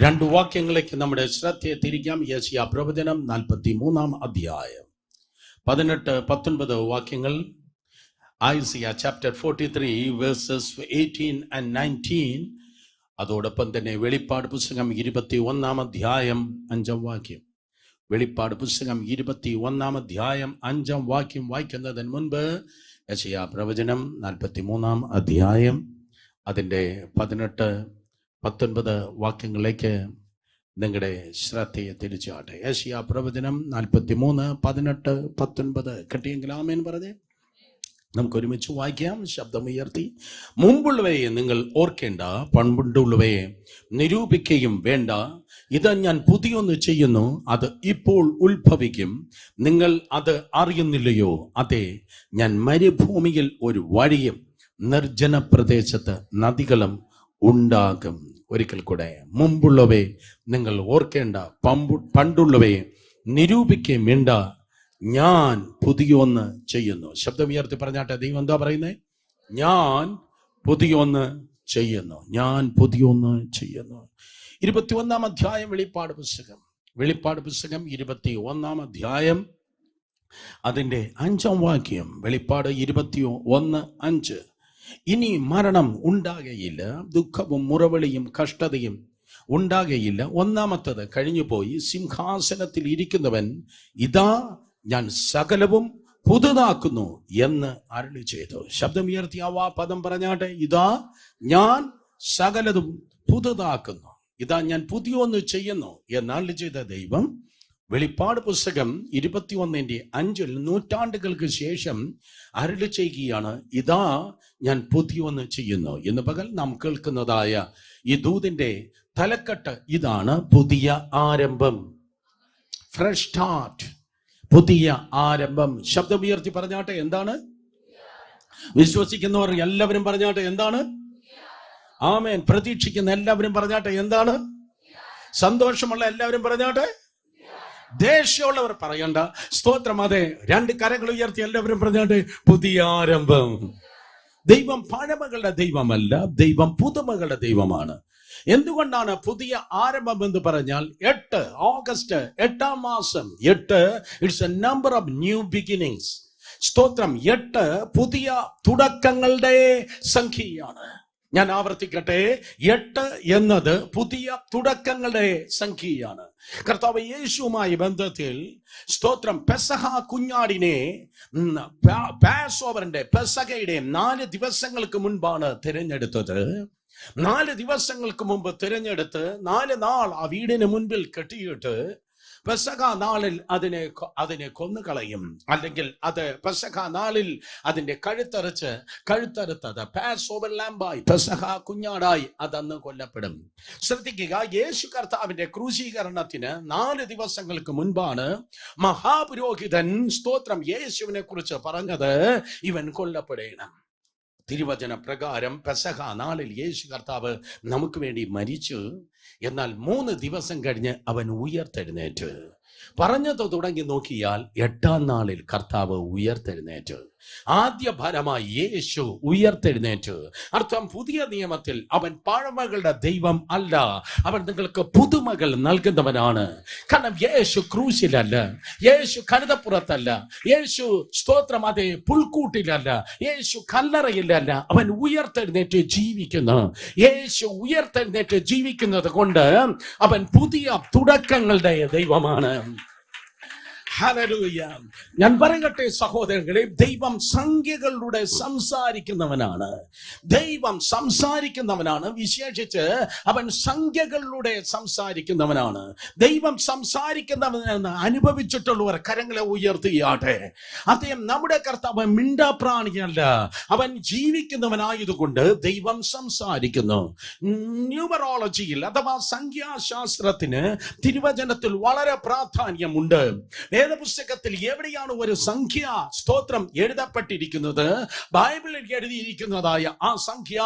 രണ്ട് വാക്യങ്ങളിലേക്ക് നമ്മുടെ ശ്രദ്ധയെ തിരിക്കാം. യെശയ്യാ പ്രവചനം 43-ാം അധ്യായം 18-19 വാക്യങ്ങൾ. Isaiah chapter 43 versus 18 and 19. അതോടൊപ്പം തന്നെ വെളിപ്പാട് പുസ്തകം 21-ാം അധ്യായം 5-ാം വാക്യം. വെളിപ്പാട് പുസ്തകം 21-ാം അധ്യായം 5-ാം വാക്യം വായിക്കുന്നതിന് മുൻപ് യെശയ്യാ പ്രവചനം 43-ാം അധ്യായം അതിൻ്റെ 18-19 വാക്യങ്ങളിലേക്ക് നിങ്ങളുടെ ശ്രദ്ധയെ തിരിച്ചാട്ടെ. യെശയ്യാ പ്രവചനം 43:18-19 കിട്ടിയെങ്കിൽ ആമേൻ പറഞ്ഞേ. നമുക്ക് ഒരുമിച്ച് വായിക്കാം, ശബ്ദമുയർത്തി. മുമ്പുള്ളവയെ നിങ്ങൾ ഓർക്കേണ്ട, പണ്ടുള്ളവയെ നിരൂപിക്കുകയും വേണ്ട. ഇത് ഞാൻ പുതിയൊന്ന് ചെയ്യുന്നു, അത് ഇപ്പോൾ ഉത്ഭവിക്കും. നിങ്ങൾ അത് അറിയുന്നില്ലയോ? അതെ, ഞാൻ മരുഭൂമിയിൽ ഒരു വഴിയും നിർജ്ജന പ്രദേശത്ത് നദികളും ഉണ്ടാകും. ഒരിക്കൽ കൂടെ, മുമ്പുള്ളവയെ നിങ്ങൾ ഓർക്കേണ്ട, പണ്ടുള്ളവയെ നിരൂപിക്കുകയും വേണ്ട. ഞാൻ പുതിയൊന്ന് ചെയ്യുന്നു. ശബ്ദമുയർത്തി പറഞ്ഞാട്ടെ. ദൈവം എന്താ പറയുന്നത്? ഞാൻ പുതിയൊന്ന് ചെയ്യുന്നു. ഞാൻ പുതിയൊന്ന് ചെയ്യുന്നു. 21-ാം അധ്യായം വെളിപ്പാട് പുസ്തകം 21-ാം അധ്യായം അതിൻ്റെ 5-ാം വാക്യം. വെളിപ്പാട് 21:5. ഇനി മരണം ഉണ്ടാകയില്ല, ദുഃഖവും മുറവിളിയും കഷ്ടതയും ഉണ്ടാകയില്ല. ഒന്നാമത്തത് കഴിഞ്ഞുപോയി. സിംഹാസനത്തിൽ ഇരിക്കുന്നവൻ ഇതാ ഞാൻ സകലവും പുതുതാക്കുന്നു എന്ന് അരുളി ചെയ്തു. ശബ്ദമുയർത്തി ആ പദം പറഞ്ഞാട്ടെ. ഇതാ ഞാൻ സകലതും പുതുതാക്കുന്നു. ഇതാ ഞാൻ പുതിയൊന്ന് ചെയ്യുന്നു എന്ന് അരുളി ചെയ്ത ദൈവം വെളിപ്പാട് പുസ്തകം 21:5 നൂറ്റാണ്ടുകൾക്ക് ശേഷം അരുളി ചെയ്യുകയാണ്. ഇതാ ഞാൻ പുതിയൊന്ന് ചെയ്യുന്നു. ഇന്ന് പകൽ നാം കേൾക്കുന്നതായ ഈ ദൂതിന്റെ തലക്കെട്ട് ഇതാണ്: പുതിയ ആരംഭം, ഫ്രഷ് സ്റ്റാർട്ട്, പുതിയ ആരംഭം. ശബ്ദമുയർത്തി പറഞ്ഞാട്ടെ. എന്താണ്? വിശ്വസിക്കുന്നവർ എല്ലാവരും പറഞ്ഞാട്ടെ. എന്താണ്? ആമേൻ. പ്രതീക്ഷിക്കുന്ന എല്ലാവരും പറഞ്ഞാട്ടെ. എന്താണ്? സന്തോഷമുള്ള എല്ലാവരും പറഞ്ഞാട്ടെ. ദേഷ്യമുള്ളവർ പറയണ്ട. സ്തോത്രം. അതെ, രണ്ട് കരങ്ങൾ ഉയർത്തി എല്ലാവരും പറഞ്ഞാട്ടെ. പുതിയ ആരംഭം. ദൈവം പഴമകളുടെ ദൈവമല്ല, ദൈവം പുതുമകളുടെ ദൈവമാണ്. എന്തുകൊണ്ടാണ് പുതിയ ആരംഭം എന്ന് പറഞ്ഞാൽ? 8 ഓഗസ്റ്റ് 8-ാം മാസം. 8 it's a number of new beginnings. സ്തോത്രം. 8 പുതിയ തുടക്കങ്ങളുടെ സംഖ്യയാണ്. ഞാൻ ആവർത്തിക്കട്ടെ. 8 എന്നത് പുതിയ തുടക്കങ്ങളുടെ സംഖ്യയാണ്. കർത്താവ് യേശുവുമായി ബന്ധത്തിൽ സ്തോത്രം പെസഹ കുഞ്ഞാടിനെ പാസ്ഓവറിന്റെ പെസഹയുടെ 4 ദിവസങ്ങൾക്ക് മുൻപാണ് തിരഞ്ഞെടുത്തത്. 4 ദിവസങ്ങൾക്ക് മുമ്പ് തിരഞ്ഞെടുത്ത് 4 നാൾ ആ വീടിന് മുൻപിൽ കെട്ടിയിട്ട് പെസഹ നാളിൽ അതിനെ കൊന്നുകളയും. അല്ലെങ്കിൽ അത് പെസഹ നാളിൽ അതിന്റെ കഴുത്തറുത്തത് പാസ് ഓവർ ലാംബായി, പെസഹ കുഞ്ഞാടായി അതന്ന് കൊല്ലപ്പെടും. ശ്രദ്ധിക്കുക, യേശു കർത്താവിന്റെ ക്രൂശീകരണത്തിന് 4 ദിവസങ്ങൾക്ക് മുൻപാണ് മഹാപുരോഹിതൻ സ്തോത്രം യേശുവിനെ കുറിച്ച് പറഞ്ഞത്, ഇവൻ കൊല്ലപ്പെടണം. തിരുവചന പ്രകാരം പെസഹ നാളിൽ യേശു കർത്താവ് നമുക്ക് വേണ്ടി മരിച്ചു. എന്നാൽ 3 ദിവസം കഴിഞ്ഞ് അവൻ ഉയർത്തെഴുന്നേറ്റ്. പറഞ്ഞത് തുടങ്ങി നോക്കിയാൽ 8-ാം നാളിൽ കർത്താവ് ഉയർത്തെഴുന്നേറ്റ്. ആദ്യ ഫലമായി യേശു ഉയർത്തെഴുന്നേറ്റ്. അർത്ഥം, പുതിയ നിയമത്തിൽ അവൻ പഴമകളുടെ ദൈവം അല്ല, അവൻ നിങ്ങൾക്ക് പുതുമകൾ നൽകുന്നവനാണ്. കാരണം യേശു ക്രൂശിലല്ല, യേശു കഴുതപ്പുറത്തല്ല, യേശു സ്തോത്രം അതേ പുൽക്കൂട്ടിലല്ല, യേശു കല്ലറയിലല്ല. അവൻ ഉയർത്തെഴുന്നേറ്റ് ജീവിക്കുന്നു. യേശു ഉയർത്തെഴുന്നേറ്റ് ജീവിക്കുന്നത് കൊണ്ട് അവൻ പുതിയ തുടക്കങ്ങളുടെ ദൈവമാണ്. ഹല്ലേലൂയ. ഞാൻ പറയട്ടെ സഹോദരങ്ങളെ, ദൈവം സംഖ്യകളിലൂടെ സംസാരിക്കുന്നവനാണ്. ദൈവം സംസാരിക്കുന്നവനാണ്. വിശേഷിച്ച് അവൻ സംഖ്യകളിലൂടെ സംസാരിക്കുന്നവനാണ്. ദൈവം സംസാരിക്കുന്നവനെന്ന് അനുഭവിച്ചിട്ടുള്ളവർ കരങ്ങളെ ഉയർത്തിയാട്ടെ. അദ്ദേഹം നമ്മുടെ കർത്താവ് മിണ്ടാപ്രാണിയല്ല, അവൻ ജീവിക്കുന്നവനായതുകൊണ്ട് ദൈവം സംസാരിക്കുന്നു. ന്യൂമറോളജിയിൽ അഥവാ സംഖ്യാശാസ്ത്രത്തിന് തിരുവചനത്തിൽ വളരെ പ്രാധാന്യമുണ്ട്. വേദപുസ്തകത്തിൽ എവിടെയാണ് ഒരു സംഖ്യ സ്തോത്രം എഴുതപ്പെട്ടിരിക്കുന്നത്? ബൈബിളിൽ എഴുതിയിരിക്കുന്നതായ ആ സംഖ്യ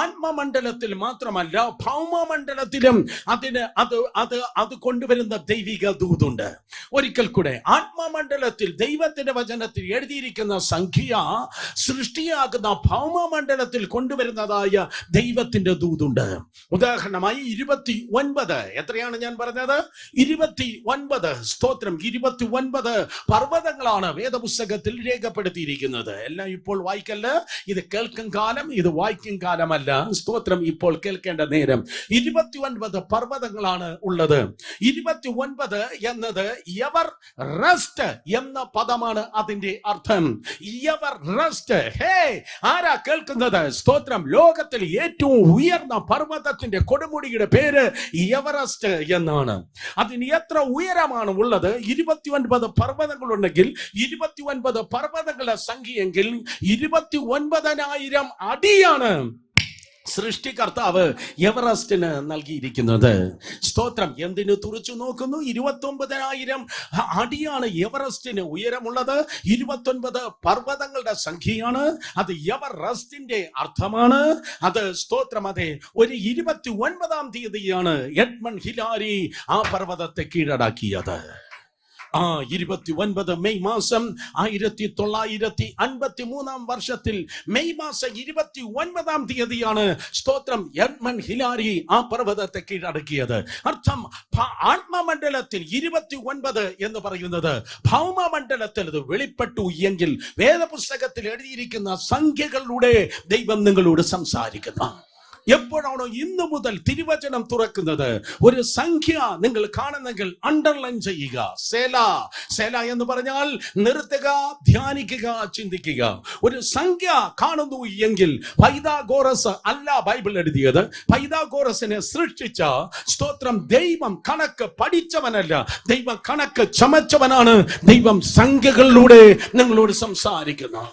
ആത്മമണ്ഡലത്തിൽ മാത്രമല്ല, ഭൗമമണ്ഡലത്തിലും അത് കൊണ്ടുവരുന്ന ദൈവിക ദൂതുണ്ട്. ഒരിക്കൽ കൂടെ, ആത്മമണ്ഡലത്തിൽ ദൈവത്തിന്റെ വചനത്തിൽ എഴുതിയിരിക്കുന്ന സംഖ്യ സൃഷ്ടിയാകുന്ന ഭൗമമണ്ഡലത്തിൽ കൊണ്ടുവരുന്നതായ ദൈവത്തിന്റെ ദൂതുണ്ട്. ഉദാഹരണമായി 29, എത്രയാണ് ഞാൻ പറഞ്ഞത്? 29, സ്തോത്രം, 29 പർവ്വതങ്ങളാണ് വേദപുസ്തകത്തിൽ രേഖപ്പെടുത്തിയിരിക്കുന്നത്. എല്ലാം ഇപ്പോൾ വായിക്കല്ല, ഇത് കേൾക്കും കാലം, ഇത് വായിക്കും കാലമല്ല. സ്തോത്രം, ഇപ്പോൾ കേൾക്കേണ്ട നേരം. 29 പർവ്വതങ്ങളാണ് ഉള്ളത്. 29 എന്നത് എവർ റെസ്റ്റ് എന്ന പദമാണ് അതിന്റെ അർത്ഥം. Ever rest. ഹേ, ആരാ കേൾക്കുന്നത്? സ്തോത്രം, ലോകത്തിൽ ഏറ്റവും ഉയർന്ന പർവ്വതത്തിന്റെ കൊടുമുടിയുടെ പേര് എവറസ്റ്റ് എന്നാണ്. അതിന് എത്ര ഉയരമാണ് ഉള്ളത്? 29 പർവ്വതങ്ങളുണ്ടെങ്കിൽ 29 പർവ്വതങ്ങളുടെ സംഖ്യയെങ്കിൽ 29,000 അടിയാണ് സൃഷ്ടികർത്താവ് എവറസ്റ്റിന് നൽകിയിരിക്കുന്നത്. സ്തോത്രം, എന്തിനു തുറച്ചു നോക്കുന്നു? 29,000 അടിയാണ് എവറസ്റ്റിന് ഉയരമുള്ളത്. 29 പർവ്വതങ്ങളുടെ സംഖ്യയാണ്. അത് എവറസ്റ്റിന്റെ അർത്ഥമാണ്. അത് സ്തോത്രം, അതെ, ഒരു 29-ാം തീയതിയാണ് എഡ്മണ്ട് ഹിലാരി ആ പർവ്വതത്തെ കീഴടക്കിയത്. 29 മെയ് മാസം 1953 വർഷത്തിൽ മെയ് മാസം 29-ാം തീയതിയാണ് സ്തോത്രം എഡ്മണ്ട് ഹിലാരി ആ പർവ്വതത്തെ കീഴടക്കിയത്. അർത്ഥം, ആത്മമണ്ഡലത്തിൽ 29 എന്ന് പറയുന്നത് ഭൗമമണ്ഡലത്തിൽ അത് വെളിപ്പെട്ടു എങ്കിൽ വേദപുസ്തകത്തിൽ എഴുതിയിരിക്കുന്ന സംഖ്യകളിലൂടെ ദൈവം നിങ്ങളോട് സംസാരിക്കുന്നു. എപ്പോഴാണോ ഇന്നു മുതൽ തിരുവചനം തുറക്കുന്നത്, ഒരു സംഖ്യ നിങ്ങൾ കാണുന്നെങ്കിൽ അണ്ടർലൈൻ ചെയ്യുക. സേല. സേല എന്ന് പറഞ്ഞാൽ നിർത്തുക, ധ്യാനിക്കുക, ചിന്തിക്കുക. ഒരു സംഖ്യ കാണുന്നു എങ്കിൽ പൈഥാഗോറസ് അല്ല ബൈബിൾ എഴുതിയത്. പൈഥാഗോറസിനെ സൃഷ്ടിച്ച സ്തോത്രം ദൈവം കണക്ക് പഠിച്ചവനല്ല, ദൈവം കണക്ക് ചമച്ചവനാണ്. ദൈവം സംഖ്യകളിലൂടെ നിങ്ങളോട് സംസാരിക്കുന്നു.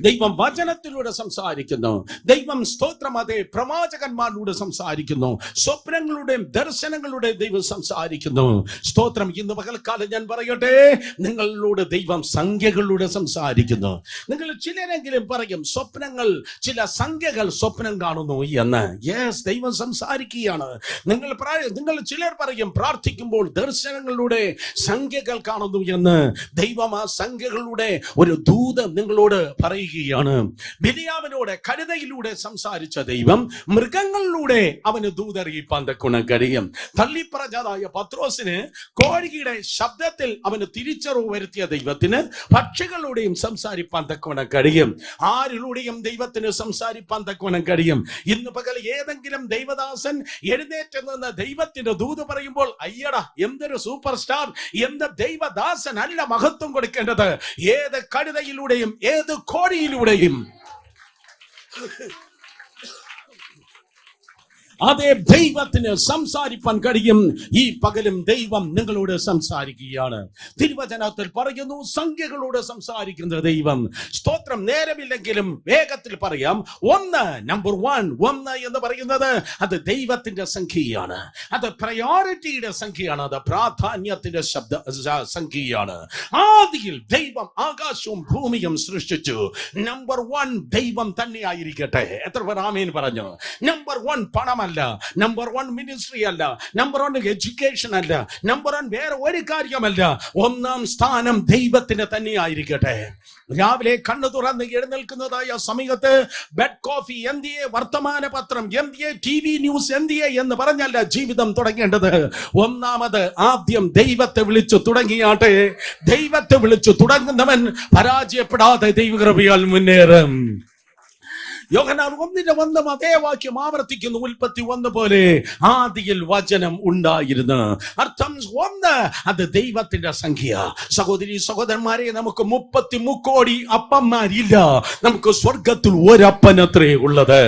ദൈവം വചനത്തിലൂടെ സംസാരിക്കുന്നു. ദൈവം സ്തോത്രം, അതേ, പ്രവാചകന്മാരിലൂടെ സംസാരിക്കുന്നു. സ്വപ്നങ്ങളുടെയും ദർശനങ്ങളുടെയും ദൈവം സംസാരിക്കുന്നു. സ്തോത്രം, ഇന്ന് പകൽക്കാലം ഞാൻ പറയട്ടെ, നിങ്ങളോട് ദൈവം സംഖ്യകളിലൂടെ സംസാരിക്കുന്നു. നിങ്ങൾ ചിലരെങ്കിലും പറയും സ്വപ്നങ്ങൾ, ചില സംഖ്യകൾ സ്വപ്നം കാണുന്നു എന്ന്. യെസ്, ദൈവം സംസാരിക്കുകയാണ്. നിങ്ങൾ ചിലർ പറയും പ്രാർത്ഥിക്കുമ്പോൾ ദർശനങ്ങളിലൂടെ സംഖ്യകൾ കാണുന്നു എന്ന്. ദൈവം ആ സംഖ്യകളുടെ ഒരു ദൂതം നിങ്ങളോട് പറയുകയാണ്. ബിലിയാമിനോട് കഴുതയിലൂടെ സംസാരിച്ച ദൈവം മൃഗങ്ങളിലൂടെ അവന് ദൂതറിയിപ്പാൻ തക്കോണം കഴിയും. തള്ളിപ്പറഞ്ഞതായ പത്രോസിന് കോഴിയുടെ ശബ്ദത്തിൽ അവന് തിരിച്ചറിവ് വരുത്തിയ ദൈവത്തിന് പക്ഷികളുടെയും സംസാരിപ്പാൻ തക്കോണം കഴിയും. ആരിലൂടെയും ദൈവത്തിന് സംസാരിപ്പാൻ തക്കോണം കഴിയും. ഇന്ന് പകൽ ഏതെങ്കിലും ദൈവദാസൻ എഴുന്നേറ്റ് നിന്ന് ദൈവത്തിന്റെ ദൂത് പറയുമ്പോൾ, അയ്യടാ എന്തൊരു സൂപ്പർ സ്റ്റാർ, എന്ത് ദൈവദാസൻ അല്ല മഹത്വം കൊടുക്കേണ്ടത്. ഏത് കഴുതയിലൂടെയും ഏത് കോഴിയിലൂടെയും അതേ ദൈവത്തിന് സംസാരിപ്പാൻ കഴിയും. ഈ പകലും ദൈവം നിങ്ങളോട് സംസാരിക്കുകയാണ്. തിരുവചനത്തിൽ പറയുന്നു, സംഖ്യകളോട് സംസാരിക്കുന്ന ദൈവം. സ്തോത്രം, നേരമില്ലെങ്കിലും വേഗത്തിൽ പറയാം. നമ്പർ 1 എന്ന് പറയുന്നത് അത് ദൈവത്തിന്റെ സംഖ്യയാണ്. അത് പ്രയോറിറ്റിയുടെ സംഖ്യയാണ്. അത് പ്രാധാന്യത്തിന്റെ സംഖ്യയാണ്. ആദിയിൽ ദൈവം ആകാശവും ഭൂമിയും സൃഷ്ടിച്ചു. നമ്പർ 1 ദൈവം തന്നെ ആയിരിക്കട്ടെ. എത്ര പേർ ആമേൻ പറഞ്ഞു? നമ്പർ 1 പണമല്ല, നമ്പർ 1 മിനിസ്ട്രി അല്ല, നമ്പർ 1 എഡ്യൂക്കേഷൻ അല്ല, നമ്പർ 1 വേറെ ഒരു കാര്യമല്ല. 1-ാം സ്ഥാനം ദൈവത്തിന് തന്നെ ആയിരിക്കട്ടെ. രാവിലെ കണ്ണു തുറന്ന് എഴുന്നേൽക്കുന്നതായ സമയത്ത് ബെഡ് കോഫി എന്തിയെ, വർത്തമാന പത്രം എന്തിയെ, TV ന്യൂസ് എന്തിയെ എന്ന് പറഞ്ഞല്ല ജീവിതം തുടങ്ങേണ്ടത്. ഒന്നാമത് ആദ്യം ദൈവത്തെ വിളിച്ചു തുടങ്ങിയാട്ടെ. ദൈവത്തെ വിളിച്ചു തുടങ്ങുന്നവൻ പരാജയപ്പെടാതെ ദൈവകൃപയാൽ മുന്നേറും. യോഹന്നാൻ 1:1 അതേ വാക്യം ആവർത്തിക്കുന്നു. ഉൽപ്പത്തി 1 പോലെ ആദിയിൽ വചനം ഉണ്ടായിരുന്നു. അർത്ഥം 1 അത് ദൈവത്തിന്റെ സംഖ്യ. സഹോദരി സഹോദരന്മാരെ, നമുക്ക് 33 കോടി അപ്പന്മാരില്ല, നമുക്ക് സ്വർഗത്തിൽ ഒരപ്പനത്രേ ഉള്ളത്.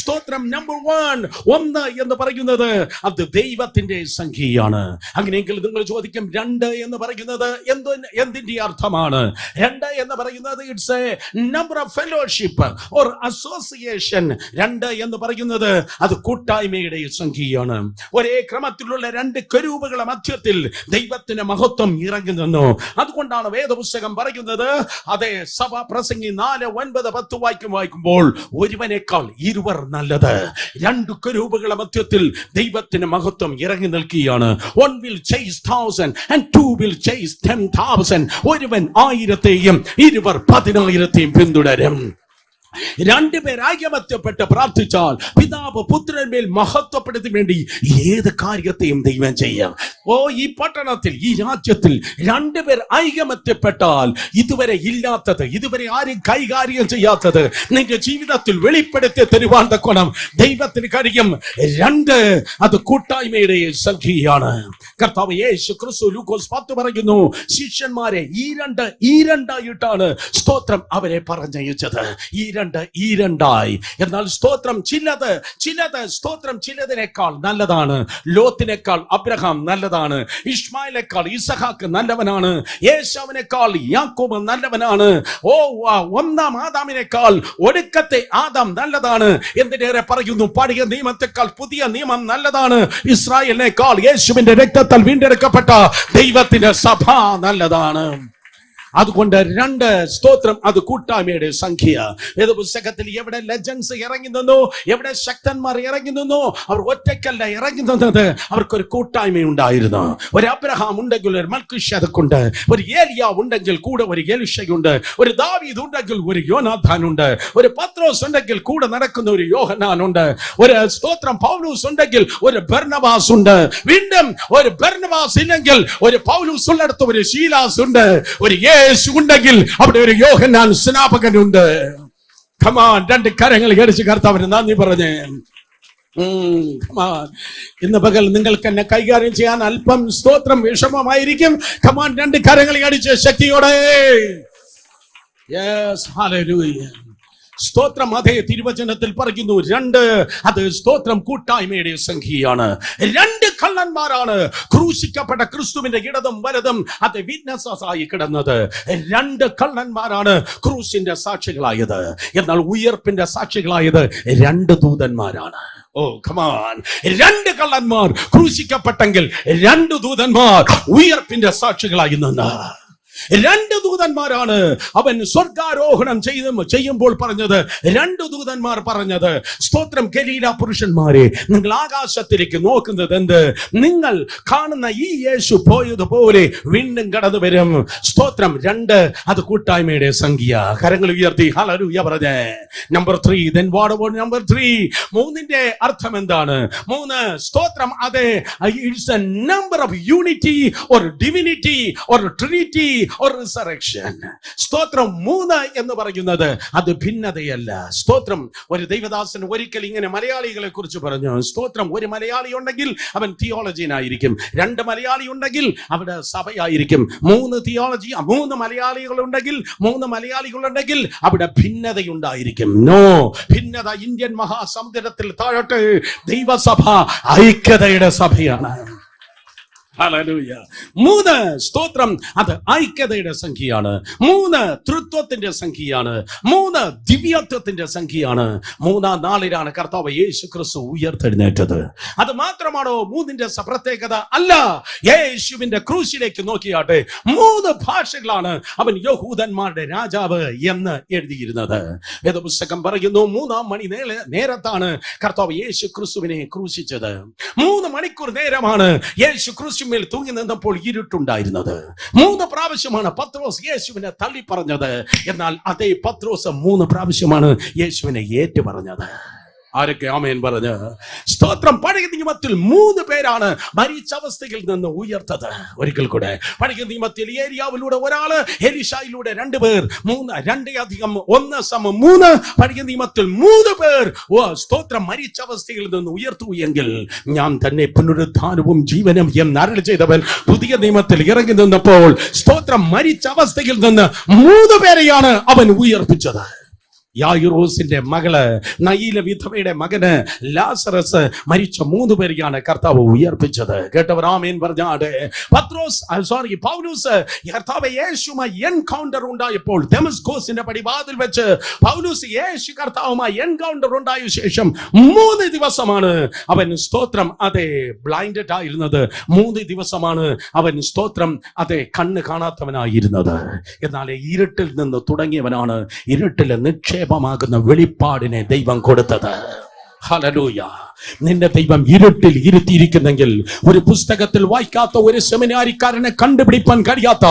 സ്തോത്രം. സ്തോത്രം. നമ്പർ 1, ഒന്ന് എന്ന് പറയുന്നത് അത് ദൈവത്തിന്റെ സംഖ്യയാണ്. അങ്ങനെയെങ്കിൽ നിങ്ങൾ ചോദിക്കും 2 എന്ന് പറയുന്നത് എന്തിന്റെ അർത്ഥമാണ്? 2 എന്ന് പറയുന്നത് it's a number of fellowship or association. 2 എന്ന് പറയുന്നത് അത് കൂട്ടായ്മയുടെ സംഖ്യയാണ്. ഒരേ ക്രമത്തിലുള്ള 2 കെരൂബുകളുടെ മധ്യത്തിൽ ദൈവത്തിന്റെ മഹത്വം ഇറങ്ങി നിന്നു. അതുകൊണ്ടാണ് വേദപുസ്തകം പറയുന്നത്, അതേ സഭ പ്രസംഗി 4, 9, 10 വായിക്കുമ്പോൾ ഒരുവനേക്കാൾ ഇരുവർ നല്ലത്. 2 കെരൂബുകളുടെ മധ്യത്തിൽ ദൈവത്തിന്റെ മഹത്വം ഇറങ്ങി നിൽക്കുകയാണ്. 1 will chase 1,000 and 2 will chase 10,000. ഒരുവൻ 1000-യും ഇരുവർ 10,000-യും പിന്തുടരും. 2 പേർ ഐക്യമത്യപ്പെട്ട് പ്രാർത്ഥിച്ചാൽ പിതാവ് പുത്രന്മേൽ മഹത്വപ്പെടുത്തി വേണ്ടി ഏത് കാര്യത്തെയും ദൈവം ചെയ്യാം. ഈ പട്ടണത്തിൽ, ഈ രാജ്യത്തിൽ 2 പേർ ഐക്യമത്യപ്പെട്ടാൽ ഇതുവരെ ഇല്ലാത്തത്, ഇതുവരെ ആരും കൈകാര്യം ചെയ്യാത്തത് നിന്റെ ജീവിതത്തിൽ വെളിപ്പെടുത്തി തരുവാൻ തക്കോണം ദൈവത്തിന് കഴിയും. 2 അത് കൂട്ടായ്മയുടെ സംഖ്യയാണ്. കർത്താവ് യേശു ക്രിസ്തു ലൂക്കോസ് 10 പറയുന്നു, ശിഷ്യന്മാരെ ഈ രണ്ടായിട്ടാണ് സ്തോത്രം അവരെ പറഞ്ഞയച്ചത്. ഈ രണ്ടായി. എന്നാൽ സ്തോത്രം ചിലത് സ്തോത്രം ചിലതിനേക്കാൾ നല്ലതാണ്. ലോത്തിനേക്കാൾ അബ്രഹാം നല്ലതാണ്. ഇസ്മായിലേക്കാൾ ഇസഹാക്ക് നല്ലവനാണ്. യേശുവിനേക്കാൾ യാക്കോബ് നല്ലവനാണ്. ഒന്നാം ആദാമിനേക്കാൾ ഒടുക്കത്തെ ആദാം നല്ലതാണ്. എന്തിനേറെ പറയുന്നു, പഴയ നിയമത്തെക്കാൾ പുതിയ നിയമം നല്ലതാണ്. ഇസ്രായേലിനേക്കാൾ യേശുവിന്റെ രക്തത്താൽ വീണ്ടെടുക്കപ്പെട്ട ദൈവത്തിന്റെ സഭ നല്ലതാണ്. അതുകൊണ്ട് 2 സ്തോത്രം അത് കൂട്ടായ്മയുടെ സംഖ്യ. ഏത് പുസ്തകത്തിൽ എവിടെ ലെജൻസ് ഇറങ്ങി നിന്നു, എവിടെ ശക്തന്മാർ ഇറങ്ങി നിന്നു, അവർ ഒറ്റയ്ക്കല്ല ഇറങ്ങി നിന്നത്, അവർക്കൊരു കൂട്ടായ്മ ഉണ്ടായിരുന്നു. ഒരു അബ്രഹാം ഉണ്ടെങ്കിൽ ഒരു മൽക്കിഷേദക്കുണ്ട്, ഒരു ഏലിയാവ് ഉണ്ടെങ്കിൽ കൂടെ ഒരു എലിശയുണ്ട്, ഒരു ദാവീദ് ഉണ്ടെങ്കിൽ ഒരു യോനാഥാൻ ഉണ്ട്, ഒരു പത്രോസ് ഉണ്ടെങ്കിൽ കൂടെ നടക്കുന്ന ഒരു യോഹന്നാൻ ഉണ്ട്, ഒരു സ്തോത്രം പൗലൂസ് ഉണ്ടെങ്കിൽ ഒരു ബർന്നബാസ് ഉണ്ട്, വീണ്ടും ഒരു ബർന്നബാസ് ഇല്ലെങ്കിൽ ഒരു പൗലൂസ് ഉള്ളിടത്ത് ഒരു ശീലാസ് ഉണ്ട്, ഒരു ഉണ്ടെങ്കിൽ അവിടെ ഒരു യോഹന്നാൻ സ്നാപകനുണ്ട്. കമാൻ, 2 കരങ്ങൾ അടിച്ച് കർത്താവിന് നന്ദി പറഞ്ഞേ. ഇന്ന് പകൽ നിങ്ങൾക്ക് എന്നെ കൈകാര്യം ചെയ്യാൻ അല്പം സ്തോത്രം വിഷമമായിരിക്കും. കമാൻ, 2 കരങ്ങൾ അടിച്ച് ശക്തിയോടെ. Yes, hallelujah. സ്തോത്രം. അതേ തിരുവചനത്തിൽ പറയുന്നു 2 അത് സ്തോത്രം കൂട്ടായ്മയുടെ സംഖ്യയാണ്. 2 കള്ളന്മാരാണ് ക്രൂശിക്കപ്പെട്ട ക്രിസ്തുവിന്റെ ഇടതും വലതും അത് വിറ്റ്നസ്സായി കിടന്നത്. 2 കള്ളന്മാരാണ് ക്രൂശിന്റെ സാക്ഷികളായത്. എന്നാൽ ഉയർപ്പിന്റെ സാക്ഷികളായത് 2 ദൂതന്മാരാണ്. കമാൻ, 2 കള്ളന്മാർ ക്രൂശിക്കപ്പെട്ടെങ്കിൽ 2 ദൂതന്മാർ ഉയർപ്പിന്റെ സാക്ഷികളായി നിന്ന്. 2 ദൂതന്മാരാണ് അവൻ സ്വർഗാരോഹണം ചെയ്യുമ്പോൾ പറഞ്ഞത്. 2 ദൂതന്മാർ പറഞ്ഞത്, സ്തോത്രം, ഗലീല പുരുഷന്മാരെ, നിങ്ങൾ ആകാശത്തിലേക്ക് നോക്കുന്നത് എന്ത്? നിങ്ങൾ കാണുന്ന ഈ യേശു പോയതുപോലെ വീണ്ടും കടന്നു വരും. സ്തോത്രം. 2 അത് കൂട്ടായ്മയുടെ സംഖ്യ. കരങ്ങൾ ഉയർത്തി ഹല്ലേലൂയ പറഞ്ഞേ. Number 3. then what about number 3? 3ന്റെ അർത്ഥം എന്താണ്? 3 സ്തോത്രം അതെ it's a number of unity or divinity or Trinity or resurrection. സ്തോത്രം. 3 എന്ന് പറയുന്നത് അത് ഭിന്നതയല്ല. സ്തോത്രം. ഒരു ദൈവദാസൻ ഒരിക്കൽ ഇങ്ങനെ മലയാളികളെ കുറിച്ച് പറഞ്ഞു, സ്തോത്രം, ഒരു മലയാളി ഉണ്ടെങ്കിൽ അവൻ തിയോളജിയനായിരിക്കും, 2 മലയാളി ഉണ്ടെങ്കിൽ അവിടെ സഭയായിരിക്കും, 3 മലയാളികളുണ്ടെങ്കിൽ അവിടെ ഭിന്നതയുണ്ടായിരിക്കും. നോ, ഭിന്നത ഇന്ത്യൻ മഹാസമുദ്രത്തിൽ താഴോട്ട് ദൈവസഭ ഐക്യതയുടെ സഭയാണ്. ഹല്ലേലൂയ. 3 സ്തോത്രം അത് ഐക്യതയുടെ സംഖ്യയാണ്. 3 തൃത്വത്തിന്റെ സംഖ്യയാണ്. 3 ദിവ്യത്വത്തിന്റെ സംഖ്യയാണ്. 3-ാം നാളിലാണ് കർത്താവ് യേശു ക്രിസ്തു ഉയർത്തെഴുന്നേറ്റത്. അത് മാത്രമാണോ 3ന്റെ പ്രത്യേകത? അല്ല. യേശുവിന്റെ ക്രൂശിലേക്ക് നോക്കിയാട്ടെ, 3 ഭാഷകളാണ് അവൻ യഹൂദന്മാരുടെ രാജാവ് എന്ന് എഴുതിയിരുന്നത്. വേദപുസ്തകം പറയുന്നു 3-ാം മണി നേരത്താണ് കർത്താവ് യേശു ക്രിസ്തുവിനെ ക്രൂശിച്ചത്. 3 മണിക്കൂർ നേരമാണ് യേശു ക്രൂശിന്മേൽ തൂങ്ങി നിന്നപ്പോൾ ഇരുട്ടുണ്ടായിരുന്നത്. 3 പ്രാവശ്യമാണ് പത്രോസ് യേശുവിനെ തള്ളി പറഞ്ഞത്. എന്നാൽ അതേ പത്രോസ് 3 പ്രാവശ്യമാണ് യേശുവിനെ ഏറ്റു പറഞ്ഞത്. ആരൊക്കെ ആമേൻ പറഞ്ഞ്? സ്തോത്രം. പഴയ നിയമത്തിൽ 3 പേരാണ് മരിച്ച അവസ്ഥയിൽ നിന്ന് ഉയർത്തത്. ഒരിക്കൽ കൂടെ, പഴയ നിയമത്തിൽ ഏലിയാവിലൂടെ ഒരാള്, എലീശായിലൂടെ 2 പേർ, 1 പഴയ നിയമത്തിൽ 3 പേർ സ്തോത്രം മരിച്ച അവസ്ഥയിൽ നിന്ന് ഉയർത്തു എങ്കിൽ ഞാൻ തന്നെ പുനരുദ്ധാനവും ജീവനും എന്നരുളി ചെയ്തവൻ പുതിയ നിയമത്തിൽ ഇറങ്ങി നിന്നപ്പോൾ സ്തോത്രം മരിച്ച അവസ്ഥയിൽ നിന്ന് 3 പേരെയാണ് അവൻ ഉയർപ്പിച്ചത്. യായിറോസിന്റെ മകള്, നയീല വിധവയുടെ മകന് ലാസറസ് മരിച്ച 3 പേരെയാണ് കർത്താവ് ഉയർപ്പിച്ചത്. കേട്ടവർ ആമേൻ പറഞ്ഞാടെ. പൗലോസ് കർത്താവ് യേശുവുമായി എൻകൗണ്ടർ ഉണ്ടായപ്പോൾ ദമസ്കോസിന്റെ പടിവാതിൽ വെച്ച് പൗലോസ് യേശു കർത്താവുമായി എൻകൗണ്ടർ ഉണ്ടായ ശേഷം 3 ദിവസമാണ് അവൻ സ്തോത്രം അതെ ബ്ലൈൻഡഡ് ആയിരുന്നത്. 3 ദിവസമാണ് അവൻ സ്തോത്രം അതെ കണ്ണ് കാണാത്തവനായിരുന്നത്. എന്നാൽ ഇരുട്ടിൽ നിന്ന് തുടങ്ങിയവനാണ് ഇരുട്ടിലെ നിക്ഷേപമാകുന്ന വെളിപ്പാടിനെ ദൈവം കൊടുത്തത്. ഹല്ലേലൂയ. നിന്റെ ദൈവം ഇരുട്ടിൽ ഇരുത്തിയിരിക്കുന്നെങ്കിൽ, ഒരു പുസ്തകത്തിൽ വായിക്കാത്ത, ഒരു സെമിനാരിക്കാരനെ കണ്ടുപിടിപ്പാൻ കഴിയാത്ത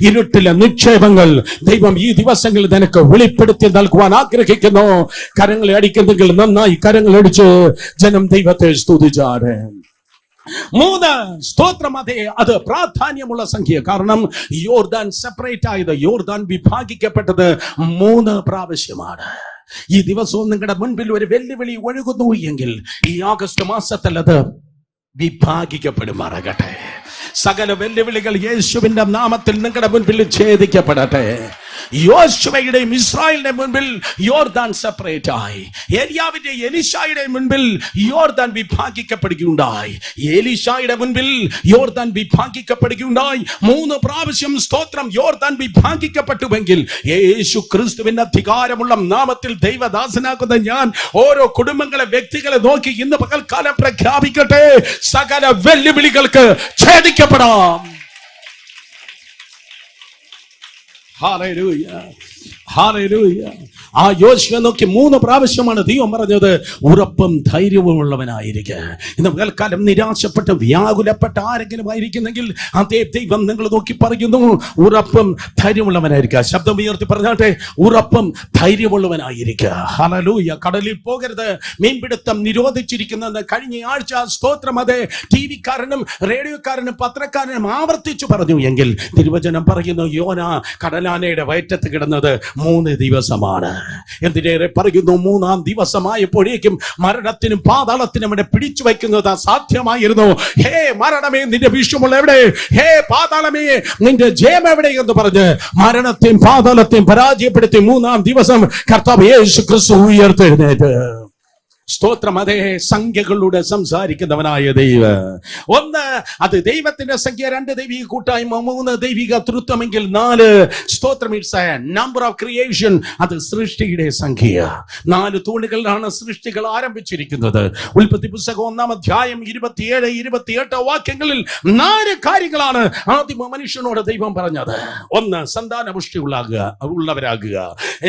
ഇരുട്ടിലെ നിക്ഷേപങ്ങൾ ദൈവം ഈ ദിവസങ്ങളിൽ നിനക്ക് വെളിപ്പെടുത്തി നൽകുവാൻ ആഗ്രഹിക്കുന്നു. കരങ്ങളെ അടിക്കുന്നെങ്കിൽ നന്നായി കരങ്ങൾ അടിച്ച് ജനം ദൈവത്തെ സ്തുതിച്ചാട്. 3 സ്തോത്രം അതെ അത് പ്രാധാന്യമുള്ള സംഖ്യ. കാരണം യോർദാൻ സെപ്പറേറ്റ് ആയത്, യോർദാൻ വിഭാഗിക്കപ്പെട്ടത് 3 പ്രാവശ്യമാണ്. ഈ ദിവസവും നിങ്ങളുടെ മുൻപിൽ ഒരു വെല്ലുവിളി ഒഴുകുന്നു എങ്കിൽ ഈ ആഗസ്റ്റ് മാസത്തിൽ അത് വിഭാഗിക്കപ്പെടുമാറാകട്ടെ. സകല വെല്ലുവിളികൾ യേശുവിന്റെ നാമത്തിൽ നിങ്ങളുടെ മുൻപിൽ ഛേദിക്കപ്പെടട്ടെ. യോശുവയുടെയും ഇസ്രായേലിന്റെ മുൻപിൽ യോർദാൻ സെപ്പറേറ്റ് ആയി. ഏലിയാവിന്റെ എലീശായുടെ മുൻപിൽ യോർദാൻ വിഭാഗിക്കപ്പെടുകയുണ്ടായി. എലീശായുടെ മുൻപിൽ യോർദാൻ വിഭാഗിക്കപ്പെടുകയുണ്ടായി. 3 പ്രാവശ്യം സ്തോത്രം യോർദാൻ വിഭാഗിക്കപ്പെട്ടുവെങ്കിൽ യേശു ക്രിസ്തുവിന്റെ അധികാരമുള്ള നാമത്തിൽ ദൈവദാസനാകുന്ന ഞാൻ ഓരോ കുടുംബങ്ങളെ, വ്യക്തികളെ നോക്കി ഇന്ന് പകൽക്കാലം പ്രഖ്യാപിക്കട്ടെ, സകല വെല്ലുവിളികൾക്ക് ഛേദിക്കപ്പെടാം. Hallelujah, hallelujah. ആ യോശുവ നോക്കി 3 പ്രാവശ്യമാണ് ദൈവം പറഞ്ഞത് ഉറപ്പും ധൈര്യവും ഉള്ളവനായിരിക്കുക. ഇന്ന് പകൽക്കാലം നിരാശപ്പെട്ട് വ്യാകുലപ്പെട്ട ആരെങ്കിലും ആയിരിക്കുന്നെങ്കിൽ അതേ ദൈവം നിങ്ങൾ നോക്കി പറയുന്നു ഉറപ്പും ധൈര്യമുള്ളവനായിരിക്കുക. ശബ്ദം ഉയർത്തി പറഞ്ഞാട്ടെ, ഉറപ്പും ധൈര്യമുള്ളവനായിരിക്കുക. ഹല്ലേലൂയ. കടലിൽ പോകരുത്, മീൻപിടുത്തം നിരോധിച്ചിരിക്കുന്നെന്ന് കഴിഞ്ഞ ആഴ്ച സ്തോത്രം അതെ ടിവിക്കാരനും റേഡിയോക്കാരനും പത്രക്കാരനും ആവർത്തിച്ചു പറഞ്ഞു എങ്കിൽ തിരുവചനം പറയുന്നു യോന കടലാനയുടെ വയറ്റത്ത് കിടന്നത് 3 ദിവസമാണ്. എന്തിനേറെ പറയുന്നു, 3-ാം ദിവസമായപ്പോഴേക്കും മരണത്തിനും പാതാളത്തിനും അവിടെ പിടിച്ചു വയ്ക്കുന്നത് അസാധ്യമായിരുന്നു. ഹേ മരണമേ നിന്റെ വിഷമുള്ള എവിടെ, ഹേ പാതാളമേ നിന്റെ ജയം എവിടെ എന്ന് പറഞ്ഞ് മരണത്തെയും പാതാളത്തെയും പരാജയപ്പെടുത്തി 3-ാം ദിവസം കർത്താവ് യേശു ക്രിസ്തു ഉയർത്തെഴുന്നേറ്റ്. സ്തോത്രം അതെ സംഖ്യകളിലൂടെ സംസാരിക്കുന്നവനായ ദൈവം. 1 അത് ദൈവത്തിന്റെ സംഖ്യ, 2 ദൈവിക കൂട്ടായ്മ, 3 ദൈവിക തൃത്വമെങ്കിൽ 4 സ്തോത്രം it's a number of creation. അത് സൃഷ്ടിയുടെ സംഖ്യ. 4 തൂണുകളിലാണ് സൃഷ്ടികൾ ആരംഭിച്ചിരിക്കുന്നത്. ഉൽപ്പത്തി പുസ്തകം 1-ാം അധ്യായം 27-28 വാക്യങ്ങളിൽ 4 കാര്യങ്ങളാണ് ആദിമ മനുഷ്യനോട് ദൈവം പറഞ്ഞത്. 1 സന്താനപുഷ്ടി ഉള്ളവരാകുക,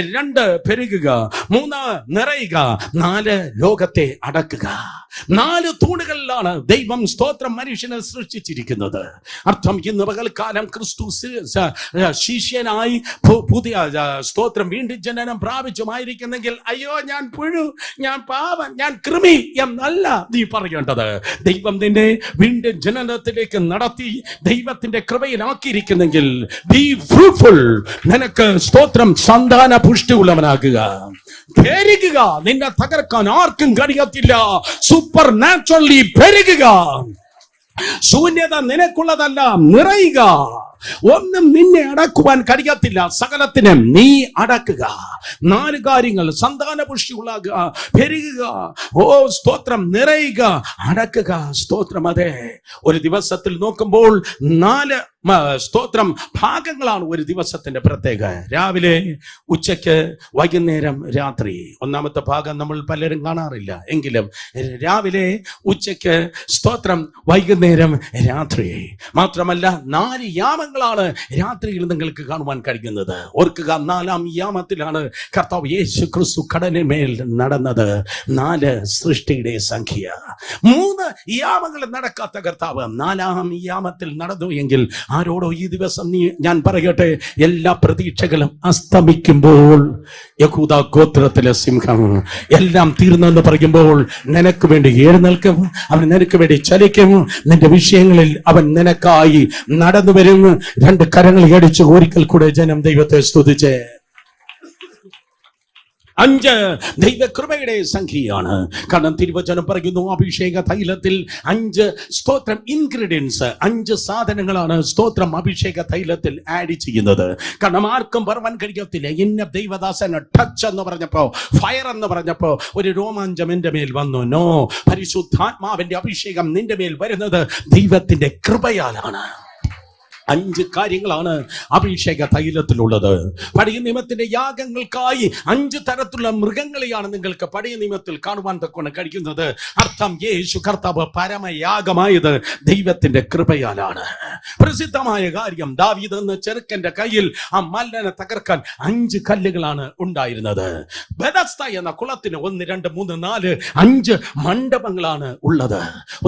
2 പെരുകുക, 3 നിറയുക, 4 ലോകത്തെ അടക്കുക. 4 തൂണുകളിലാണ് ദൈവം സ്തോത്രം മനുഷ്യനെ സൃഷ്ടിച്ചിരിക്കുന്നത്. അർത്ഥം ഇന്ന് പകൽക്കാലം ക്രിസ്തു ശിഷ്യനായി പുതിയ സ്തോത്രം വീണ്ടും ജനനം പ്രാപിച്ചുമായിരിക്കുന്നെങ്കിൽ അയ്യോ ഞാൻ പുഴു, ഞാൻ പാവം, ഞാൻ കൃമി എന്നല്ല നീ പറയേണ്ടത്. ദൈവം നിന്നെ വീണ്ടും ജനനത്തിലേക്ക് നടത്തി ദൈവത്തിന്റെ കൃപയിലാക്കിയിരിക്കുന്നെങ്കിൽ ബി ഫ്രൂട്ട്ഫുൾ. നിനക്ക് സ്തോത്രം സന്താന പുഷ്ടി ഉള്ളവനാകുക, പെരുകുക. നിന്നെ തകർക്കാൻ ആർക്കും കഴിയത്തില്ല. സൂപ്പർ നാച്ചുറലി പെരുകുക. ശൂന്യത നിനക്കുള്ളതല്ല, നിറയുക. ഒന്നും നിന്നെ അടക്കുവാൻ കഴിയത്തില്ല, സകലത്തിനും നീ അടക്കുക. 4 കാര്യങ്ങൾ: സന്താന പുഷ്ടിയുള്ളാകുക, പെരുകുക, ഓ സ്തോത്രം നിറയുക, അടക്കുക. സ്തോത്രം അതെ ഒരു ദിവസത്തിൽ നോക്കുമ്പോൾ 4 സ്തോത്രം ഭാഗങ്ങളാണ് ഒരു ദിവസത്തിന്റെ പ്രത്യേകത. രാവിലെ, ഉച്ചയ്ക്ക്, വൈകുന്നേരം, രാത്രി. 1-ാമത്തെ ഭാഗം നമ്മൾ പലരും കാണാറില്ല. എങ്കിലും രാവിലെ, ഉച്ചയ്ക്ക്, സ്തോത്രം, വൈകുന്നേരം, രാത്രി. മാത്രമല്ല 4 യാമങ്ങളാണ് രാത്രിയിൽ നിങ്ങൾക്ക് കാണുവാൻ കഴിയുന്നത്. ഓർക്കുക, 4-ാം യാമത്തിലാണ് കർത്താവ് യേശു ക്രിസ്തു കടലിന്മേൽ നടന്നത്. 4 സൃഷ്ടിയുടെ സംഖ്യ. 3 യാമങ്ങൾ നടക്കാത്ത കർത്താവ് 4-ാം യാമത്തിൽ നടന്നു എങ്കിൽ ആരോടോ ഈ ദിവസം ഞാൻ പറയട്ടെ, എല്ലാ പ്രതീക്ഷകളും അസ്തമിക്കുമ്പോൾ യഹൂദ ഗോത്രത്തിലെ സിംഹം എല്ലാം തീർന്നെന്ന് പറയുമ്പോൾ നിനക്ക് വേണ്ടി എഴുന്നേൽക്കും, അവൻ നിനക്ക് വേണ്ടി ചലിക്കും. നിന്റെ വിഷയങ്ങളിൽ അവൻ നിനക്കായി നടന്നു വരും. 2 കരങ്ങൾ അടിച്ച് ഒരിക്കൽ കൂടെ ജനം ദൈവത്തെ സ്തുതിച്ചേ. 5 ദൈവകൃപയുടെ സംഖ്യയാണ്. കാരണം തിരുവചനം പറയുന്നു, അഭിഷേക തൈലത്തിൽ 5 സ്തോത്രം ഇൻഗ്രീഡിയൻസ്, 5 സാധനങ്ങളാണ് സ്തോത്രം അഭിഷേക തൈലത്തിൽ ആഡ് ചെയ്യുന്നത്. കാരണം ആർക്കും പറയാൻ കഴിയത്തില്ല. ഇന്ന ദൈവദാസന് ടച്ച് എന്ന് പറഞ്ഞപ്പോ, ഫയർ എന്ന് പറഞ്ഞപ്പോ ഒരു രോമാഞ്ചം എന്റെ മേൽ വന്നു. നോ, പരിശുദ്ധാത്മാവിന്റെ അഭിഷേകം നിന്റെ മേൽ വരുന്നത് ദൈവത്തിന്റെ കൃപയാലാണ്. 5 കാര്യങ്ങളാണ് അഭിഷേക തൈലത്തിലുള്ളത്. പഴയ നിയമത്തിന്റെ യാഗങ്ങൾക്കായി 5 തരത്തിലുള്ള മൃഗങ്ങളെയാണ് നിങ്ങൾക്ക് പഴയ നിയമത്തിൽ കാണുവാൻ തക്കൊണ്ട് കഴിയുന്നത്. അർത്ഥം, യേശു കർത്താവ് പരമയാഗമായത് ദൈവത്തിന്റെ കൃപയാലാണ്. പ്രസിദ്ധമായ കാര്യം, ദാവീദ് എന്ന ചെറുക്കന്റെ കയ്യിൽ ആ മല്ലനെ തകർക്കാൻ 5 കല്ലുകളാണ് ഉണ്ടായിരുന്നത്. ബെഥസ്ത എന്ന കുളത്തിന് 1, 2, 3, 4, 5 മണ്ഡപങ്ങളാണ് ഉള്ളത്.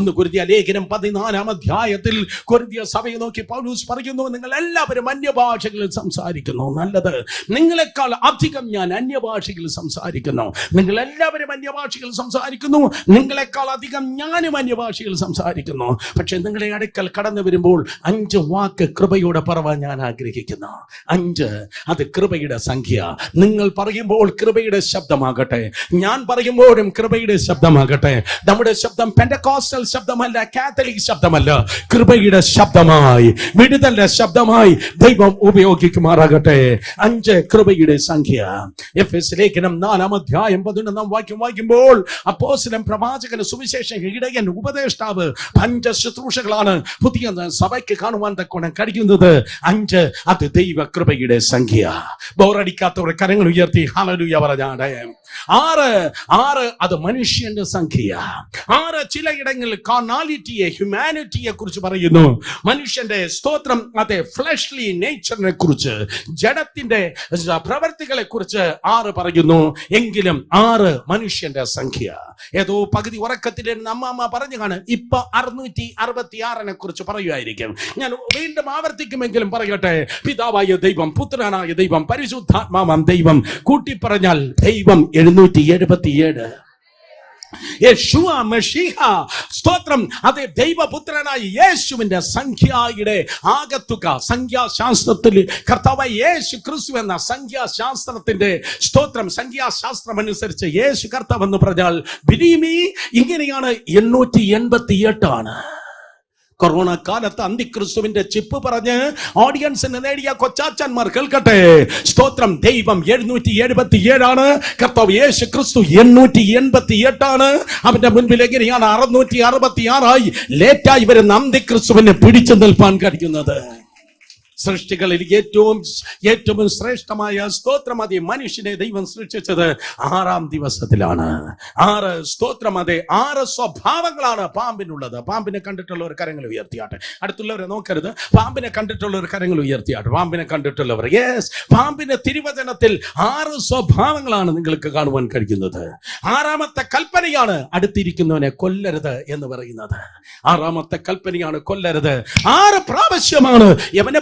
1 കൊരിന്ത്യർ ലേഖനം 14-ാം അധ്യായത്തിൽ കൊരിന്ത്യ സഭയെ നോക്കി പൗലോസ് പറയുന്നു, നിങ്ങൾ എല്ലാവരും അന്യഭാഷകളിൽ സംസാരിക്കുന്നു. നല്ലത്, നിങ്ങളെക്കാൾ അധികം ഞാൻ അന്യഭാഷകളിൽ സംസാരിക്കുന്നു. നിങ്ങൾ എല്ലാവരും അന്യഭാഷകളിൽ സംസാരിക്കുന്നു, നിങ്ങളെക്കാൾ അധികം ഞാനും അന്യഭാഷകളിൽ സംസാരിക്കുന്നു. പക്ഷെ നിങ്ങളെ അടുക്കൽ കടന്നു വരുമ്പോൾ 5 വാക്ക് കൃപയോടെ പറവാൻ ഞാൻ ആഗ്രഹിക്കുന്നു. 5 അത് കൃപയുടെ സംഖ്യ. നിങ്ങൾ പറയുമ്പോൾ കൃപയുടെ ശബ്ദമാകട്ടെ, ഞാൻ പറയുമ്പോഴും കൃപയുടെ ശബ്ദമാകട്ടെ. നമ്മുടെ ശബ്ദം പെന്തക്കോസ്റ്റൽ ശബ്ദമല്ല, കാത്തലിക് ശബ്ദമല്ല, കൃപയുടെ ശബ്ദമായി, വിടുതലിന്റെ ശബ്ദമായി ദൈവം ഉപയോഗിക്കുമാറാകട്ടെ. 5 കൃപയുടെ സംഖ്യ. എഫെസ്യ ലേഖനം 4-ാം അധ്യായം 11-ാം വാക്യം വായിക്കുമ്പോൾ, അപ്പോസ്തലൻ, പ്രവാചകൻ, സുവിശേഷൻ, ഇടയൻ, ഉപദേഷ്ടാവ്, 5 ശുശ്രൂഷകളാണ് പുതിയ സഭയ്ക്ക് കാണുവാൻ തക്കോണം കഴിയുന്നത്. 5 അത് ദൈവ കൃപയുടെ സംഖ്യ. ബോറടിക്കാത്തവർ കരങ്ങൾ ഉയർത്തി ഹല്ലേലൂയ പറഞ്ഞാണ്. 6 അത് മനുഷ്യന്റെ സംഖ്യ. 6 ചിലയിടങ്ങളിൽ കാർണാലിറ്റിയെ, ഹ്യൂമാനിറ്റിയെ കുറിച്ച് പറയുന്നു. മനുഷ്യന്റെ സ്തോത്രം, അതെ, ഫ്ലഷ്ലി നേച്ചറിനെ കുറിച്ച്, ജഡത്തിന്റെ പ്രവർത്തികളെ കുറിച്ച് 6 പറയുന്നു. എങ്കിലും 6 മനുഷ്യന്റെ സംഖ്യ. ഏതോ പകുതി ഉറക്കത്തിൽ അമ്മ പറഞ്ഞു കാണും, ഇപ്പൊ 666 കുറിച്ച് പറയുമായിരിക്കും. ഞാൻ വീണ്ടും ആവർത്തിക്കുമെങ്കിലും പറയട്ടെ, പിതാവായ ദൈവം, പുത്രനായ ദൈവം, പരിശുദ്ധാത്മാവാം ദൈവം, കൂട്ടി പറഞ്ഞാൽ ദൈവം 777. യേശുവ മശീഹ, സ്തോത്രം, അതേ ദൈവപുത്രനായ യേശുവിന്റെ സംഖ്യയുടെ ആകത്തുക. സംഖ്യാശാസ്ത്രത്തിൽ കർത്താവായ യേശു ക്രിസ്തു എന്ന സംഖ്യാശാസ്ത്രത്തിന്റെ സ്തോത്രം, സംഖ്യാശാസ്ത്രം അനുസരിച്ച് യേശു കർത്താവ് എന്ന് പറഞ്ഞാൽ ബിലീമി ഇങ്ങനെയാണ്, 888 ആണ്. കൊറോണ കാലത്ത് അന്തിക്രിസ്തുവിന്റെ ചിപ്പ് പറഞ്ഞ് ഓഡിയൻസിന് നേടിയ കൊച്ചാച്ചന്മാർ കേൾക്കട്ടെ. സ്തോത്രം, ദൈവം 777 ആണ്, കർത്താവ് യേശു ക്രിസ്തു 888 ആണ്. അവന്റെ മുൻപിൽ എങ്ങനെയാണ് 666 ലേറ്റായി വരുന്ന അന്തിക്രിസ്തുവിനെ പിടിച്ചു നിൽപ്പാൻ കഴിയുന്നത്? സൃഷ്ടികളിൽ ഏറ്റവും ശ്രേഷ്ഠമായ സ്തോത്രം, അതേ മനുഷ്യനെ ദൈവം സൃഷ്ടിച്ചത് 6-ാം ദിവസത്തിലാണ്. 6 സ്തോത്രം, അതെ 6 സ്വഭാവങ്ങളാണ് പാമ്പിനുള്ളത്. പാമ്പിനെ കണ്ടിട്ടുള്ളവർ കരങ്ങൾ ഉയർത്തിയാട്ടെ. അടുത്തുള്ളവരെ നോക്കരുത്. പാമ്പിനെ കണ്ടിട്ടുള്ളവർ കരങ്ങൾ ഉയർത്തിയാട്ടെ. പാമ്പിനെ കണ്ടിട്ടുള്ളവർ, യെസ്, പാമ്പിന്റെ തിരുവചനത്തിൽ 6 സ്വഭാവങ്ങളാണ് നിങ്ങൾക്ക് കാണുവാൻ കഴിയുന്നത്. 6-ാമത്തെ കൽപ്പനയാണ് അടുത്തിരിക്കുന്നവനെ കൊല്ലരുത് എന്ന് പറയുന്നത്. 6-ാമത്തെ കൽപ്പനയാണ് കൊല്ലരുത്. 6 പ്രാവശ്യമാണ് യവന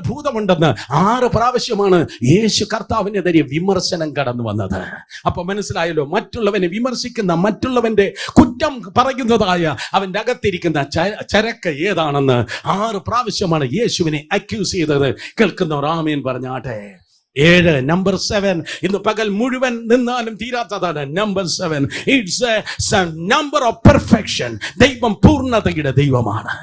ഭൂതമുണ്ടെന്ന് 6 പ്രാവശ്യമാണ് യേശു കർത്താവിനെതിരെ വിമർശനം കടന്നു വന്നത്. അപ്പൊ മനസ്സിലായല്ലോ, മറ്റുള്ളവനെ വിമർശിക്കുന്ന, മറ്റുള്ളവന്റെ കുറ്റം പറയുന്നതായ അവന്റെ അകത്തിരിക്കുന്ന ചരക്ക് ഏതാണെന്ന് 6 പ്രാവശ്യമാണ് യേശുവിനെ അക്യൂസ് ചെയ്തത്. കേൾക്കുന്നവർ ആമേൻ പറഞ്ഞാട്ടെ. 7, നമ്പർ 7, ഇന്ന് പകൽ മുഴുവൻ നിന്നാലും തീരാത്തതാണ്. Number 7, it's a number of perfection. ദൈവം പൂർണ്ണതയുടെ ദൈവമാണ്.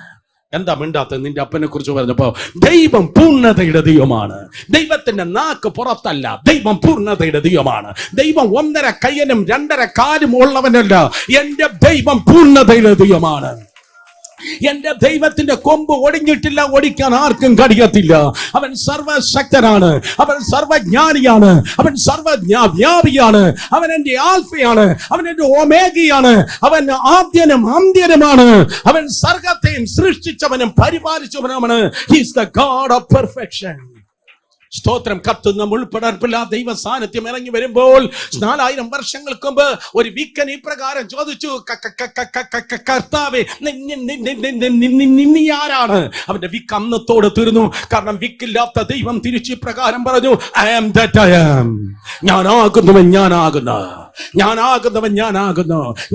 എന്താ മിണ്ടാത്തത്? നിന്റെ അപ്പനെ കുറിച്ച് പറഞ്ഞപ്പോ ദൈവം പൂർണ്ണതയുടെ ദൈവമാണ്. ദൈവത്തിന്റെ നാക്ക് പുറത്തല്ല, ദൈവം പൂർണ്ണതയുടെ ദൈവമാണ്. ദൈവം 1.5 കയ്യനും 2.5 കാലും ഉള്ളവനല്ല. എന്റെ ദൈവം പൂർണ്ണതയുടെ ദൈവമാണ്. എന്റെ ദൈവത്തിന്റെ കൊമ്പ് ഒടിഞ്ഞിട്ടില്ല, ഒടിക്കാൻ ആർക്കും കഴിയത്തില്ല. അവൻ സർവശക്തനാണ്, അവൻ സർവജ്ഞാനിയാണ്, അവൻ സർവജ്ഞാവ്യാപിയാണ്, അവൻ എന്റെ ആൽഫയാണ്, അവൻ എന്റെ ഒമേഗയാണ്, അവൻ ആദ്യനും അന്ത്യനുമാണ്, അവൻ സർഗ്ഗത്തെയും സൃഷ്ടിച്ചവനും പരിപാലിച്ചവനുമാണ്. He is the God of perfection. സ്തോത്രം. കത്തുന്ന മുൾപ്പടർപ്പില്ല ദൈവ സാന്നിധ്യം ഇറങ്ങി വരുമ്പോൾ 4000 വർഷങ്ങൾക്ക് മുമ്പ് ഒരു വിക്കൻ ഇപ്രകാരം ചോദിച്ചു, കർത്താവേ, നീ ആരാണ്? അവന്റെ വിക്ക് അന്നത്തോട് തീർന്നു. കാരണം വിക്കില്ലാത്ത ദൈവം തിരിച്ചു ഇപ്രകാരം പറഞ്ഞു, I am that I am. ഞാനാകുന്നവൻ ഞാനാകുന്നു.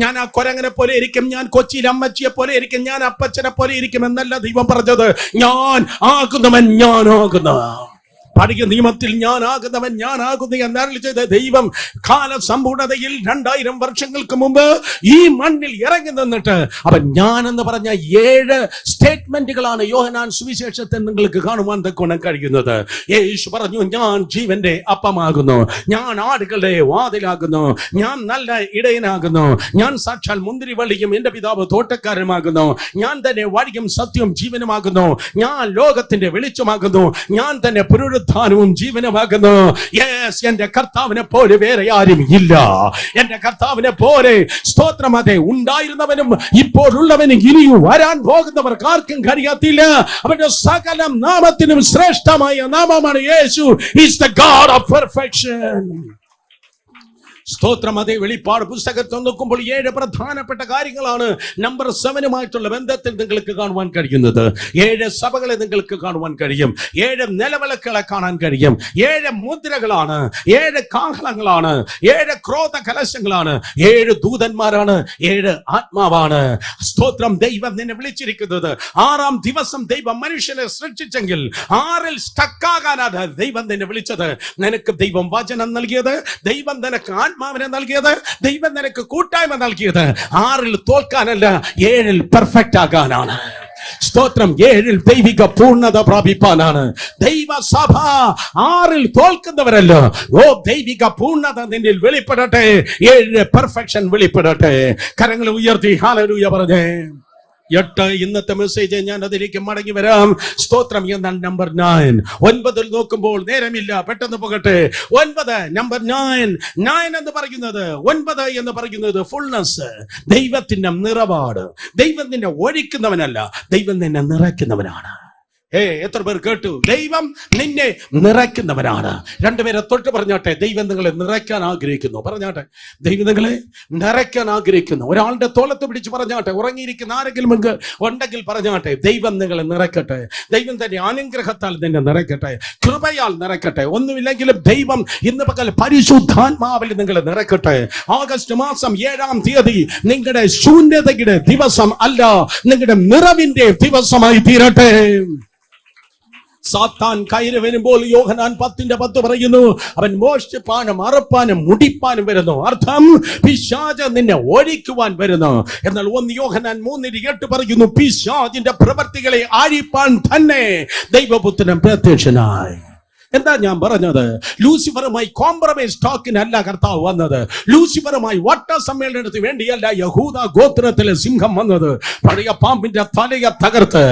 ഞാൻ ആ കൊരങ്ങനെ പോലെ ഇരിക്കും, ഞാൻ കൊച്ചിയിൽ അമ്മച്ചിയെ പോലെ ഇരിക്കും, ഞാൻ അപ്പച്ചനെ പോലെ ഇരിക്കും എന്നല്ല ദൈവം പറഞ്ഞത്. ഞാൻ ആകുന്നവൻ ഞാനാകുന്നു. പഴയ നിയമത്തിൽ ഞാനാകുന്നവൻ ഞാനാകുന്നു എന്നരുളി ചെയ്ത ദൈവം കാലസമ്പൂർണതയിൽ 2000 വർഷങ്ങൾക്ക് മുമ്പ് ഈ മണ്ണിൽ ഇറങ്ങി നിന്നിട്ട് അവൻ ഞാൻ എന്ന് പറഞ്ഞ 7 സ്റ്റേറ്റ്മെന്റുകളാണ് യോഹന്നാൻ സുവിശേഷത്തിൽ നിങ്ങൾക്ക് കാണുവാൻ തക്കോണം കഴിയുന്നത്. യേശു പറഞ്ഞു, ഞാൻ ജീവന്റെ അപ്പമാകുന്നു, ഞാൻ ആടുകളുടെ വാതിലാകുന്നു, ഞാൻ നല്ല ഇടയനാകുന്നു, ഞാൻ സാക്ഷാൽ മുന്തിരിവള്ളിയും എന്റെ പിതാവ് തോട്ടക്കാരനുമാകുന്നു, ഞാൻ തന്നെ വഴിയും സത്യവും ജീവനുമാകുന്നു, ഞാൻ ലോകത്തിന്റെ വെളിച്ചമാകുന്നു, ഞാൻ തന്നെ പുനരുത്ഥാനവും ജീവനുമാകുന്നു. യെസ്, എന്റെ കർത്താവിനെ പോലെ വേറെ ആരും ഇല്ല. എന്റെ കർത്താവിനെ പോലെ സ്തോത്രം, അതെ, ഉണ്ടായിരുന്നവനും ഇപ്പോഴുള്ളവനും ഇനിയും വരാൻ പോകുന്നവർക്ക് ആർക്കും കഴിയത്തില്ല. അവന്റെ സകല നാമത്തിനും ശ്രേഷ്ഠമായ നാമമാണ് യേശു. Is the God of perfection. സ്തോത്രം. അതേ വെളിപ്പാട് പുസ്തകത്തിൽ നോക്കുമ്പോൾ 7 പ്രധാനപ്പെട്ട കാര്യങ്ങളാണ് നമ്പർ 7 ബന്ധത്തിൽ നിങ്ങൾക്ക് കാണുവാൻ കഴിയുന്നത്. 7 സഭകളെ നിങ്ങൾക്ക് കാണുവാൻ കഴിയും, 7 നിലവിളക്കുകളെ കാണാൻ കഴിയും, 7 മുദ്രകളാണ്, 7 കാഹളങ്ങളാണ്, 7 ക്രോധ കലശങ്ങളാണ്, 7 ദൂതന്മാരാണ്, 7 ആത്മാവാണ്. സ്തോത്രം. ദൈവം നിന്നെ വിളിച്ചിരിക്കുന്നത് 6-ാം ദിവസം ദൈവം മനുഷ്യനെ സൃഷ്ടിച്ചെങ്കിൽ 6-ൽ സ്റ്റക്കാകാനാണ് ദൈവം നിന്നെ വിളിച്ചത്. നിനക്ക് ദൈവം വചനം നൽകിയത്, ദൈവം നിനക്ക് ആത്മാവിനെ നൽകിയത്, ദൈവം നിനക്ക് കൂട്ടായ്മ നൽകിയത് 6-ൽ തോൽക്കാനല്ല, 7-ൽ പെർഫെക്റ്റ് ആകാനാണ്. സ്തോത്രം. 7-ൽ ദൈവിക പൂർണ്ണത പ്രാപിപ്പാനാണ്. ദൈവസഭ 6-ൽ തോൽക്കുന്നവരല്ല. ഓ, ദൈവിക പൂർണ്ണത നിന്നിൽ വെളിപ്പെടട്ടെ, 7 പെർഫെക്ഷൻ വെളിപ്പെടട്ടെ. കരങ്ങൾ ഉയർത്തി ഹല്ലേലൂയ പറഞ്ഞേ. 8 ഇന്നത്തെ മെസ്സേജ് ഞാൻ അതിലേക്ക് മടങ്ങി വരാം. സ്തോത്രം. എന്നാൽ നമ്പർ 9, 9-ൽ നോക്കുമ്പോൾ നേരമില്ല, പെട്ടെന്ന് പോകട്ടെ. 9 നമ്പർ 9 എന്ന് പറയുന്നത്, 9 എന്ന് പറയുന്നത് ഫുൾനെസ്, ദൈവത്തിന്റെ നിറവാട്. ദൈവം നിന്നെ ഒഴിക്കുന്നവനല്ല, ദൈവം നിന്നെ നിറയ്ക്കുന്നവനാണ്. എത്ര പേർ കേട്ടു? ദൈവം നിന്നെ നിറയ്ക്കുന്നവനാണ്. 2 പേരെ തൊട്ട് പറഞ്ഞാട്ടെ, ദൈവം നിങ്ങളെ നിറയ്ക്കാൻ ആഗ്രഹിക്കുന്നു. പറഞ്ഞാട്ടെ, ദൈവം നിങ്ങളെ നിറയ്ക്കാൻ ആഗ്രഹിക്കുന്നു. ഒരാളുടെ തോളത്ത് പിടിച്ച് പറഞ്ഞാട്ടെ, ഉറങ്ങിയിരിക്കുന്ന ആരെങ്കിലും ഉണ്ടെങ്കിൽ പറഞ്ഞാട്ടെ, ദൈവം നിങ്ങളെ നിറയ്ക്കട്ടെ. ദൈവം തന്നെ അനുഗ്രഹത്താൽ നിന്നെ നിറയ്ക്കട്ടെ, കൃപയാൽ നിറയ്ക്കട്ടെ. ഒന്നുമില്ലെങ്കിലും ദൈവം ഇന്ന് പകൽ പരിശുദ്ധാത്മാവിൽ നിങ്ങളെ നിറയ്ക്കട്ടെ. ഓഗസ്റ്റ് മാസം 7-ാം തീയതി നിങ്ങളുടെ ശൂന്യതയുടെ ദിവസം അല്ല, നിങ്ങളുടെ നിറവിന്റെ ദിവസമായി തീരട്ടെ. സാത്താൻ കയറി വരുമ്പോൾ യോഹന്നാൻ 10:10 പറയുന്നു, അവൻ മോഷ്ടിപ്പാനും അറുപ്പാനും മുടിപ്പാനും വരുന്നു. അർത്ഥം, പിശാച് നിന്നെ ഒഴിക്കുവാൻ വരുന്നു. എന്നാൽ 1 യോഹന്നാൻ 3:8 പറയുന്നു, പിശാചിന്റെ പ്രവൃത്തികളെ അഴിപ്പാൻ തന്നെ ദൈവപുത്രൻ പ്രത്യക്ഷനായി. എന്താ ഞാൻ പറഞ്ഞത്? ലൂസിഫറുമായി കോംപ്രമൈസ് ടോക്കിനല്ല കർത്താവ് വന്നത്. ലൂസിഫറുമായി വട്ട സമ്മേളനത്തിന് വേണ്ടിയല്ല യഹൂദ ഗോത്രത്തിലെ സിംഹം വന്നത്. പഴയ പാമ്പിന്റെ തലയെ തകർത്ത്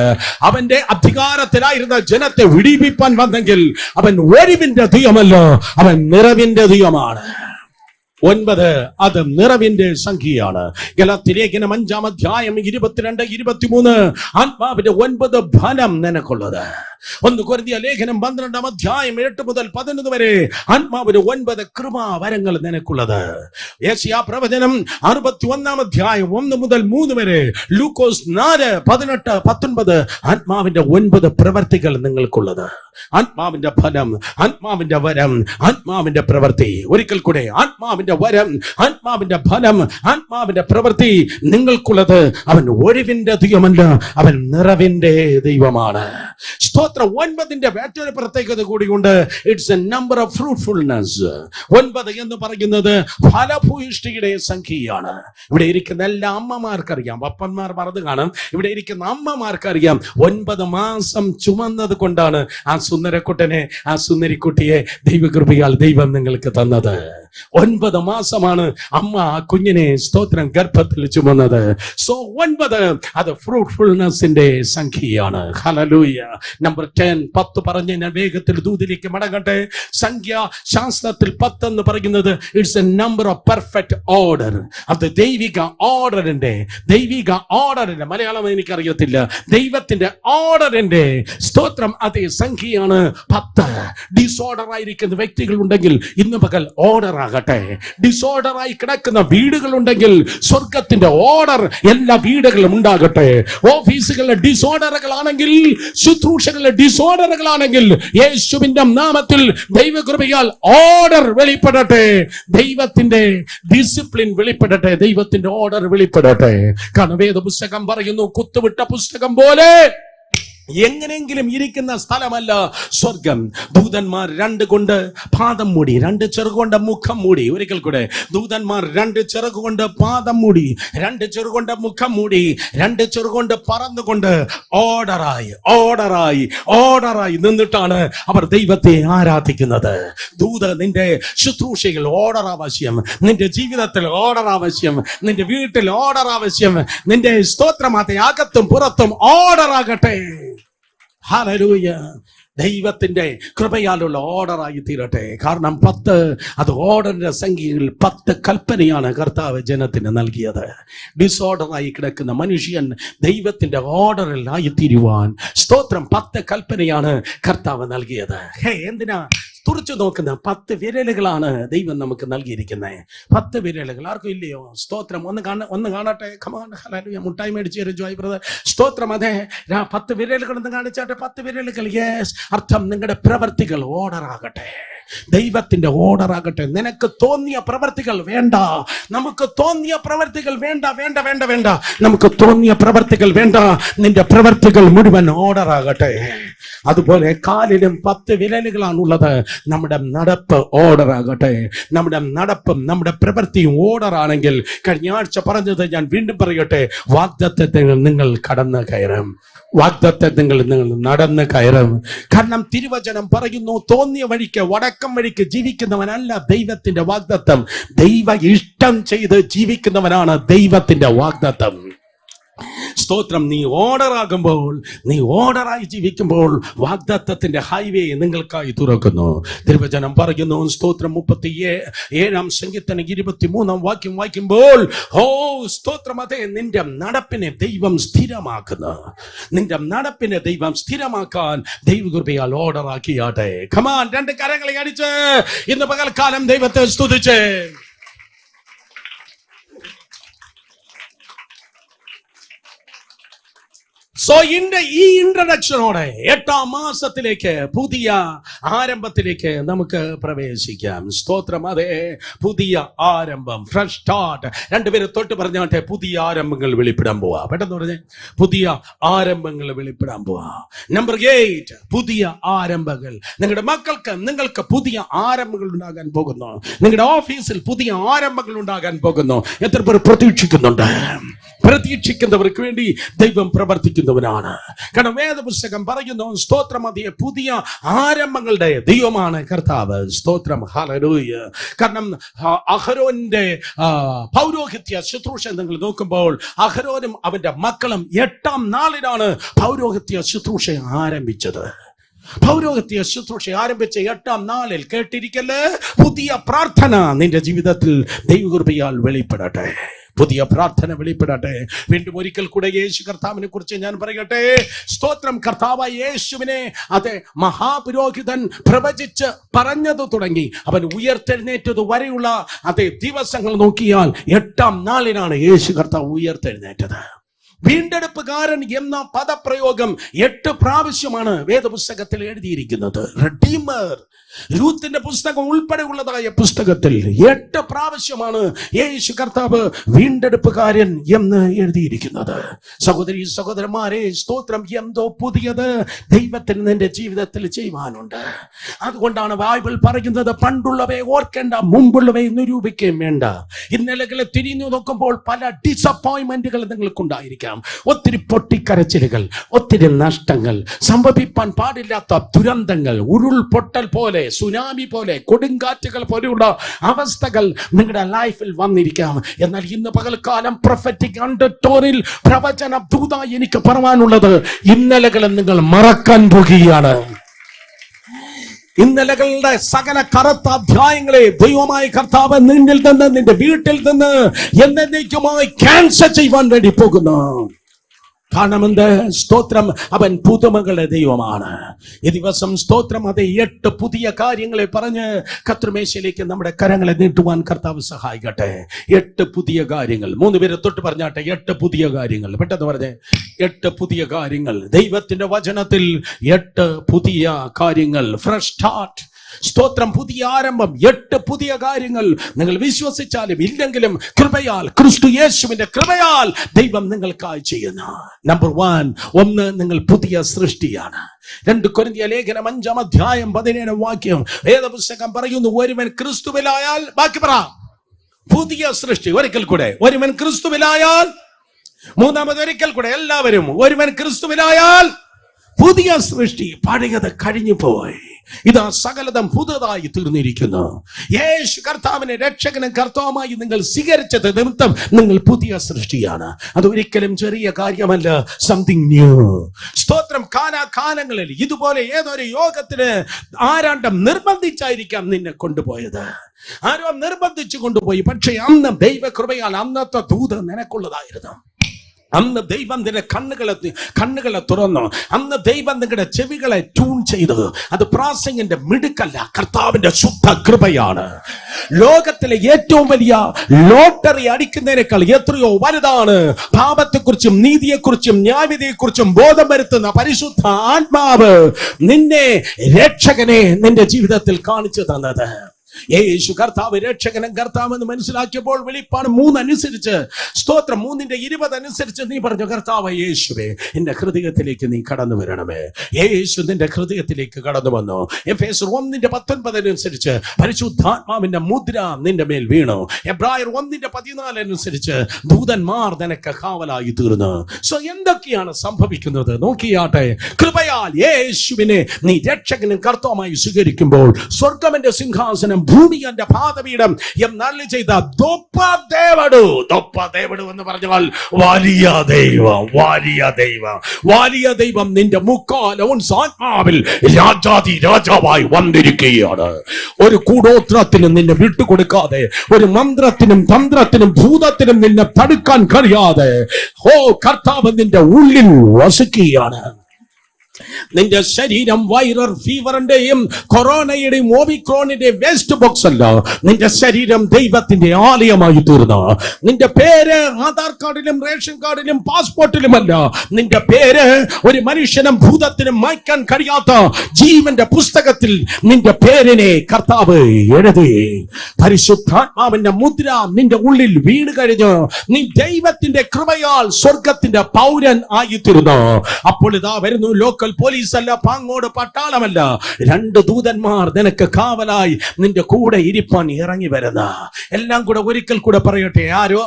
അവന്റെ അധികാരത്തിലായിരുന്ന ജനത്തെ വിടിപ്പിപ്പാൻ വന്നെങ്കിൽ അവൻ ഒഴിവിന്റെ ദൈവമല്ല, അവൻ നിറവിന്റെ ദൈവമാണ്. 9 അത് നിറവിന്റെ സംഖ്യയാണ്. ഗലാത്യലേഖനം 5-ാം അധ്യായം 22-23 ആത്മാവിന്റെ 9 ഫലം നിനക്കുള്ളത്. 1 കൊരിന്ത്യർ ലേഖനം 12-ാം അധ്യായം 8 മുതൽ 11 വരെ ആത്മാവിന്റെ 9 കൃപാവരങ്ങൾ നിനക്കുള്ളത്. യെശയ്യാ പ്രവചനം 61-ാം അധ്യായം 1 മുതൽ 3 വരെ, ലൂക്കോസ് 4:18-19 ആത്മാവിന്റെ 9 പ്രവർത്തികൾ നിങ്ങൾക്കുള്ളത്. ആത്മാവിന്റെ ഫലം, ആത്മാവിന്റെ വരം, ആത്മാവിന്റെ പ്രവൃത്തി. ഒരിക്കൽ കൂടെ, ആത്മാവിന്റെ വരം, ആത്മാവിന്റെ ഫലം, ആത്മാവിന്റെ പ്രവൃത്തി നിങ്ങൾക്കുള്ളത്. അവൻ ഒഴിവിന്റെ ദൈവമല്ല, അവൻ നിറവിന്റെ ദൈവമാണ്. സ്തോത്രം. 9-ന്റെ മറ്റൊരു പ്രത്യേകത കൂടിയുണ്ട്. It's a number of fruitfulness. 9 എന്ന് പറയുന്നത് ഫലഭൂയിഷ്ടിയുടെ സംഖ്യയാണ്. ഇവിടെ ഇരിക്കുന്ന എല്ലാ അമ്മമാർക്കറിയാം, പപ്പന്മാർ മറന്നു കാണും, ഇവിടെ ഇരിക്കുന്ന അമ്മമാർക്കറിയാം 9 മാസം ചുമന്നത് കൊണ്ടാണ് ആ സുന്ദരക്കുട്ടനെ, ആ സുന്ദരിക്കുട്ടിയെ ദൈവകൃപയാൽ ദൈവം നിങ്ങൾക്ക് തന്നത്. 9 മാസമാണ് അമ്മ ആ കുഞ്ഞിനെ, സ്തോത്രം, ഗർഭത്തിൽ ചുമന്നത്. സോ 9 അത് ഫ്രൂട്ട്ഫുൾനെസിന്റെ സംഖ്യയാണ്. ഹല്ലേലൂയ. നമ്പർ 10 പറഞ്ഞ് ഞാൻ വേഗത്തിൽ ദൂതിലേക്ക് മടങ്ങട്ടെ. സംഖ്യ ശാസ്ത്രത്തിൽ 10 എന്ന് പറയുന്നത് it's a number of perfect order. അത് ദൈവിക ഓർഡറിന്റെ മലയാളം എനിക്കറിയത്തില്ല, ദൈവത്തിന്റെ ഓർഡറിന്റെ, സ്തോത്രം, അതേ സംഖ്യയാണ് 10. ഡിസോർഡർ ആയിരിക്കുന്ന വ്യക്തികൾ ഉണ്ടെങ്കിൽ ഇന്ന് പകൽ ഓർഡർ ആകട്ടെ. ഡിസോർഡർ ആയി കിടക്കുന്ന വീടുകൾ ഉണ്ടെങ്കിൽ സ്വർഗത്തിന്റെ ഓർഡർ എല്ലാ വീടുകളിലും ഉണ്ടാകട്ടെ. ഓഫീസുകളിലെ ഡിസോർഡറുകളാണെങ്കിൽ, ശുശ്രൂഷകളിലെ ഡിസോർഡറുകളാണെങ്കിൽ, യേശുവിന്റെ നാമത്തിൽ ദൈവകൃപയാൽ ഓർഡർ വെളിപ്പെടട്ടെ, ദൈവത്തിന്റെ ഡിസിപ്ലിൻ വെളിപ്പെടട്ടെ, ദൈവത്തിന്റെ ഓർഡർ വെളിപ്പെടട്ടെ. കാരണം വേദപുസ്തകം പറയുന്നു, കുത്തുവിട്ട പുസ്തകം പോലെ എങ്ങനെയെങ്കിലും ഇരിക്കുന്ന സ്ഥലമല്ല സ്വർഗം. ദൂതന്മാർ 2 കൊണ്ട് പാദം മൂടി, 2 ചെറുകൊണ്ട് മുഖം മൂടി. ഒരിക്കൽ കൂടെ, ദൂതന്മാർ 2 ചെറുകൊണ്ട് പാദം മൂടി, 2 ചെറുകൊണ്ട് മുഖം മൂടി, 2 ചെറുകൊണ്ട് പറന്നുകൊണ്ട് ഓർഡറായി നിന്നിട്ടാണ് അവർ ദൈവത്തെ ആരാധിക്കുന്നത്. നിന്റെ ശുശ്രൂഷയിൽ ഓർഡർ ആവശ്യം, നിന്റെ ജീവിതത്തിൽ ഓർഡർ ആവശ്യം, നിന്റെ വീട്ടിൽ ഓർഡർ ആവശ്യം, നിന്റെ സ്തോത്രമാത്തെ അകത്തും പുറത്തും ഓർഡർ ആകട്ടെ. ഹല്ലേലൂയ. ദൈവത്തിന്റെ കൃപയാലുള്ള ഓർഡറായി തീരട്ടെ. കാരണം 10 അത് ഓർഡറിന്റെ സംഖ്യയിൽ 10 കൽപ്പനയാണ് കർത്താവ് ജനത്തിന് നൽകിയത്. ഡിസോർഡറായി കിടക്കുന്ന മനുഷ്യൻ ദൈവത്തിന്റെ ഓർഡറിൽ ആയിത്തീരുവാൻ സ്തോത്രം 10 കൽപ്പനയാണ് കർത്താവ് നൽകിയത്. എന്തിനാ തുറച്ചു നോക്കുന്ന 10 വിരലുകളാണ് ദൈവം നമുക്ക് നൽകിയിരിക്കുന്നത്. 10 വിരലുകൾ ആർക്കും ഇല്ലയോ? സ്തോത്രം. ഒന്ന് കാണട്ടെ. ഹല്ലേലൂയ. മുട്ടായി മേടിച്ചു തരും ജോയ് ബ്രദർ. സ്തോത്രം. അതെ, 10 വിരലുകൾ ഒന്ന് കാണിച്ചാട്ടെ. 10 വിരലുകൾ. യെസ്. അർത്ഥം നിങ്ങളുടെ പ്രവർത്തികൾ ഓർഡർ ആകട്ടെ, ദൈവത്തിന്റെ ഓർഡർ ആകട്ടെ. നിനക്ക് തോന്നിയ പ്രവർത്തികൾ വേണ്ട, നമുക്ക് തോന്നിയ പ്രവർത്തികൾ വേണ്ട. നമുക്ക് തോന്നിയ പ്രവർത്തികൾ വേണ്ട. നിന്റെ പ്രവർത്തികൾ മുഴുവൻ ഓർഡർ ആകട്ടെ. അതുപോലെ കാലിലും 10 വിരലുകളാണുള്ളത്. നമ്മുടെ നടപ്പ് ഓർഡർ ആകട്ടെ. നമ്മുടെ നടപ്പും നമ്മുടെ പ്രവൃത്തിയും ഓർഡർ ആണെങ്കിൽ, കഴിഞ്ഞ ആഴ്ച പറഞ്ഞത് ഞാൻ വീണ്ടും പറയട്ടെ, വാഗ്ദത്തത്തിൽ നിങ്ങൾ കടന്നു കയറും, വാഗ്ദത്തത്തിൽ നിങ്ങൾ നടന്ന് കയറും. കാരണം തിരുവചനം പറയുന്നു, തോന്നിയ വഴിക്ക് വടക്കം വഴിക്ക് ജീവിക്കുന്നവനല്ല ദൈവത്തിന്റെ വാഗ്ദത്തം, ദൈവ ഇഷ്ടം ചെയ്ത് ജീവിക്കുന്നവനാണ് ദൈവത്തിന്റെ വാഗ്ദത്തം. സ്തോത്രം. നീ ഓർഡറായി ജീവിക്കുമ്പോൾ വാഗ്ദത്തത്തിന്റെ ഹൈവേ നിങ്ങൾക്കായി തുറക്കുന്നു. തിരുവചനം പറയുന്നു, സ്തോത്രം 37-ാം സങ്കീർത്തനം 23-ാം വാക്യം വായിക്കുമ്പോൾ, സ്തോത്രം, അതെ, നിന്റെ നടപ്പിനെ ദൈവം സ്ഥിരമാക്കുന്നു. നിന്റെ നടപ്പിനെ ദൈവം സ്ഥിരമാക്കാൻ ദൈവകൃപയാൽ ഓർഡറാക്കിയാട്ടെ. കമാൻ, 2 കരങ്ങളെ അടിച്ച് ഇന്ന് പകൽക്കാലം ദൈവത്തെ സ്തുതിച്ച്. ഈ ഇൻട്രഡക്ഷനോടെ 8ാം മാസത്തിലേക്ക്, പുതിയ ആരംഭത്തിലേക്ക് നമുക്ക് പ്രവേശിക്കാം. സ്തോത്രം. അതെ, പുതിയ ആരംഭം, ഫ്രഷ് സ്റ്റാർട്ട്. 2 പേര് തൊട്ട് പറഞ്ഞാട്ടെ, പുതിയ ആരംഭങ്ങൾ വെളിപ്പെടാൻ പോവാ. പെട്ടെന്ന് പറഞ്ഞേ, പുതിയ ആരംഭങ്ങൾ വെളിപ്പെടാൻ പോവാ. നമ്പർ 8, പുതിയ ആരംഭങ്ങൾ. നിങ്ങളുടെ മക്കൾക്ക്, നിങ്ങൾക്ക് പുതിയ ആരംഭങ്ങൾ ഉണ്ടാകാൻ പോകുന്നു. നിങ്ങളുടെ ഓഫീസിൽ പുതിയ ആരംഭങ്ങൾ ഉണ്ടാകാൻ പോകുന്നു. എത്ര പേർ പ്രതീക്ഷിക്കുന്നുണ്ട്? പ്രതീക്ഷിക്കുന്നവർക്ക് വേണ്ടി ദൈവം പ്രവർത്തിക്കുന്നവനാണ്. കാരണം വേദപുസ്തകം പറയുന്നു, സ്തോത്രം, അതേ, പുതിയ ആരംഭങ്ങളുടെ ദൈവമാണ് കർത്താവ്. സ്തോത്രം. ഹല്ലേലൂയ. കാരണം അഹരോന്റെ പൗരോഹിത്യ ശുശ്രൂഷ നിങ്ങൾ നോക്കുമ്പോൾ, അഹരോനും അവന്റെ മക്കളും 8ാം നാളിലാണ് പൗരോഹിത്യ ശുശ്രൂഷ ആരംഭിച്ചത്. പൗരോഹിത്യ ശുശ്രൂഷ ആരംഭിച്ച 8ാം നാളിൽ കേട്ടിരിക്കല്ലേ, പുതിയ പ്രാർത്ഥന നിന്റെ ജീവിതത്തിൽ ദൈവകൃപയാൽ വെളിപ്പെടട്ടെ. പുതിയ പ്രാർത്ഥന വെളിപ്പെടട്ടെ. വീണ്ടും ഒരിക്കൽ കൂടെ യേശു കർത്താവിനെ കുറിച്ച് ഞാൻ പറയട്ടെ. സ്തോത്രം. കർത്താവായ യേശുവിനെ, അതെ, മഹാപുരോഹിതൻ പ്രവചിച്ച് പറഞ്ഞത് തുടങ്ങി അവൻ ഉയർത്തെഴുന്നേറ്റത് വരെയുള്ള അതേ ദിവസങ്ങൾ നോക്കിയാൽ 8ാം നാളിനാണ് യേശു കർത്താവ് ഉയർത്തെഴുന്നേറ്റത്. വീണ്ടെടുപ്പുകാരൻ എന്ന പദപ്രയോഗം 8 പ്രാവശ്യമാണ് വേദപുസ്തകത്തിൽ എഴുതിയിരിക്കുന്നത്. റെഡീമർ, രൂത്തിന്റെ പുസ്തകം ഉൾപ്പെടെയുള്ളതായ പുസ്തകത്തിൽ 8 പ്രാവശ്യമാണ് യേശു കർത്താവ് വീണ്ടെടുപ്പുകാരൻ എന്ന് എഴുതിയിരിക്കുന്നത്. സഹോദരി സഹോദരന്മാരെ, സ്തോത്രം, എന്തോ പുതിയത് ദൈവത്തിന് നിന്റെ ജീവിതത്തിൽ ചെയ്യുവാനുണ്ട്. അതുകൊണ്ടാണ് ബൈബിൾ പറയുന്നത്, പണ്ടുള്ളവയെ ഓർക്കേണ്ട, മുമ്പുള്ളവയെ നിരൂപിക്കുകയും വേണ്ട. ഇന്നലകളെ തിരിഞ്ഞു നോക്കുമ്പോൾ പല ഡിസപ്പോയിന്റ്മെന്റുകൾ നിങ്ങൾക്കുണ്ടായിരിക്കാം. ഒത്തിരി പൊട്ടിക്കരച്ചിലുകൾ, ഒത്തിരി നഷ്ടങ്ങൾ, സംഭവിപ്പാൻ പാടില്ലാത്ത ദുരന്തങ്ങൾ, ഉരുൾപൊട്ടൽ പോലെ, സുനാമി പോലെ, കൊടുങ്കാറ്റുകൾ പോലെയുള്ള അവസ്ഥകൾ നിങ്ങളുടെ ലൈഫിൽ വന്നിരിക്കാം. എന്നാൽ ഇന്ന് പകൽക്കാലം പ്രൊഫറ്റിക് അണ്ടർടോണിൽ പ്രവചന ദൂതായി എനിക്ക് പറയാനുള്ളത്, ഇന്നലകളെ നിങ്ങൾ മറക്കാൻ പോകുകയാണ്. ഇന്നലകളുടെ സകല കറുത്ത അധ്യായങ്ങളെ ദൈവമായ കർത്താവ് നിന്നിൽ നിന്ന്, നിന്റെ വീട്ടിൽ നിന്ന് എന്നേക്കുമായി ക്യാൻസൽ ചെയ്യുവാൻ വേണ്ടി പോകുന്നു. കാണുമെന്ത്? സ്തോത്രം, അവൻ പുതുമകളുടെ ദൈവമാണ്. ഈ ദിവസം സ്തോത്രം, അത് 8 പുതിയ കാര്യങ്ങളെ പറഞ്ഞ് കർത്തൃമേശയിലേക്ക് നമ്മുടെ കരങ്ങളെ നീട്ടുവാൻ കർത്താവ് സഹായിക്കട്ടെ. 8 പുതിയ കാര്യങ്ങൾ. 3 പേര് തൊട്ട് പറഞ്ഞാട്ടെ, 8 പുതിയ കാര്യങ്ങൾ. പെട്ടെന്ന് പറഞ്ഞേ, 8 പുതിയ കാര്യങ്ങൾ. ദൈവത്തിന്റെ വചനത്തിൽ 8 പുതിയ കാര്യങ്ങൾ. Fresh start. സ്തോത്രം. പുതിയ ആരംഭം, 8 പുതിയ കാര്യങ്ങൾ നിങ്ങൾ വിശ്വസിച്ചാലും ഇല്ലെങ്കിലും കൃപയാൽ, ക്രിസ്തു യേശുവിന്റെ കൃപയാൽ ദൈവം നിങ്ങൾക്കായി ചെയ്യുന്നു. നമ്പർ 1, ഒന്ന്, നിങ്ങൾ പുതിയ സൃഷ്ടിയാണ്. 2 കൊരിന്ത്യർ ലേഖനം 5-ാം അധ്യായം 17-ാം വാക്യം വേദപുസ്തകം പറയുന്നു, ഒരുവൻ ക്രിസ്തുവിലായാൽ, ബാക്കി പറ, പുതിയ സൃഷ്ടി. ഒരിക്കൽ കൂടെ, ഒരുവൻ ക്രിസ്തുവിലായാൽ. മൂന്നാമത് ഒരിക്കൽ കൂടെ എല്ലാവരും, ഒരുവൻ ക്രിസ്തുവിലായാൽ പുതിയ സൃഷ്ടി, പഴയത് കഴിഞ്ഞു പോയി, ഇതാ സകലതും പുതുതായി തീർന്നിരിക്കുന്നു. യേശു കർത്താവിനെ രക്ഷകനും കർത്താവുമായി നിങ്ങൾ സ്വീകരിച്ചത് നിമിത്തം നിങ്ങൾ പുതിയ സൃഷ്ടിയാണ്. അതൊരിക്കലും ചെറിയ കാര്യമല്ല. Something new. സ്തോത്രം. കാലങ്ങളിൽ ഇതുപോലെ ഏതൊരു യോഗത്തിന് ആരാണ്ടം നിർബന്ധിച്ചായിരിക്കാം നിന്നെ കൊണ്ടുപോയത്. ആരോ നിർബന്ധിച്ചു കൊണ്ടുപോയി. പക്ഷെ അന്ന് ദൈവകൃപയാൽ അന്നത്തെ ദൂത് നിനക്കുള്ളതായിരുന്നു. അന്ന് ദൈവം നിന്റെ കണ്ണുകളെ തുറന്നു. അന്ന് ദൈവം നിങ്ങളുടെ ചെവികളെ ട്യൂൺ ചെയ്തത്. അത് പ്രാസംഗിന്റെ മിടുക്കല്ല, കർത്താവിന്റെ ശുദ്ധ കൃപയാണ്. ലോകത്തിലെ ഏറ്റവും വലിയ ലോട്ടറി അടിക്കുന്നതിനേക്കാൾ എത്രയോ വലുതാണ് പാപത്തെക്കുറിച്ചും നീതിയെക്കുറിച്ചും ന്യായവിധിയെക്കുറിച്ചും ബോധം വരുത്തുന്ന പരിശുദ്ധ ആത്മാവ് നിന്നെ, രക്ഷകനെ നിന്റെ ജീവിതത്തിൽ കാണിച്ചു തന്നത്. യേശു കർത്താവ് രക്ഷകനും കർത്താവെന്ന് മനസ്സിലാക്കിയപ്പോൾ വെളിപ്പാട് 3 അനുസരിച്ച്, സ്തോത്രം, 3:20 അനുസരിച്ച് നീ പറഞ്ഞു, കർത്താവ് യേശുവേ, എന്റെ ഹൃദയത്തിലേക്ക് നീ കടന്നു വരണമേ. യേശു നിന്റെ ഹൃദയത്തിലേക്ക് കടന്നു വന്നു. എഫേസ്യർ 1:19 അനുസരിച്ച് പരിശുദ്ധാത്മാവിന്റെ മുദ്ര നിന്റെ മേൽ വീണു. എബ്രായർ 1:14 അനുസരിച്ച് ദൂതന്മാർ നിനക്ക് കാവലായി തീർന്നു. സോ എന്തൊക്കെയാണ് സംഭവിക്കുന്നത് നോക്കിയാട്ടെ. കൃപയാൽ യേശുവിനെ നീ രക്ഷകനും കർത്താവുമായി സ്വീകരിക്കുമ്പോൾ സ്വർഗ്ഗമെന്റെ സിംഹാസനം, ഭൂമി എന്റെ പാദപീഠം എന്നരുളി ചെയ്ത ദൊപ്പദേവടു എന്ന് പറഞ്ഞാൽ വലിയ ദൈവം, വലിയ ദൈവം നിന്റെ മുക്കാലവും ആത്മാവിൽ രാജാതി രാജാവായി വന്നിരിക്കുകയാണ്. ഒരു കൂടോത്രത്തിനും നിന്നെ വിട്ടുകൊടുക്കാതെ, ഒരു മന്ത്രത്തിനും തന്ത്രത്തിനും ഭൂതത്തിനും നിന്നെ തടുക്കാൻ കഴിയാതെ കർത്താവ് നിന്റെ ഉള്ളിൽ വസിക്കുകയാണ്. നിന്റെ ശരീരം വൈറൽ ഫീവറിന്റെയും കൊറോണയുടെയും ഓമിക്രോണിന്റെയും വേസ്റ്റ് ബോക്സ് അല്ല. നിന്റെ ശരീരം ദൈവത്തിന്റെ ആലയമായി തീർന്നു. നിന്റെ പേര് ആധാർ കാർഡിലും റേഷൻ കാർഡിലും പാസ്പോർട്ടിലുമല്ല. നിന്റെ പേര് ഒരു മനുഷ്യനും ഭൂതത്തിനും മായ്ക്കാൻ കഴിയാത്ത ജീവന്റെ പുസ്തകത്തിൽ നിന്റെ പേരിനെ കർത്താവ് എഴുതി. പരിശുദ്ധാത്മാവിന്റെ മുദ്ര നിന്റെ ഉള്ളിൽ വീണ് കഴിഞ്ഞു. നീ ദൈവത്തിന്റെ കൃപയാൽ സ്വർഗത്തിന്റെ പൗരൻ ആയിത്തീരുന്നു. അപ്പോൾ ഇതാ വരുന്നു ലോക്കൽ പോലീസ് അല്ല, പാങ്ങോട് പട്ടാളമല്ല, 2 ദൂതന്മാർ നിനക്ക് കാവലായി നിന്റെ കൂടെ ഇരിപ്പാൻ ഇറങ്ങി വരുന്ന. എല്ലാം കൂടെ ഒരിക്കൽ കൂടെ പറയട്ടെ.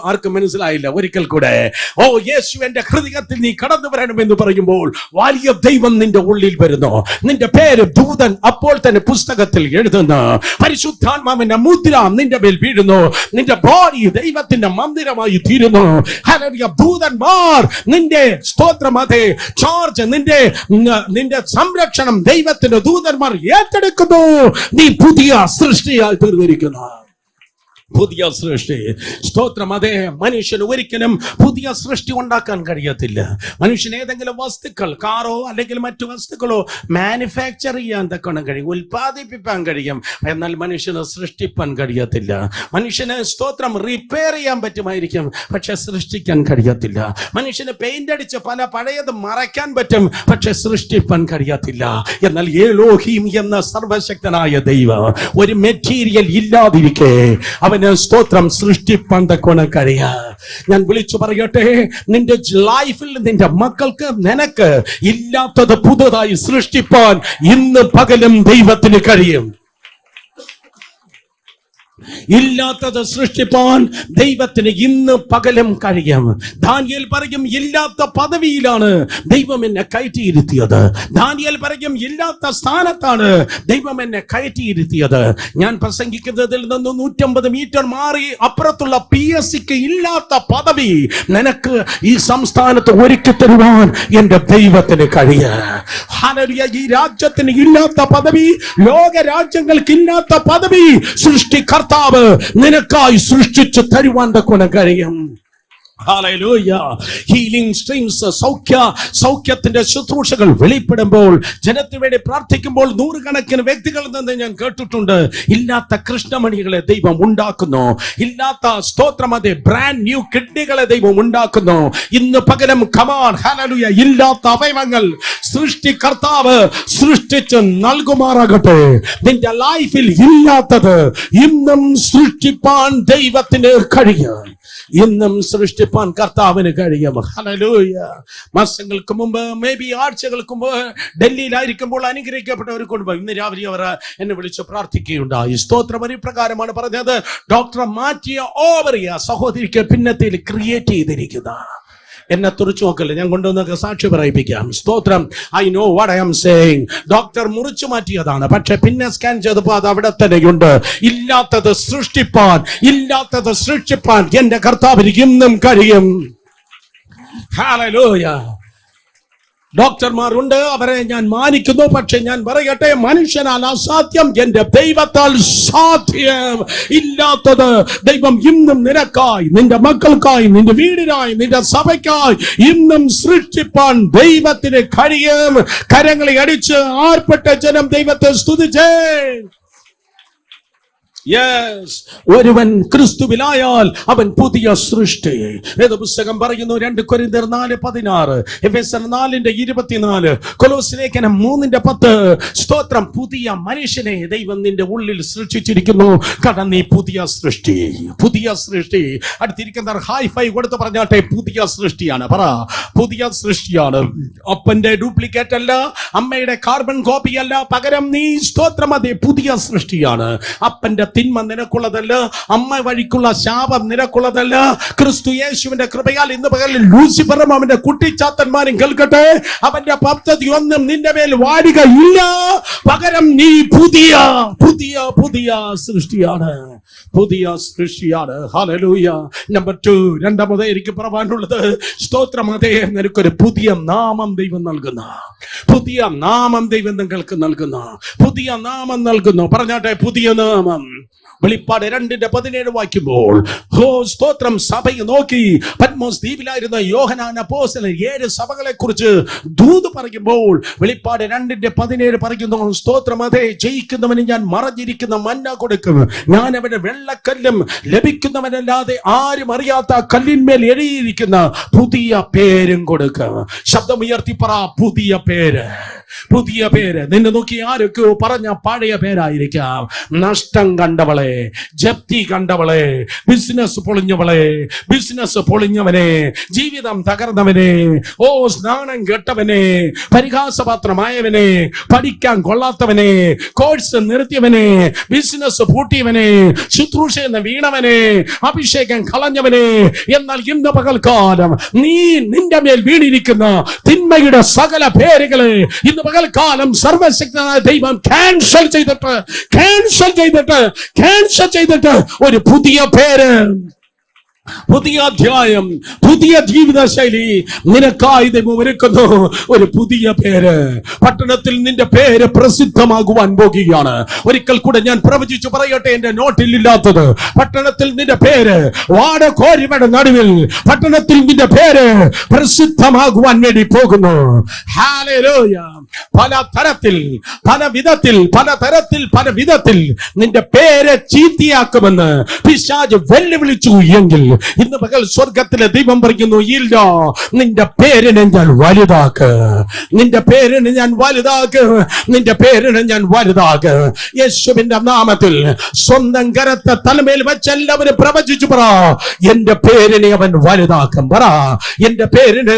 ആർക്കും മനസ്സിലായില്ല? ഒരിക്കൽ കൂടെ. ഓ യേശു, എന്റെ ഹൃദയത്തിൽ നീ കടന്നു വരണമെന്ന് പറയുമ്പോൾ വലിയ ദൈവം നിന്റെ ഉള്ളിൽ വരുന്നു. നിന്റെ പേര് ദൂതൻ അപ്പോൾ തന്നെ പുസ്തകത്തിൽ എഴുതുന്നു. പരിശുദ്ധാത്മാവിന്റെ മുദ്ര നിന്റെ മേൽ വീഴുന്നു. നിന്റെ ബോഡി ദൈവത്തിന്റെ മന്ദിരമായി തീരുന്നു. ഹല്ലേലൂയ. ദൂതന്മാർ നിന്റെ, സ്തോത്രം, അതേ ചാർജ്, നിന്റെ സംരക്ഷണം ദൈവത്തിന്റെ ദൂതന്മാർ ഏറ്റെടുക്കുന്നു. നീ പുതിയ സൃഷ്ടിയായി തീർന്നിരിക്കുന്നു. പുതിയ സൃഷ്ടി. സ്തോത്രം. അതെ, മനുഷ്യന് ഒരിക്കലും പുതിയ സൃഷ്ടി ഉണ്ടാക്കാൻ കഴിയത്തില്ല. മനുഷ്യന് ഏതെങ്കിലും വസ്തുക്കൾ, കാറോ അല്ലെങ്കിൽ മറ്റു വസ്തുക്കളോ മാനുഫാക്ചർ ചെയ്യാൻ തക്കണം കഴിയും, ഉൽപ്പാദിപ്പിക്കാൻ കഴിയും. എന്നാൽ മനുഷ്യന് സൃഷ്ടിപ്പാൻ കഴിയത്തില്ല. മനുഷ്യന്, സ്തോത്രം, റിപ്പയർ ചെയ്യാൻ പറ്റുമായിരിക്കും, പക്ഷെ സൃഷ്ടിക്കാൻ കഴിയത്തില്ല. മനുഷ്യന് പെയിന്റ് അടിച്ച് പല പഴയത് മറയ്ക്കാൻ പറ്റും, പക്ഷെ സൃഷ്ടിപ്പാൻ കഴിയത്തില്ല. എന്നാൽ എലോഹീം എന്ന സർവശക്തനായ ദൈവം ഒരു മെറ്റീരിയൽ ഇല്ലാതിരിക്കെ അവന്, സ്തോത്രം, സൃഷ്ടിപ്പാൻ തക്കോണം കഴിയാ. ഞാൻ വിളിച്ചു പറയട്ടെ, നിന്റെ ലൈഫിൽ നിന്റെ മക്കൾക്ക്, നിനക്ക് ഇല്ലാത്തത് പുതുതായി സൃഷ്ടിപ്പാൻ ഇന്ന് പകലും ദൈവത്തിന് കഴിയും. ഇല്ലാത്തത് സൃഷ്ടിപ്പാൻ ദൈവത്തിന് ഇന്ന് പകലും കഴിയും. ദാനിയേൽ പറയും, ഇല്ലാത്ത പദവിയിലാണ് ദൈവം എന്നെ കയറ്റിയിരുത്തിയത്. ദാനിയേൽ പറയും, ഇല്ലാത്ത സ്ഥാനത്താണ് ദൈവം എന്നെ കയറ്റിയിരുത്തിയത്. ഞാൻ പ്രസംഗിക്കുന്നതിൽ നിന്ന് 150 മീറ്റർ മാറി അപ്പുറത്തുള്ള PSCക്ക് ഇല്ലാത്ത പദവി നിനക്ക് ഈ സംസ്ഥാനത്ത് ഒരുക്കി തരുവാൻ എന്റെ ദൈവത്തിന് കഴിയും. ഹല്ലേലൂയ. ഈ രാജ്യത്തിന് ഇല്ലാത്ത പദവി, ലോക രാജ്യങ്ങൾക്ക് ഇല്ലാത്ത പദവി സൃഷ്ടികർത്താവ് നിനക്കായി സൃഷ്ടിച്ചു തരുവാൻ തക്കോണം കഴിയും. ഹല്ലേലൂയ. ഹീലിംഗ് സ്ട്രീംസ്, സൗഖ്യത്തിന്റെ ശുശ്രൂഷകൾ വെളിപ്പെടുമ്പോൾ, ജനത്തിന് വേണ്ടി പ്രാർത്ഥിക്കുമ്പോൾ നൂറുകണക്കിന് വ്യക്തികളിൽ നിന്ന് ഞാൻ കേട്ടിട്ടുണ്ട്, ഇല്ലാത്ത കൃഷ്ണമണികളെ ദൈവം ഉണ്ടാക്കുന്നു, ഇല്ലാത്ത സ്തോത്രം അതെ ബ്രാൻഡ് ന്യൂ കിഡ്നികളെ ദൈവം ഉണ്ടാക്കുന്നു. ഇന്ന് പകരം കമാൻ ഹല്ലേലൂയ, ഇല്ലാത്ത അവയവങ്ങൾ സൃഷ്ടികർത്താവ് സൃഷ്ടിച്ച് നൽകുമാറാകട്ടെ. നിന്റെ ലൈഫിൽ ഇല്ലാത്തത് ഇന്നും സൃഷ്ടിപ്പാൻ ദൈവത്തിന് കഴിയും. ഇന്നും സൃഷ്ടിപ്പാൻ കർത്താവിന് കഴിയും. ഹല്ലേലൂയ. മാസങ്ങൾക്ക് മുമ്പ്, മേ ബി ആഴ്ചകൾക്ക് മുമ്പ് ഡൽഹിയിലായിരിക്കുമ്പോൾ അനുഗ്രഹിക്കപ്പെട്ട ഒരു കുടുംബം ഇന്ന് രാവിലെ അവർ എന്നെ വിളിച്ച് പ്രാർത്ഥിക്കുകയുണ്ടായി. സ്തോത്രം ഇപ്രകാരമാണ് പറഞ്ഞത്, ഡോക്ടർ മാറ്റിയ ഓവറിയ സഹോദരിക്ക് ഭിന്നത്തിൽ ക്രിയേറ്റ് ചെയ്തിരിക്കുന്ന. എന്നെ തുറച്ചു നോക്കല്ലേ, ഞാൻ കൊണ്ടുവന്നൊക്കെ സാക്ഷി പറയിപ്പിക്കാം. സ്തോത്രം. I know what I am saying. Doctor മുറിച്ചു മാറ്റിയതാണ്, പക്ഷെ പിന്നെ സ്കാൻ ചെയ്തപ്പോൾ അത് അവിടെ തന്നെയുണ്ട്. ഇല്ലാത്തത് സൃഷ്ടിപ്പാൻ എന്റെ കർത്താവിന് ഇന്നും കഴിയും. ഹല്ലേലൂയ. ഡോക്ടർമാരുണ്ട്, അവരെ ഞാൻ മാനിക്കുന്നു. പക്ഷെ ഞാൻ പറയട്ടെ, മനുഷ്യനാൽ അസാധ്യം, എന്റെ ദൈവത്താൽ സാധ്യം. ഇല്ലാത്തത് ദൈവം ഇന്നും നിനക്കായി, നിന്റെ മക്കൾക്കായി, നിന്റെ വീടിനായി, നിന്റെ സഭയ്ക്കായി ഇന്നും സൃഷ്ടിപ്പാൻ ദൈവത്തിന് കഴിയും. കരങ്ങളെ അടിച്ച് ആർപ്പെട്ട ജനം ദൈവത്തെ സ്തുതിച്ചേ. യെസ്, ഒരുവൻ ക്രിസ്തുവിലായാൽ അവൻ പുതിയ സൃഷ്ടി. പുസ്തകം പറയുന്നു 2 കൊരിന്ത്യർ 4:16, എഫെസ്യർ 4:24, കൊലോസ്യ ലേഖനം 3:10. സ്തോത്രം. പുതിയ മനുഷ്യനെ ദൈവം നിന്റെ ഉള്ളിൽ സൃഷ്ടിച്ചിരിക്കുന്നു. കാരണം നീ പുതിയ സൃഷ്ടി. അടുത്തിരിക്കുന്നവർ ഹായ് ഫൈ കൊടുത്ത് പറഞ്ഞാട്ടെ, പുതിയ സൃഷ്ടിയാണ്. പറ, പുതിയ സൃഷ്ടിയാണ്. അപ്പന്റെ ഡ്യൂപ്ലിക്കേറ്റ് അല്ല, അമ്മയുടെ കാർബൺ കോപ്പി അല്ല, പകരം നീ സ്തോത്രം അതെ പുതിയ സൃഷ്ടിയാണ്. അപ്പന്റെ തിന്മ നിനക്കുള്ളതല്ല, അമ്മ വഴിക്കുള്ള ശാപം നിനക്കുള്ളതല്ല. ക്രിസ്തു യേശുവിന്റെ കൃപയാൽ ഇന്ന് പകലിൽ ലൂസിഫറും അവന്റെ കുട്ടിച്ചാത്തന്മാരും കേൾക്കട്ടെ, അവന്റെ പദ്ധതി ഒന്നും നിന്റെ മേൽ വാഴുകയില്ല. പകരം നീ പുതിയ സൃഷ്ടിയാണ്. ഹല്ലേലൂയ. നമ്പർ 2, രണ്ടാമത് എനിക്ക് പറയാനുള്ളത്, സ്തോത്രം അതേ നിനക്കൊരു പുതിയ നാമം ദൈവം നൽകുന്ന, പുതിയ നാമം ദൈവം നിങ്ങൾക്ക് നൽകുന്ന, പുതിയ നാമം നൽകുന്നു. പറഞ്ഞാട്ടെ, പുതിയ നാമം. വെളിപ്പാട് 2:17 വായിക്കുമ്പോൾ, സ്തോത്രം, സഭയെ നോക്കി പത്മോസ് ദ്വീപിലായിരുന്ന യോഹന്നാൻ അപ്പോസ്തലൻ 7 സഭകളെ കുറിച്ച് ദൂത് പറയുമ്പോൾ വെളിപ്പാട് 2:17 പറയുന്നു, സ്തോത്രം അതെ, ജയിക്കുന്നവന് ഞാൻ മറഞ്ഞിരിക്കുന്ന മന്ന കൊടുക്കും, ഞാൻ അവന്റെ വെള്ളക്കല്ലും ലഭിക്കുന്നവനല്ലാതെ ആരും അറിയാത്ത കല്ലിന്മേൽ എഴുതിയിരിക്കുന്ന പുതിയ പേരും കൊടുക്കും. ശബ്ദമുയർത്തി പറ, പുതിയ പേര്. നിന്നെ നോക്കി ആരൊക്കെയോ പറഞ്ഞ പഴയ പേരായിരിക്കാം. നഷ്ടം കണ്ടവളെ, ജപ്തി കണ്ടവളെ, ബിസിനസ് പൊളിഞ്ഞവനെ, ജീവിതം തകർന്നവനെ, സ്നാനം കെട്ടവനെ, പരിഹാസപാത്രമായവനെ, പഠിക്കാൻ കൊള്ളാത്തവനെ, കോഴ്സ് നിർത്തിയവനെ, ബിസിനസ് പൂട്ടിയവനെ, ശുശ്രൂഷ എന്ന് വീണവനെ, അഭിഷേകം കളഞ്ഞവനെ. എന്നാൽ ഇന്ന് പകൽക്കാലം നിന്റെ മേൽ വീണിരിക്കുന്ന തിന്മയുടെ സകല പേരുകളെ ഇന്ന് പകൽക്കാലം സർവശക്തനായ ദൈവം ക്യാൻസൽ ചെയ്തിട്ട് ഒരു പുതിയ പേര്, പുതിയ അധ്യായം, പുതിയ ജീവിത ശൈലി നിനക്കായി ദൈവം ഒരുക്കുന്നു. ഒരു പുതിയ പേര്. പട്ടണത്തിൽ നിന്റെ പേര് പ്രസിദ്ധമാകുവാൻ പോകുകയാണ്. ഒരിക്കൽ കൂടെ ഞാൻ പ്രവചിച്ചു പറയട്ടെ, എന്റെ നോട്ടിൽ ഇല്ലാത്തത്. പട്ടണത്തിൽ നിന്റെ പേര്, വാടകോരിയുടെ നടുവിൽ പട്ടണത്തിൽ നിന്റെ പേര് പ്രസിദ്ധമാകുവാൻ വേണ്ടി പോകുന്നു. ഹല്ലേലൂയ. പല വിധത്തിൽ നിന്റെ പേര് ചീത്തയാക്കുമെന്ന് പിശാച് വെല്ലുവിളിച്ചു എങ്കിൽ ഇന്ന് പകൽ സ്വർഗത്തിലെ ദൈവം പറയുന്നു, ഇല്ല, നിന്റെ പേരിനെ ഞാൻ വലുതാക്ക്. യേശുവിന്റെ നാമത്തിൽ സ്വന്തം കരത്തെ തലമേൽ വെച്ച് എല്ലാവരും പ്രവചിച്ചു പറ, എന്റെ പേരിനെ അവൻ വലുതാക്കും. പറ, എന്റെ പേരിനെ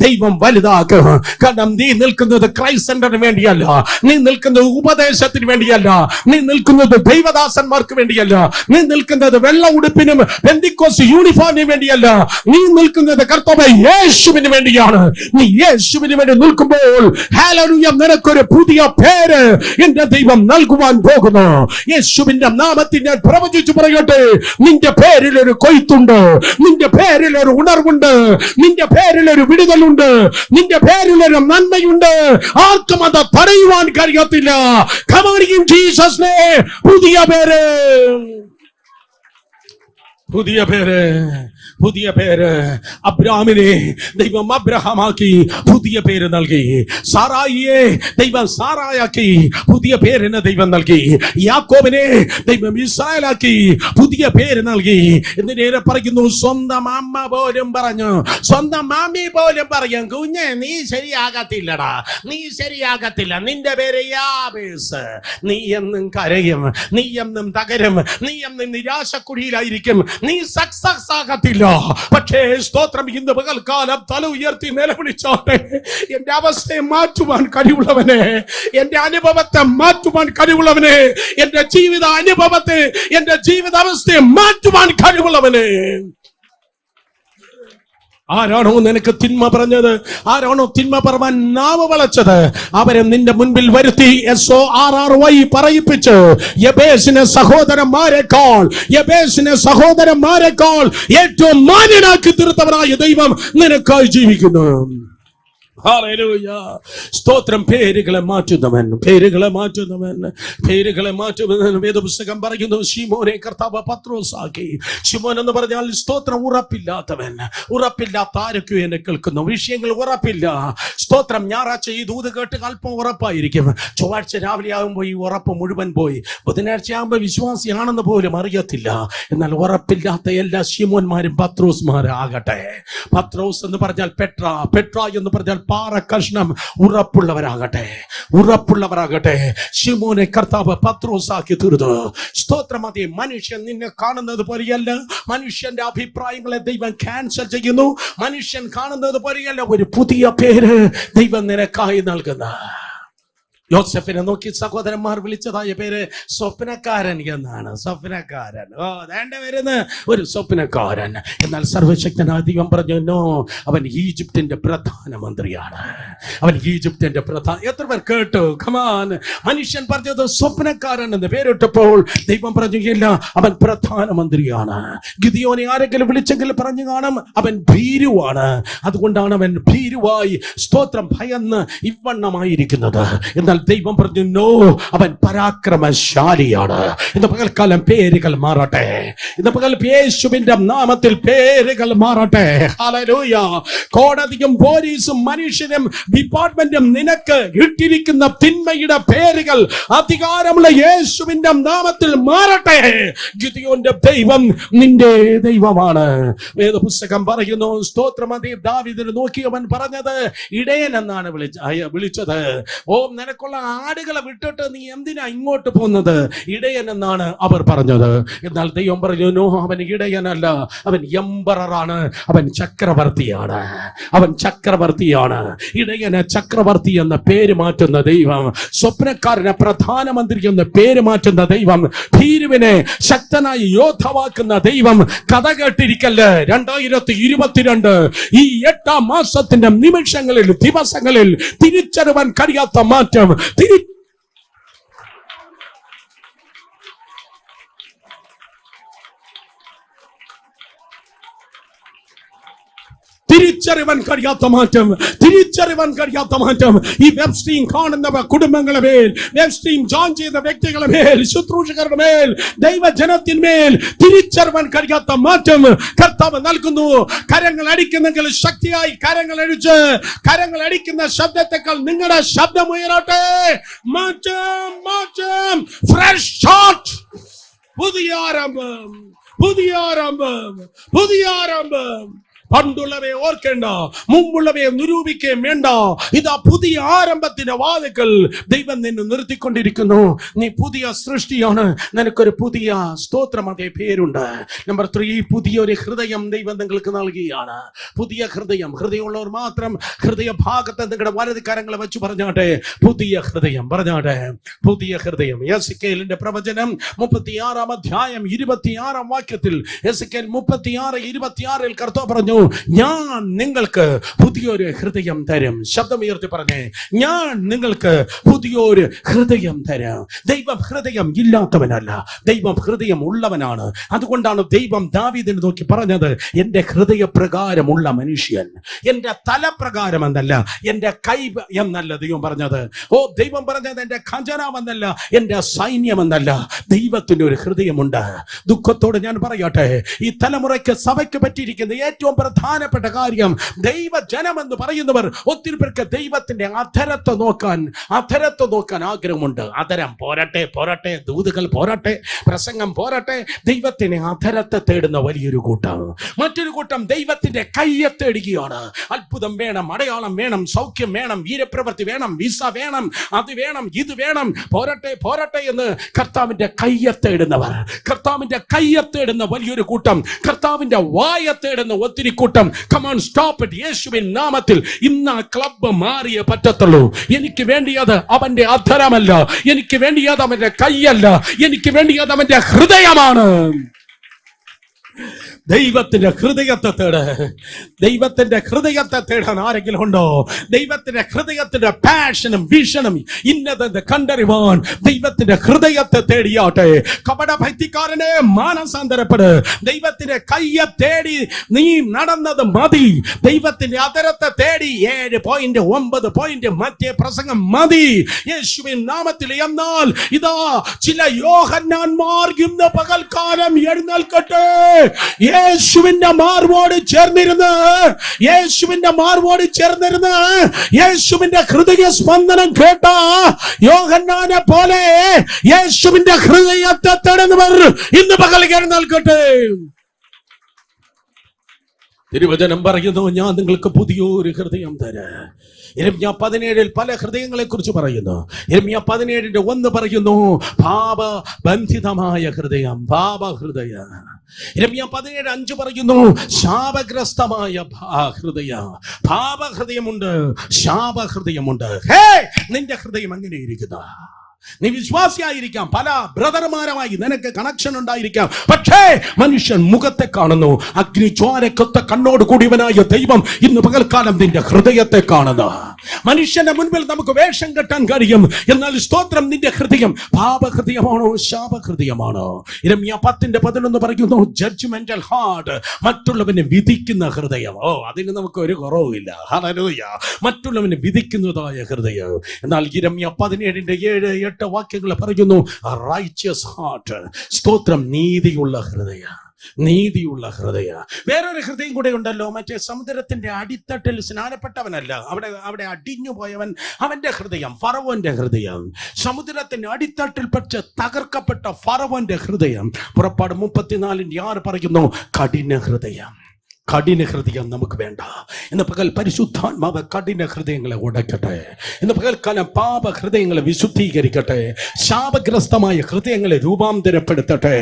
ദൈവം വലുതാക്കും. കാരണം നീ നിൽക്കുന്നത് ക്രൈസ്റ്റ് സെന്ററിന് വേണ്ടിയല്ല, നീ നിൽക്കുന്നത് ഉപദേശത്തിന് വേണ്ടിയല്ല, നീ നിൽക്കുന്നത് ദൈവദാസന്മാർക്ക് വേണ്ടിയല്ല, നീ നിൽക്കുന്നത് വെള്ള ഉടുപ്പിനും പെന്തിക്കോസ്ത് യൂണിഫോമിന് വേണ്ടിയല്ല, നീ നിൽക്കുന്നത് കർത്താവേ യേശുവിന് വേണ്ടിയാണ്. നീ യേശുവിന് വേണ്ടി നിൽക്കുമ്പോൾ ഹല്ലേലൂയ, നിനക്കൊരു പുതിയ പേര് എന്റെ ദൈവം നൽകുവാൻ പോകുന്നു. യേശുവിന്റെ നാമത്തിൽ ഞാൻ പ്രവചിച്ചു പറയട്ടെ, നിന്റെ പേരിൽ ഒരു കൊയ്ത്തുണ്ട്, നിന്റെ പേരിൽ ഒരു ഉണർവുണ്ട്, നിന്റെ പേരിൽ ഒരു വിടുതലുണ്ട്, നിന്റെ പേരിൽ ഒരു നന്മയുണ്ട്. ആർക്കും അത് തടയുവാൻ കഴിയത്തില്ല. Come on in Jesus' name. പുതിയ പേര്. പുതിയ പേര്. അബ്രാമിനെ ദൈവം അബ്രഹാമാക്കി പുതിയ പേര് നൽകി. സാറായിയെ ദൈവം സാറായാക്കി പുതിയ പേരിന് ദൈവം നൽകി. യാക്കോബിനെ ദൈവം ഇസ്രായേലാക്കി പുതിയ പേര് നൽകി. എന്തിനേറെ പറയുന്നു, സ്വന്തം അമ്മ പോലും പറഞ്ഞു, സ്വന്തം മാമി പോലും പറയും, കുഞ്ഞെ നീ ശരിയാകത്തില്ലടാ, നീ ശരിയാകത്തില്ല, നിന്റെ പേര് യാബേസ്. നീ എന്നും കരയും, നീ എന്നും തകരും, നീ എന്നും നിരാശക്കുഴിയിലായിരിക്കും, നീ സക്സസ് ആകത്തില്ല. പക്ഷേ സ്തോത്രം, ഇന്ന് പകൽക്കാലം തല ഉയർത്തി നിലവിളിച്ചോട്ടെ, എന്റെ അവസ്ഥയെ മാറ്റുവാൻ കഴിവുള്ളവനെ, എന്റെ അനുഭവത്തെ മാറ്റുവാൻ കഴിവുള്ളവനെ, എന്റെ ജീവിത അനുഭവത്തെ, എന്റെ ജീവിതാവസ്ഥയെ മാറ്റുവാൻ കഴിവുള്ളവനെ. ആരാണോ നിനക്ക് തിന്മ പറഞ്ഞത്, ആരാണോ തിന്മ പറവാൻ നാവ് വളച്ചത്, അവരെ നിന്റെ മുൻപിൽ വരുത്തി SORRY പറയിപ്പിച്ച് യബേസിനെ സഹോദരന്മാരെക്കാൾ ഏറ്റവും മാന്യനാക്കി തീർത്തവനായ ദൈവം നിനക്കായി ജീവിക്കുന്നു. ഹല്ലേലൂയ. സ്തോത്രം. പേരുകളെ മാറ്റുന്നവൻ, പേരുകളെ മാറ്റുന്നവൻ, പേരുകളെ മാറ്റുന്നവൻ. വേദപുസ്തകം പറയുന്നു, ശിമോനെ കർത്താവ് പത്രോസാക്കി. ശിമോൻ എന്ന് പറഞ്ഞാൽ സ്തോത്രം ഉറപ്പില്ലാത്തവൻ. ഉറപ്പില്ലാത്ത ആരൊക്കെ എന്നെ കേൾക്കുന്നു, വിഷയങ്ങൾ ഉറപ്പില്ല. സ്തോത്രം. ഞായറാഴ്ച ഈ ദൂത് കേട്ട് അല്പം ഉറപ്പായിരിക്കും, ചൊവ്വാഴ്ച രാവിലെ ആകുമ്പോൾ ഈ ഉറപ്പ് മുഴുവൻ പോയി, ബുധനാഴ്ച ആകുമ്പോൾ വിശ്വാസിയാണെന്ന് പോലും അറിയത്തില്ല. എന്നാൽ ഉറപ്പില്ലാത്ത എല്ലാ ശിമോന്മാരും പത്രോസ്മാരാകട്ടെ. പത്രോസ് എന്ന് പറഞ്ഞാൽ പെട്ര, പെട്ര എന്ന് പറഞ്ഞാൽ പാറ കഷ്ണം. ഉറപ്പുള്ളവരാകട്ടെ, ഉറപ്പുള്ളവരാകട്ടെ. ശിമോനെ കർത്താവ് പത്രോസാക്കി തീർന്നു. സ്തോത്രം. അതേ, മനുഷ്യൻ നിന്നെ കാണുന്നത് പോലെയല്ല, മനുഷ്യന്റെ അഭിപ്രായങ്ങളെ ദൈവം ക്യാൻസൽ ചെയ്യുന്നു. മനുഷ്യൻ കാണുന്നത് പോലെയല്ല, ഒരു പുതിയ പേര് ദൈവം നിനക്കായി നൽകുന്ന. യോസെഫിനെ നോക്കി സഹോദരന്മാർ വിളിച്ചതായ പേര് സ്വപ്നക്കാരൻ എന്നാണ്. സ്വപ്നക്കാരൻ. വേണ്ട വരുന്ന ഒരു സ്വപ്നക്കാരൻ. എന്നാൽ സർവശക്തനായ ദൈവം പറഞ്ഞു, നോ, അവൻ ഈജിപ്തിന്റെ പ്രധാനമന്ത്രിയാണ്. അവൻ ഈജിപ്തിന്റെ എത്ര പേർ കേട്ടു? കമാൻ. മനുഷ്യൻ പറഞ്ഞത് സ്വപ്നക്കാരൻ എന്ന് പേരിട്ടപ്പോൾ ദൈവം പറഞ്ഞു, ഇല്ല, അവൻ പ്രധാനമന്ത്രിയാണ്. ഗിദിയോനെ ആരെങ്കിലും വിളിച്ചെങ്കിൽ പറഞ്ഞു കാണും, അവൻ ഭീരുവാണ്. അതുകൊണ്ടാണ് അവൻ ഭീരുവായി, സ്തോത്രം, ഭയന്ന് ഇവണ്ണമായിരിക്കുന്നത്. എന്നാൽ ദൈവം പറഞ്ഞു, നോ, അവൻ പരാക്രമശാലിയാണ്. ഇന്ന് പകൽക്കാലം പേരുകൾ മാറട്ടെ. ഇന്ന് പകൽ യേശുവിന്റെ നാമത്തിൽ പേരുകൾ മാറട്ടെ. ഹല്ലേലൂയ. കോടതിയും പോലീസും മനുഷ്യരും ഡിപ്പാർട്ട്മെന്റും നിനക്ക് ഇട്ടിരിക്കുന്ന തിന്മയുടെ പേരുകൾ അധികാരമുള്ള യേശുവിന്റെ നാമത്തിൽ മാറട്ടെ. ഗിദിയോന്റെ ദൈവം നിന്റെ ദൈവമാണ്. വേദപുസ്തകം പറയുന്നു, സ്തോത്രം. അതേ, ദാവീദിനെ നോക്കി അവൻ പറഞ്ഞത് ഇടയൻ എന്നാണ് വിളിച്ചത്. ഓ, നിനക്കുള്ള ആടുകളെ വിട്ടിട്ട് നീ എന്തിനാ ഇങ്ങോട്ട് പോകുന്നത്? ഇടയൻ എന്നാണ് അവർ പറഞ്ഞത്. എന്നാൽ ദൈവം പറഞ്ഞു, നോ, അവൻ ഇടയനല്ല, അവൻ എംപററാണ്, അവൻ ചക്രവർത്തിയാണ്. അവൻ ചക്രവർത്തിയാണ്. ഇടയനെ ചക്രവർത്തി എന്ന പേര് മാറ്റുന്ന ദൈവം, സ്വപ്നക്കാരനെ പ്രധാനമന്ത്രി എന്ന പേര് മാറ്റുന്ന ദൈവം, ഭീരുവിനെ ശക്തനായി യോദ്ധാവാക്കുന്ന ദൈവം. കഥ കേട്ടിരിക്കല്ലേ, 2022 ഈ 8-ാം മാസത്തിന്റെ നിമിഷങ്ങളിൽ, ദിവസങ്ങളിൽ തിരിച്ചറിവാൻ കഴിയാത്ത മാറ്റം, തിരിച്ചറിവാൻ കഴിയാത്ത മാറ്റം, തിരിച്ചറിവാൻ കഴിയാത്ത മാറ്റം. ഈ വെബ് സ്ട്രീം കാണുന്ന കുടുംബങ്ങളെ മേൽ, വെബ് സ്ട്രീം ജോയിൻ ചെയ്ത വ്യക്തികളെ മേൽ, ശുശ്രൂഷകരുടെ മേൽ, ദൈവജനത്തിന്മേൽ തിരിച്ചറിവാൻ കഴിയാത്ത മാറ്റം കർത്താവ് നൽകുന്നു. കരങ്ങൾ അടിക്കുന്നെങ്കിൽ ശക്തിയായി കരങ്ങൾ അടിച്ച്, കരങ്ങൾ അടിക്കുന്ന ശബ്ദത്തെക്കാൾ നിങ്ങളുടെ ശബ്ദം ഉയരട്ടെ. മാറ്റം, മാറ്റം, ഫ്രഷ് ഷോട്ട്, പുതിയ ആരംഭം, പുതിയ ആരംഭം, പുതിയ ആരംഭം. പണ്ടുള്ളവയെ ഓർക്കേണ്ട, മുമ്പുള്ളവയെ നിരൂപിക്കുകയും വേണ്ട. ഇതാ പുതിയ ആരംഭത്തിന്റെ വാതിൽക്കൽ ദൈവം നിന്നെ നിർത്തിക്കൊണ്ടിരിക്കുന്നു. നീ പുതിയ സൃഷ്ടിയാണ്. നിനക്കൊരു പുതിയ, സ്തോത്രം, അതേ, പേരുണ്ട്. നമ്പർ 3, പുതിയൊരു ഹൃദയം ദൈവം നിങ്ങൾക്ക് നൽകിയാണ്. പുതിയ ഹൃദയം. ഹൃദയമുള്ളവർ മാത്രം ഹൃദയ ഭാഗത്ത് നിങ്ങളുടെ വലത് കരങ്ങളെ വെച്ച് പറഞ്ഞാട്ടെ, പുതിയ ഹൃദയം. പറഞ്ഞാട്ടെ, പുതിയ ഹൃദയം. യെസെക്കേലിന്റെ പ്രവചനം 36-ാം അധ്യായം 26-ാം വാക്യത്തിൽ, യെസെക്കേൽ 36:26 കർത്താവ് പറഞ്ഞു, ഞാൻ നിങ്ങൾക്ക് പുതിയൊരു ഹൃദയം തരും. ശബ്ദമുയർത്തി പറഞ്ഞേ, ഞാൻ നിങ്ങൾക്ക് പുതിയൊരു ഹൃദയം തരാം. ദൈവം ഹൃദയം ഇല്ലാത്തവനല്ല, ദൈവം ഹൃദയം ഉള്ളവനാണ്. അതുകൊണ്ടാണ് ദൈവം ദാവീദിനെ നോക്കി പറഞ്ഞത്, എന്റെ ഹൃദയപ്രകാരമുള്ള മനുഷ്യൻ, എന്റെ തലപ്രകാരം എന്നല്ല, എന്റെ കൈ എന്നല്ല ദൈവം പറഞ്ഞത്. ദൈവം പറഞ്ഞത് എന്റെ ഖജനാവ് എന്നല്ല, എന്റെ സൈന്യം എന്നല്ല. ദൈവത്തിന്റെ ഒരു ഹൃദയമുണ്ട്. ദുഃഖത്തോടെ ഞാൻ പറയട്ടെ, ഈ തലമുറയ്ക്ക് സഭയ്ക്ക് പറ്റിയിരിക്കുന്ന ഏറ്റവും പ്രധാനപ്പെട്ട കാര്യം, ദൈവജനം എന്ന് പറയുന്നവർ ഒത്തിരി പേർക്ക് ദൈവത്തിന്റെ അധരത്തെ നോക്കാൻ ആഗ്രഹമുണ്ട്. അധരം പോരട്ടെ, ദൂതുകൾ പോരട്ടെ, പ്രസംഗം പോരട്ടെ, ദൈവത്തിന് അധരത്തെ തേടുന്ന വലിയൊരു കൂട്ടം. മറ്റൊരു കൂട്ടം ദൈവത്തിന്റെ കയ്യെ തേടുകയാണ്. അത്ഭുതം വേണം, അടയാളം വേണം, സൗഖ്യം വേണം, വീരപ്രവൃത്തി വേണം, വിസ വേണം, അത് വേണം, ഇത് വേണം, പോരട്ടെ എന്ന് കർത്താവിന്റെ കയ്യെ തേടുന്നവർ, കർത്താവിന്റെ കയ്യെ തേടുന്ന വലിയൊരു കൂട്ടം, കർത്താവിന്റെ വായെ തേടുന്ന ഒത്തിരി കൂട്ടം. Come on, stop it. യേശുവിൻ നാമത്തിൽ ഇന്ന് ക്ലബ്ബ് മാറിയേ പറ്റത്തുള്ളൂ. എനിക്ക് വേണ്ടിയത് അവന്റെ അധരമല്ല, എനിക്ക് വേണ്ടിയത് അവന്റെ കൈയല്ല, എനിക്ക് വേണ്ടിയത് അവന്റെ ഹൃദയമാണ്. ദൈവത്തിന്റെ ഹൃദയത്തെ തേട്. ദൈവത്തിന്റെ ഹൃദയത്തെ തേടാൻ ആരെങ്കിലും ഉണ്ടോ? ദൈവത്തിന്റെ ഹൃദയത്തിന്റെ പാഷനും വിഷനും ഇന്നതെന്ന് കണ്ടറിവാൻ ദൈവത്തിന്റെ ഹൃദയത്തെ തേടിയാട്ടെ. കപട ഭക്തിക്കാരനെ മാനസാന്തരപ്പെട്. ദൈവത്തിന്റെ കയ്യെ തേടി നീ നടന്നത് മതി. ദൈവത്തിന്റെ അതരത്തെ തേടി 7.9 മറ്റേ പ്രസംഗം മതി യേശുവിൻ നാമത്തിൽ. എന്നാൽ ഇതാ ചില യോഹന്നാന്മാർ ഇന്ന് പകൽക്കാലം എഴുന്നേൽക്കട്ടെ. യേശുവിന്റെ മാർവോട് ചേർന്നിരുന്ന് യേശുവിന്റെ ഹൃദയ സ്പന്ദനം കേട്ട യോഹന്നാനെ പോലെ യേശുവിന്റെ ഹൃദയത്തെ തേടുന്നവർ ഇന്ന് പകൽ എഴുന്നേൽക്കട്ടെ. തിരുവചനം പറയുന്നു, ഞാൻ നിങ്ങൾക്ക് പുതിയൊരു ഹൃദയം തരാം. യിരെമ്യാ 17 പല ഹൃദയങ്ങളെ കുറിച്ച് പറയുന്നു. യിരെമ്യാ 17:1 പറയുന്നു, പാപബന്ധിതമായ ഹൃദയം, പാപഹൃദയം. യിരെമ്യാ 17:5 പറയുന്നു, ശാപഗ്രസ്തമായ ഹൃദയം. പാപഹൃദയമുണ്ട്, ശാപഹൃദയമുണ്ട്. നിന്റെ ഹൃദയം എങ്ങനെ ഇരിക്കുന്നു? നീ വിശ്വാസിയായിരിക്കാം, പല ബ്രദർമാരുമായി നിനക്ക് കണക്ഷൻ ഉണ്ടായിരിക്കാം, പക്ഷേ മനുഷ്യൻ മുഖത്തെ കാണുന്നു. അഗ്നിജ്വാലക്കൊത്ത കണ്ണോട് കൂടിയവനായ ദൈവം ഇന്ന് പകൽക്കാലം നിന്റെ ഹൃദയത്തെ കാണുന്നു. മനുഷ്യന്റെ മുൻപിൽ നമുക്ക് വേഷം കെട്ടാൻ കഴിയും, എന്നാൽ സ്തോത്രം, നിന്റെ ഹൃദയം പാപഹൃദയമാണോ ശാപഹൃദയമാണോ? യിരെമ്യാ 10:11 പറയുന്നു, ജഡ്ജ്മെന്റൽ ഹാർട്ട്, മറ്റുള്ളവനെ വിധിക്കുന്ന ഹൃദയം. അതിന് നമുക്ക് ഒരു കുറവുമില്ല. ഹല്ലേലൂയ. മറ്റുള്ളവനെ വിധിക്കുന്നതായ ഹൃദയം. എന്നാൽ യിരെമ്യാ 17:7-8 വാക്യങ്ങൾ പറയുന്നു, റൈച്ചസ് ഹാർട്ട്, സ്തോത്രം, നീതിയുള്ള ഹൃദയം. വേറൊരു ഹൃദയം കൂടെ ഉണ്ടല്ലോ, മറ്റേ സമുദ്രത്തിന്റെ അടിത്തട്ടിൽ സ്നാനപ്പെട്ടവനല്ല, അവിടെ അടിഞ്ഞു പോയവൻ, അവന്റെ ഹൃദയം, ഫറവോന്റെ ഹൃദയം. സമുദ്രത്തിന്റെ അടിത്തട്ടിൽ പെട്ട് തകർക്കപ്പെട്ട ഫറവോന്റെ ഹൃദയം. പുറപ്പാട് 34:6 പറയുന്നു, കഠിന ഹൃദയം നമുക്ക് വേണ്ട. ഇന്ന് പകൽ പരിശുദ്ധാത്മാവ് കഠിന ഹൃദയങ്ങളെ ഉടയ്ക്കട്ടെ. ഇന്ന് പകൽക്കാലം പാപ ഹൃദയങ്ങളെ വിശുദ്ധീകരിക്കട്ടെ. ശാപഗ്രസ്തമായ ഹൃദയങ്ങളെ രൂപാന്തരപ്പെടുത്തട്ടെ.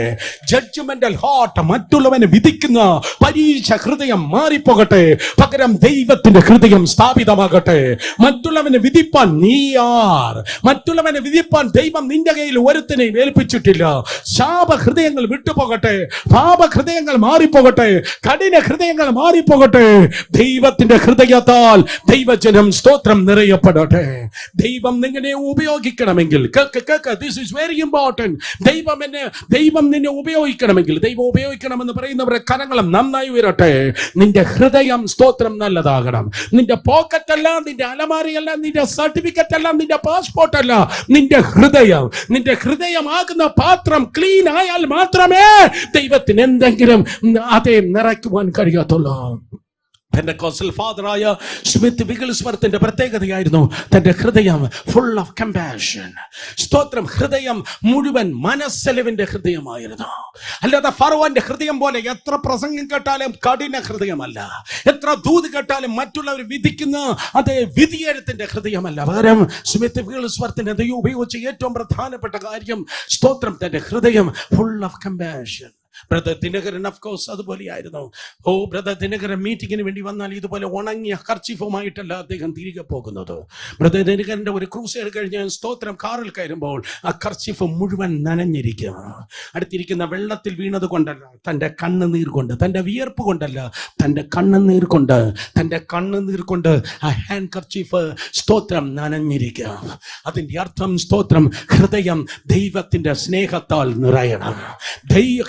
ജഡ്ജ്മെന്റൽ ഹാർട്ട്, മറ്റുള്ളവനെ വിധിക്കുന്ന പരീക്ഷ ഹൃദയം മാറിപ്പോകട്ടെ. പകരം ദൈവത്തിന്റെ ഹൃദയം സ്ഥാപിതമാകട്ടെ. മറ്റുള്ളവനെ വിധിപ്പാൻ മറ്റുള്ളവനെ വിധിപ്പാൻ ദൈവം നിന്റെ കയ്യിൽ ഒരുത്തിനെയും ഏൽപ്പിച്ചിട്ടില്ല. ശാപഹൃദയങ്ങൾ വിട്ടുപോകട്ടെ, പാപഹൃദയങ്ങൾ മാറിപ്പോകട്ടെ, കഠിന ഹൃദയങ്ങൾ മാറിപ്പോകട്ടെ. ദൈവത്തിന്റെ ഹൃദയത്താൽ ദൈവജനം സ്തോത്രം നിറയപ്പെടട്ടെ. ദൈവം നിന്നെ ഉപയോഗിക്കണമെങ്കിൽ, this is very important. ദൈവം നിന്നെ ഉപയോഗിക്കണമെങ്കിൽ, ദൈവം ഉപയോഗിക്കണമെന്ന് പറയുന്നവരെ കരങ്ങളും നന്നായി ഉയരട്ടെ. നിന്റെ ഹൃദയം സ്തോത്രം നല്ലതാകണം. നിന്റെ പോക്കറ്റ് അല്ല, നിന്റെ അലമാരയല്ല, നിന്റെ സർട്ടിഫിക്കറ്റ് അല്ല, നിന്റെ പാസ്പോർട്ട് അല്ല, നിന്റെ ഹൃദയമാകുന്ന പാത്രം ക്ലീൻ ആയാൽ മാത്രമേ ദൈവത്തിന് എന്തെങ്കിലും അതേ നിറയ്ക്കുവാൻ കഴിയത്തുള്ളൂ. പെന്തക്കോസ്റ്റൽ ഫാദറായ സ്മിത്ത് വിഗിൽസ്വർത്തിന്റെ പ്രത്യേകതയായിരുന്നു തന്റെ ഹൃദയം ഫുൾ ഓഫ് കമ്പാഷൻ. സ്തോത്രം, ഹൃദയം മുഴുവൻ മനസ്സലിവിന്റെ ഹൃദയമായിരുന്നു. അല്ലാതെ ഫറവോന്റെ ഹൃദയം പോലെ എത്ര പ്രസംഗം കേട്ടാലും കഠിന ഹൃദയമല്ല, എത്ര ദൂത് കേട്ടാലും മറ്റുള്ളവർ വിധിക്കുന്ന അതേ വിധിയെഴുത്തിന്റെ ഹൃദയമല്ല. പകരം സ്മിത്ത് വിഗിൽസ്വർത്തിന്റെ ദൈവം ഉപയോഗിച്ച ഏറ്റവും പ്രധാനപ്പെട്ട കാര്യം, സ്തോത്രം, തന്റെ ഹൃദയം full of compassion. Brother Dinakaran of course അതുപോലെയായിരുന്നു. ബ്രദർ ദിനകരൻ മീറ്റിങ്ങിന് വേണ്ടി വന്നാൽ ഇതുപോലെ ഉണങ്ങിയ കർച്ചിഫുമായിട്ടല്ല അദ്ദേഹം തിരികെ പോകുന്നത്. ബ്രദർ ദിനകരന്റെ ഒരു ക്രൂസൈഡ് കഴിഞ്ഞ് സ്തോത്രം കാറിൽ കയറുമ്പോൾ ആ കർച്ചിഫ് മുഴുവൻ നനഞ്ഞിരിക്കും. അടുത്തിരിക്കുന്ന വെള്ളത്തിൽ വീണത് കൊണ്ടല്ല, തൻ്റെ കണ്ണുനീർ കൊണ്ട്, തൻ്റെ വിയർപ്പ് കൊണ്ടല്ല, തൻ്റെ കണ്ണുനീർ കൊണ്ട് ആ ഹാൻഡ് കർച്ചിഫ് സ്തോത്രം നനഞ്ഞിരിക്കുക. അതിൻ്റെ അർത്ഥം സ്തോത്രം ഹൃദയം ദൈവത്തിന്റെ സ്നേഹത്താൽ നിറയണം.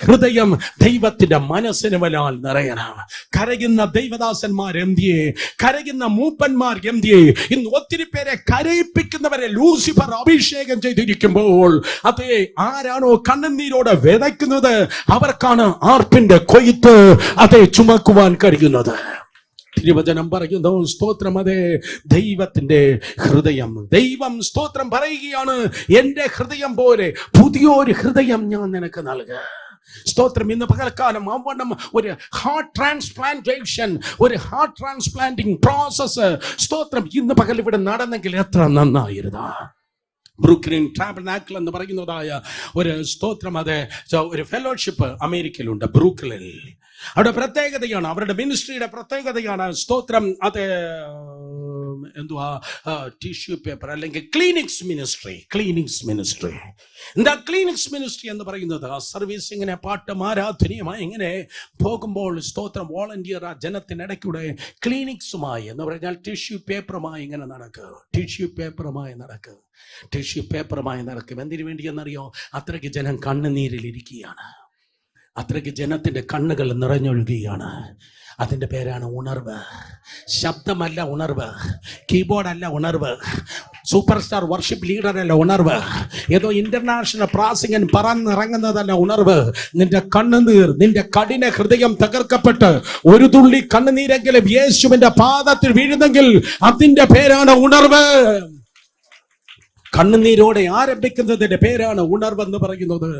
ഹൃദയം ദൈവത്തിന്റെ മനസ്സിനുവലാൽ നിറയണം. കരയുന്ന ദൈവദാസന്മാർ എന്തിയെ, കരയുന്ന മൂപ്പന്മാർ എന്തിയെ? ഇന്ന് ഒത്തിരി പേരെ കരയിപ്പിക്കുന്നവരെ ലൂസിഫർ അഭിഷേകം ചെയ്തിരിക്കുമ്പോൾ അതേ ആരാണോ കണ്ണുനീരോടെ വിതയ്ക്കുന്നത് അവർക്കാണ് ആർപ്പിന്റെ കൊയ്ത്ത് അതേ ചുമക്കുവാൻ കഴിയുന്നത്. തിരുവചനം പറയുന്നു സ്തോത്രം അതെ ദൈവത്തിന്റെ ഹൃദയം. ദൈവം സ്തോത്രം പറയുകയാണ്, എന്റെ ഹൃദയം പോലെ പുതിയൊരു ഹൃദയം ഞാൻ നിനക്ക് നൽകുക. സ്തോത്രം. ഇന്ന് പകൽക്കാലം അവണ്ണം ഒരു ഹാർട്ട് ട്രാൻസ്പ്ലാന്റേഷൻ, ഒരു ഹാർട്ട് ട്രാൻസ്പ്ലാന്റിംഗ് പ്രോസസ് സ്തോത്രം ഇന്ന് പകൽ ഇവിടെ നടന്നെങ്കിൽ എത്ര നന്നായിരുന്നു. ബ്രൂക്ലിൻ ടാബർനാക്കിൾ എന്ന് പറയുന്നതായ ഒരു സ്തോത്രം അത് ഒരു ഫെലോഷിപ്പ് അമേരിക്കയിലുണ്ട്. ബ്രൂക്ലിൻ അവിടെ പ്രത്യേകതയാണ്, അവരുടെ മിനിസ്ട്രിയുടെ പ്രത്യേകതയാണ് സ്തോത്രം അത് എന്തുവാ ടിഷ്യൂ പേപ്പർ അല്ലെങ്കിൽ ക്ലീനിക്സ് മിനിസ്ട്രി. എന്താ ക്ലീനിക്സ് മിനിസ്ട്രി എന്ന് പറയുന്നത്? ആ സർവീസ് ഇങ്ങനെ പാട്ടും ആരാധനയുമായി ഇങ്ങനെ പോകുമ്പോൾ സ്തോത്രം വോളണ്ടിയർ ആ ജനത്തിനിടയ്ക്കൂടെ ക്ലീനിക്സുമായി എന്ന് പറഞ്ഞാൽ ടിഷ്യൂ പേപ്പറുമായി ഇങ്ങനെ നടക്കുക. ടിഷ്യൂ പേപ്പറുമായി നടക്കും. എന്തിനു വേണ്ടി എന്നറിയോ? അത്രയ്ക്ക് ജനം കണ്ണുനീരിലിരിക്കുകയാണ്, അത്രയ്ക്ക് ജനത്തിന്റെ കണ്ണുകൾ നിറഞ്ഞൊഴുകുകയാണ്. അതിൻ്റെ പേരാണ് ഉണർവ്. ശബ്ദമല്ല ഉണർവ്, കീബോർഡല്ല ഉണർവ്, സൂപ്പർ സ്റ്റാർ വർഷിപ്പ് ലീഡറല്ല ഉണർവ്, ഏതോ ഇന്റർനാഷണൽ പ്രാസിംഗൻ പറന്നിറങ്ങുന്നതല്ല ഉണർവ്. നിന്റെ കണ്ണുനീർ, നിന്റെ കഠിന ഹൃദയം തകർക്കപ്പെട്ട് ഒരു തുള്ളി കണ്ണുനീരെങ്കിലും യേശുവിന്റെ പാദത്തിൽ വീഴുന്നെങ്കിൽ അതിന്റെ പേരാണ് ഉണർവ്. കണ്ണുനീരോടെ ആരംഭിക്കുന്നതിന്റെ പേരാണ് ഉണർവെന്ന് പറയുന്നത്.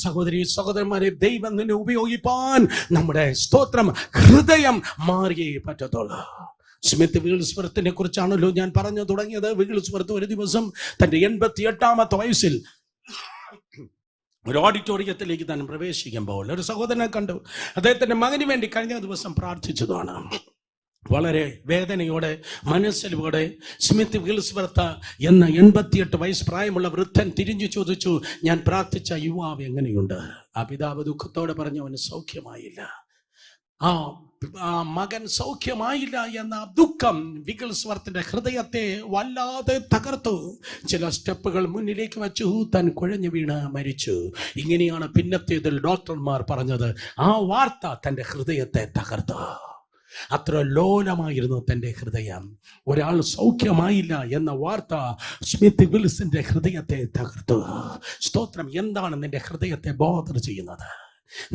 സഹോദരി സഹോദരന്മാരെ, ദൈവം നിന്നെ ഉപയോഗിപ്പാൻ നമ്മുടെ സ്തോത്രം ഹൃദയം മാറിയേ പറ്റത്തുള്ളൂ. സ്മിത്ത് വീഗിൾസ്വർത്തിനെ കുറിച്ചാണല്ലോ ഞാൻ പറഞ്ഞു തുടങ്ങിയത്. വീഗിൾസ്വർത്ത് ഒരു ദിവസം തന്റെ 88ാമത്തെ വയസ്സിൽ ഒരു ഓഡിറ്റോറിയത്തിലേക്ക് താൻ പ്രവേശിക്കുമ്പോൾ ഒരു സഹോദരനെ കണ്ടു. അദ്ദേഹത്തിന്റെ മകന് വേണ്ടി കഴിഞ്ഞ ദിവസം പ്രാർത്ഥിച്ചതാണ്. വളരെ വേദനയോടെ മനസ്സിലൂടെ സ്മിത്ത് വീഗിൾസ്വർത്ത് എന്ന 88 വയസ്സ് പ്രായമുള്ള വൃദ്ധൻ തിരിഞ്ഞു ചോദിച്ചു, ഞാൻ പ്രാർത്ഥിച്ച യുവാവ് എങ്ങനെയുണ്ട്? ആ പിതാവ് ദുഃഖത്തോടെ പറഞ്ഞു, അവന് സൗഖ്യമായില്ല. ആ മകൻ സൗഖ്യമായില്ല എന്ന ദുഃഖം വീഗിൾസ്വർത്തിന്റെ ഹൃദയത്തെ വല്ലാതെ തകർത്തു. ചില സ്റ്റെപ്പുകൾ മുന്നിലേക്ക് വച്ചു, താൻ കുഴഞ്ഞു വീണ് മരിച്ചു. ഇങ്ങനെയാണ് പിന്നത്തേതിൽ ഡോക്ടർമാർ പറഞ്ഞത്. ആ വാർത്ത തൻ്റെ ഹൃദയത്തെ തകർത്തു. അത്ര ലോലമായിരുന്നു തൻ്റെ ഹൃദയം. ഒരാൾ സൗഖ്യമായില്ല എന്ന വാർത്ത സ്മിത്ത് വിൽസന്റെ ഹൃദയത്തെ തകർത്തു. സ്തോത്രം. എന്താണ് നിന്റെ ഹൃദയത്തെ ബോധർ ചെയ്യുന്നത്?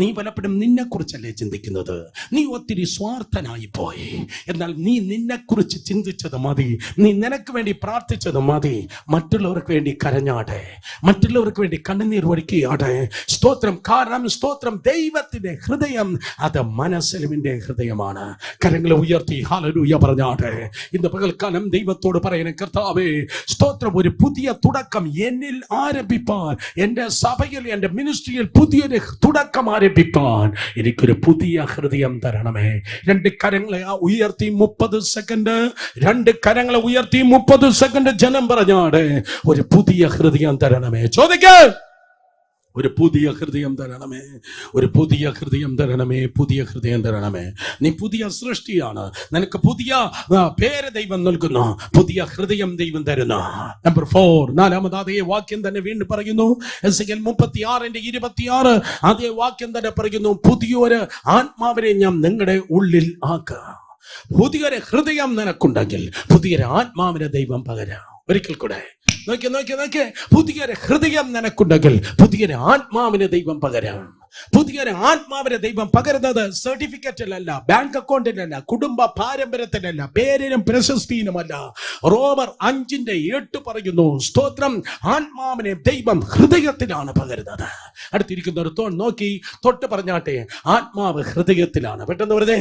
നീ പലപ്പോഴും നിന്നെക്കുറിച്ചല്ലേ ചിന്തിക്കുന്നത്. നീ ഒത്തിരി സ്വാർത്ഥനായി പോയി. എന്നാൽ നീ നിന്നെക്കുറിച്ച് ചിന്തിച്ചത് മതി, നീ നിനക്ക് വേണ്ടി പ്രാർത്ഥിച്ചത് മതി. മറ്റുള്ളവർക്ക് വേണ്ടി കരഞ്ഞാട്ടെ, മറ്റുള്ളവർക്ക് വേണ്ടി കണ്ണുനീർ ഒഴുക്കിയാട്ടെ. സ്തോത്രം. കാരണം സ്തോത്രം ദൈവത്തിന്റെ ഹൃദയം അത് മനസ്സിലുവിന്റെ ഹൃദയമാണ്. കരങ്ങളെ ഉയർത്തി ഹല്ലേലൂയ പറഞ്ഞാട്ടെ. ഇന്ന് പകൽക്കാലം ദൈവത്തോട് പറയണേ, കർത്താവേ സ്തോത്രം, ഒരു പുതിയ തുടക്കം എന്നിൽ ആരംഭിപ്പാൻ, എൻ്റെ സഭയിൽ, എൻ്റെ മിനിസ്ട്രിയിൽ പുതിയൊരു തുടക്കം ആരംഭിപ്പാൻ എനിക്കൊരു പുതിയ ഹൃദയം തരണമേ. രണ്ട് കരങ്ങളെ ഉയർത്തി 30 സെക്കൻഡ്, രണ്ട് കരങ്ങളെ ഉയർത്തി 30 സെക്കൻഡ് ജനം പറഞ്ഞാടെ, ഒരു പുതിയ ഹൃദയം തരണമേ. ചോദിക്കേ, ഒരു പുതിയ ഹൃദയം തരണമേ, ഒരു പുതിയ ഹൃദയം തരണമേ, പുതിയ ഹൃദയം തരണമേ. നീ പുതിയ സൃഷ്ടിയാണ്, നിനക്ക് പുതിയ പേര് ദൈവം നൽകുന്നു, പുതിയ ഹൃദയം ദൈവം തരുന്നു. നമ്പർ 4, 4ാമത് അതേ വാക്യം തന്നെ വീണ്ടും പറയുന്നു. എസെക്കിയേൽ 36:26 അതേ വാക്യം തന്നെ പറയുന്നു, പുതിയൊരു ആത്മാവിനെ ഞാൻ നിങ്ങളുടെ ഉള്ളിൽ ആക്കുക. പുതിയൊരു ഹൃദയം നിനക്കുണ്ടെങ്കിൽ പുതിയൊരു ആത്മാവിനെ ദൈവം പകരാം. ഒരിക്കൽ കൂടെ നോക്കിയേ, പുതിയൊരു ഹൃദയം നിനക്കുണ്ടെങ്കിൽ പുതിയൊരു ആത്മാവിനെ ദൈവം പകരാം. പുതിയൊരു ആത്മാവിനെ ദൈവം പകരുന്നത് സർട്ടിഫിക്കറ്റിലല്ല, ബാങ്ക് അക്കൗണ്ടിലല്ല, കുടുംബ പാരമ്പര്യത്തിലല്ല, പേരിനും പ്രശസ്തിയിലുമല്ല. റോമർ 5:8 പറയുന്നു, സ്തോത്രം, ആത്മാവിനെ ദൈവം ഹൃദയത്തിലാണ് പകരുന്നത്. അടുത്തിരിക്കുന്നവർ നോക്കി തൊട്ട് പറഞ്ഞാട്ടെ, ആത്മാവ് ഹൃദയത്തിലാണ്. പെട്ടെന്ന് പറഞ്ഞേ,